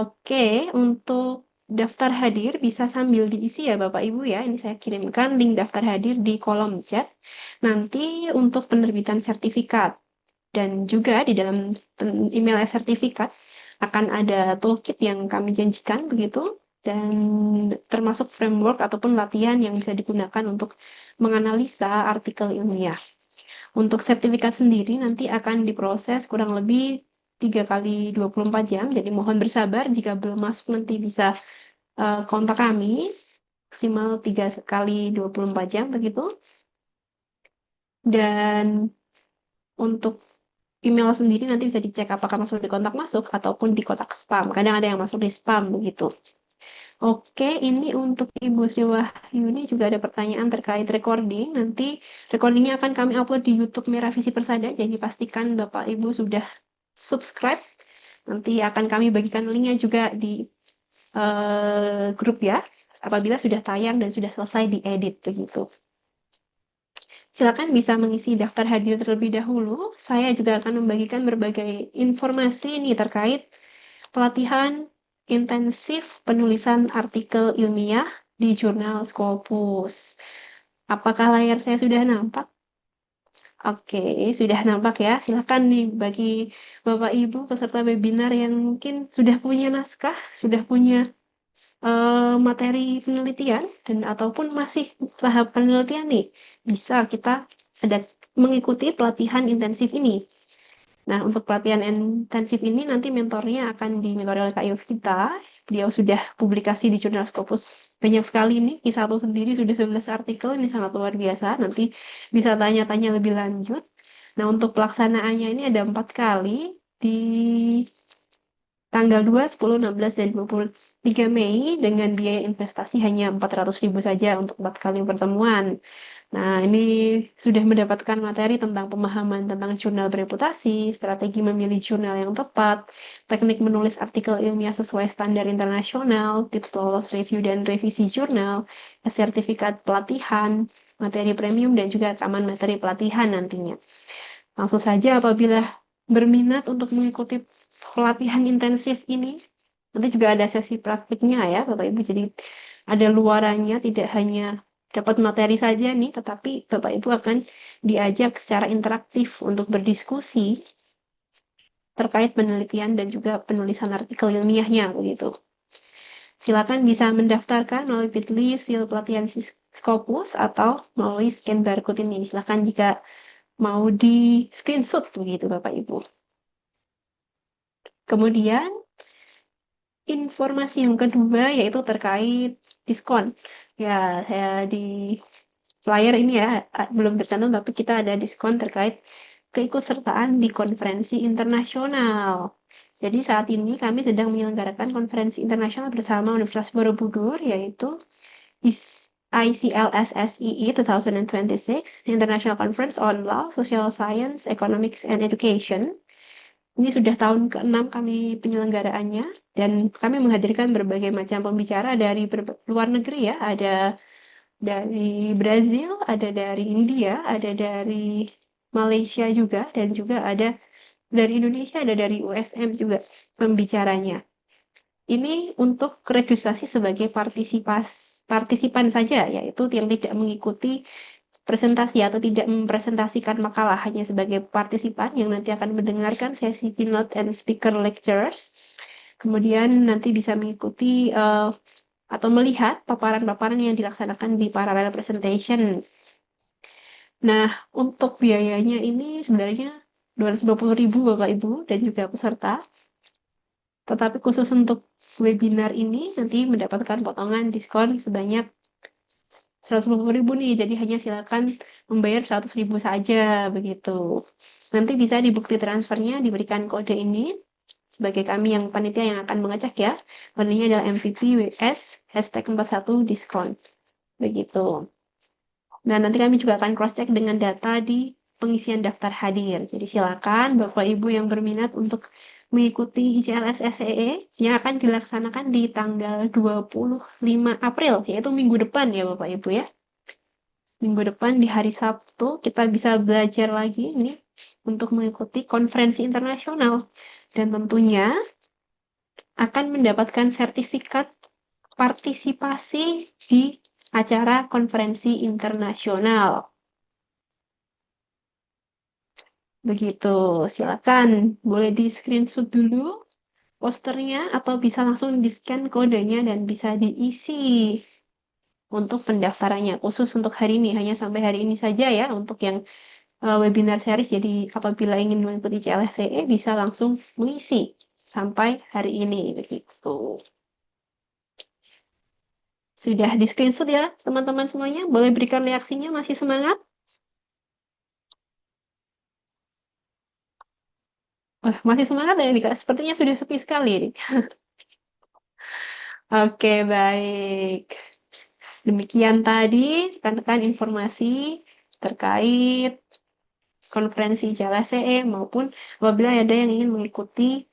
Oke, untuk daftar hadir bisa sambil diisi ya Bapak Ibu ya. Ini saya kirimkan link daftar hadir di kolom chat. Nanti untuk penerbitan sertifikat dan juga di dalam email sertifikat akan ada toolkit yang kami janjikan begitu dan termasuk framework ataupun latihan yang bisa digunakan untuk menganalisa artikel ilmiah. Untuk sertifikat sendiri nanti akan diproses kurang lebih 3 kali 24 jam, jadi mohon bersabar jika belum masuk nanti bisa kontak kami maksimal 3 kali 24 jam begitu. Dan untuk email sendiri nanti bisa dicek apakah masuk di kontak masuk ataupun di kotak spam. Kadang ada yang masuk di spam begitu. Oke, ini untuk Ibu Sri Wahyuni juga ada pertanyaan terkait recording. Nanti recordingnya akan kami upload di YouTube Merah Visi Persada. Jadi pastikan Bapak Ibu sudah subscribe. Nanti akan kami bagikan linknya juga di grup ya. Apabila sudah tayang dan sudah selesai diedit begitu. Silakan bisa mengisi daftar hadir terlebih dahulu. Saya juga akan membagikan berbagai informasi ini terkait pelatihan intensif penulisan artikel ilmiah di jurnal Scopus. Apakah layar saya sudah nampak? Oke, sudah nampak ya. Silakan nih bagi Bapak Ibu peserta webinar yang mungkin sudah punya naskah, sudah punya materi penelitian dan ataupun masih tahap penelitian nih, bisa kita ada mengikuti pelatihan intensif ini. Nah, untuk pelatihan intensif ini nanti mentornya akan dimentori oleh Kak Yovita. Beliau sudah publikasi di jurnal Scopus banyak sekali nih. Q1 sendiri sudah 11 artikel, ini sangat luar biasa. Nanti bisa tanya-tanya lebih lanjut. Nah, untuk pelaksanaannya ini ada 4 kali di tanggal 2, 10, 16, dan 23 Mei dengan biaya investasi hanya 400.000 saja untuk 4 kali pertemuan. Nah, ini sudah mendapatkan materi tentang pemahaman tentang jurnal bereputasi, strategi memilih jurnal yang tepat, teknik menulis artikel ilmiah sesuai standar internasional, tips lolos review dan revisi jurnal, sertifikat pelatihan, materi premium, dan juga rekaman materi pelatihan nantinya. Langsung saja apabila berminat untuk mengikuti pelatihan intensif ini, nanti juga ada sesi praktiknya ya Bapak Ibu. Jadi ada luarannya, tidak hanya dapat materi saja nih, tetapi Bapak Ibu akan diajak secara interaktif untuk berdiskusi terkait penelitian dan juga penulisan artikel ilmiahnya begitu. Silakan bisa mendaftarkan melalui Bitly Seal Pelatihan Scopus atau melalui scan barcode ini. Silakan jika mau di screenshot begitu Bapak Ibu. Kemudian informasi yang kedua yaitu terkait diskon. Ya, saya di flyer ini ya belum tercantum tapi kita ada diskon terkait keikutsertaan di konferensi internasional. Jadi saat ini kami sedang menyelenggarakan konferensi internasional bersama Universitas Borobudur yaitu ICLSSEE 2026 International Conference on Law, Social Science, Economics, and Education. Ini sudah tahun ke-6 kami penyelenggaraannya dan kami menghadirkan berbagai macam pembicara dari luar negeri ya. Ada dari Brazil, ada dari India, ada dari Malaysia juga, dan juga ada dari Indonesia, ada dari USM juga pembicaranya. Ini untuk registrasi sebagai partisipan saja, yaitu yang tidak mengikuti presentasi atau tidak mempresentasikan makalah, hanya sebagai partisipan yang nanti akan mendengarkan sesi keynote and speaker lectures. Kemudian nanti bisa mengikuti atau melihat paparan-paparan yang dilaksanakan di parallel presentation. Nah, untuk biayanya ini sebenarnya 250.000 Bapak Ibu dan juga peserta. Tetapi khusus untuk webinar ini nanti mendapatkan potongan diskon sebanyak 150.000 nih. Jadi hanya silakan membayar 100.000 saja begitu. Nanti bisa di bukti transfernya diberikan kode ini sebagai kami yang panitia yang akan mengecek ya. Kodenya adalah MVP WS hashtag 41 diskon. Begitu. Nah, nanti kami juga akan cross-check dengan data di pengisian daftar hadir. Jadi silakan Bapak Ibu yang berminat untuk mengikuti ICLS SEE yang akan dilaksanakan di tanggal 25 April, yaitu minggu depan ya Bapak Ibu ya. Minggu depan di hari Sabtu kita bisa belajar lagi nih untuk mengikuti konferensi internasional. Dan tentunya akan mendapatkan sertifikat partisipasi di acara konferensi internasional. Begitu, silakan boleh di screenshot dulu posternya atau bisa langsung di-scan kodenya dan bisa diisi untuk pendaftarannya. Khusus untuk hari ini, hanya sampai hari ini saja ya untuk yang webinar series. Jadi apabila ingin mengikuti CLSCE bisa langsung mengisi sampai hari ini begitu. Sudah di screenshot ya teman-teman semuanya? Boleh berikan reaksinya, masih semangat? Wah, masih semangat ya ini Kak? Sepertinya sudah sepi sekali ini. Oke, baik. Demikian tadi rekan-rekan informasi terkait konferensi JLSE maupun apabila ada yang ingin mengikuti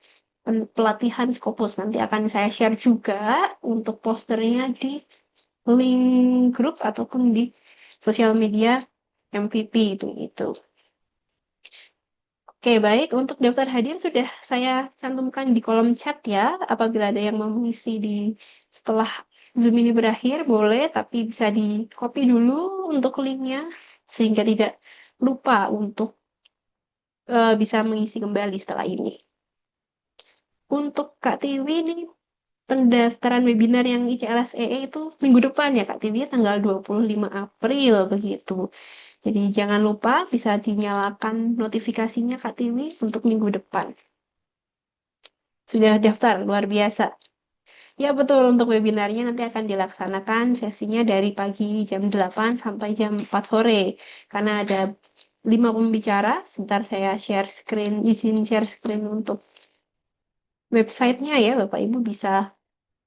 pelatihan Scopus. Nanti akan saya share juga untuk posternya di link grup ataupun di sosial media MVP itu. Oke, baik. Untuk daftar hadir sudah saya cantumkan di kolom chat ya. Apabila ada yang mau mengisi di setelah Zoom ini berakhir, boleh. Tapi bisa di copy dulu untuk linknya. Sehingga tidak lupa untuk bisa mengisi kembali setelah ini. Untuk Kak Tiwi ini pendaftaran webinar yang ICLSEE itu minggu depan ya Kak Tiwi, tanggal 25 April begitu. Jadi jangan lupa bisa dinyalakan notifikasinya Kak Tiwi untuk minggu depan. Sudah daftar, luar biasa. Ya betul, untuk webinarnya nanti akan dilaksanakan sesinya dari pagi jam 8 sampai jam 4 sore. Karena ada 5 pembicara, sebentar saya share screen, izin share screen untuk websitenya ya Bapak Ibu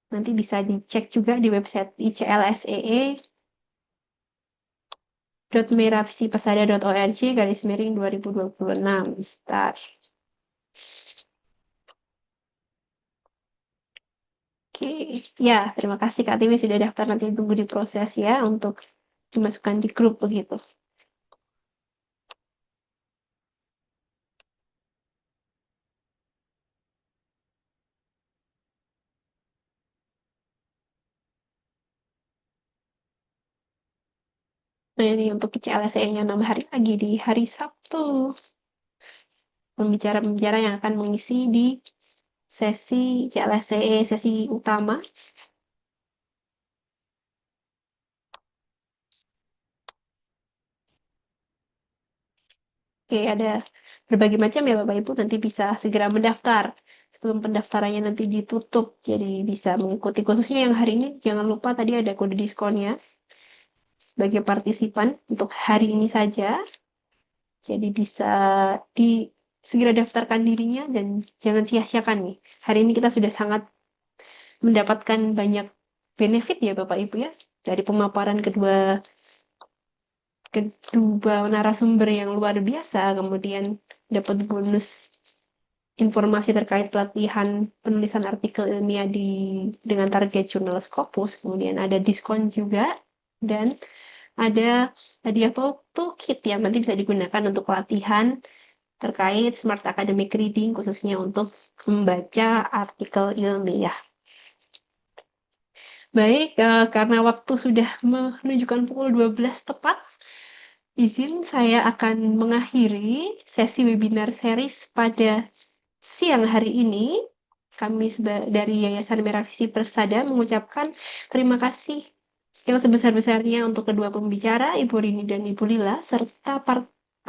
nanti bisa dicek juga di website iclsee.merahvisipesada.org/2026. Start. Oke, ya terima kasih Kak Tiwi sudah daftar, nanti tunggu diproses ya untuk dimasukkan di grup begitu. Nah ini untuk CLSE-nya nambah hari lagi di hari Sabtu. Pembicara-pembicara yang akan mengisi di sesi CLSE sesi utama. Oke, ada berbagai macam ya Bapak Ibu, nanti bisa segera mendaftar sebelum pendaftarannya nanti ditutup. Jadi bisa mengikuti, khususnya yang hari ini, jangan lupa tadi ada kode diskonnya sebagai partisipan untuk hari ini saja. Jadi bisa di segera daftarkan dirinya dan jangan sia-siakan nih. Hari ini kita sudah sangat mendapatkan banyak benefit ya Bapak Ibu ya dari pemaparan kedua narasumber yang luar biasa, kemudian dapat bonus informasi terkait pelatihan penulisan artikel ilmiah dengan target jurnal Scopus, kemudian ada diskon juga dan ada hadiah toolkit yang nanti bisa digunakan untuk pelatihan terkait Smart Academic Reading khususnya untuk membaca artikel ilmiah. Baik, karena waktu sudah menunjukkan pukul 12 tepat, izin saya akan mengakhiri sesi webinar series pada siang hari ini. Kami dari Yayasan Merah Visi Persada mengucapkan terima kasih yang sebesar-besarnya untuk kedua pembicara, Ibu Rini dan Ibu Lila, serta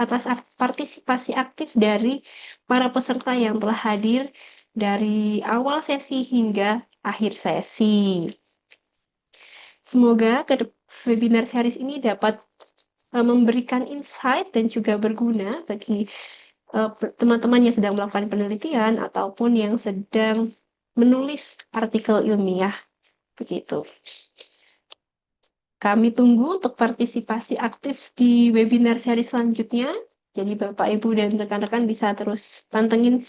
atas partisipasi aktif dari para peserta yang telah hadir dari awal sesi hingga akhir sesi. Semoga webinar series ini dapat memberikan insight dan juga berguna bagi teman-teman yang sedang melakukan penelitian ataupun yang sedang menulis artikel ilmiah begitu. Kami tunggu untuk partisipasi aktif di webinar seri selanjutnya. Jadi Bapak, Ibu, dan rekan-rekan bisa terus pantengin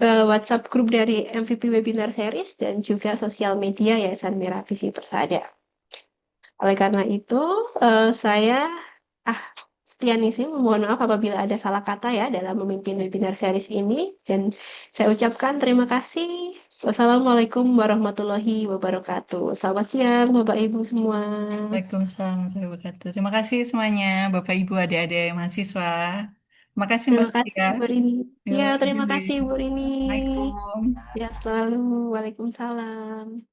WhatsApp grup dari MVP Webinar Series dan juga sosial media Yayasan Merah Visi Persada. Oleh karena itu, saya Stianisi mohon maaf apabila ada salah kata ya dalam memimpin webinar series ini. Dan saya ucapkan terima kasih. Wassalamualaikum warahmatullahi wabarakatuh. Selamat siang Bapak Ibu semua. Waalaikumsalam warahmatullahi wabarakatuh. Terima kasih semuanya, Bapak Ibu, adik-adik mahasiswa. Terima kasih Mbak Terima kasih Setia. Bu Rini. Ya, Yuk, terima Juli. kasih Bu Rini. Assalamualaikum. Ya, selalu. Waalaikumsalam.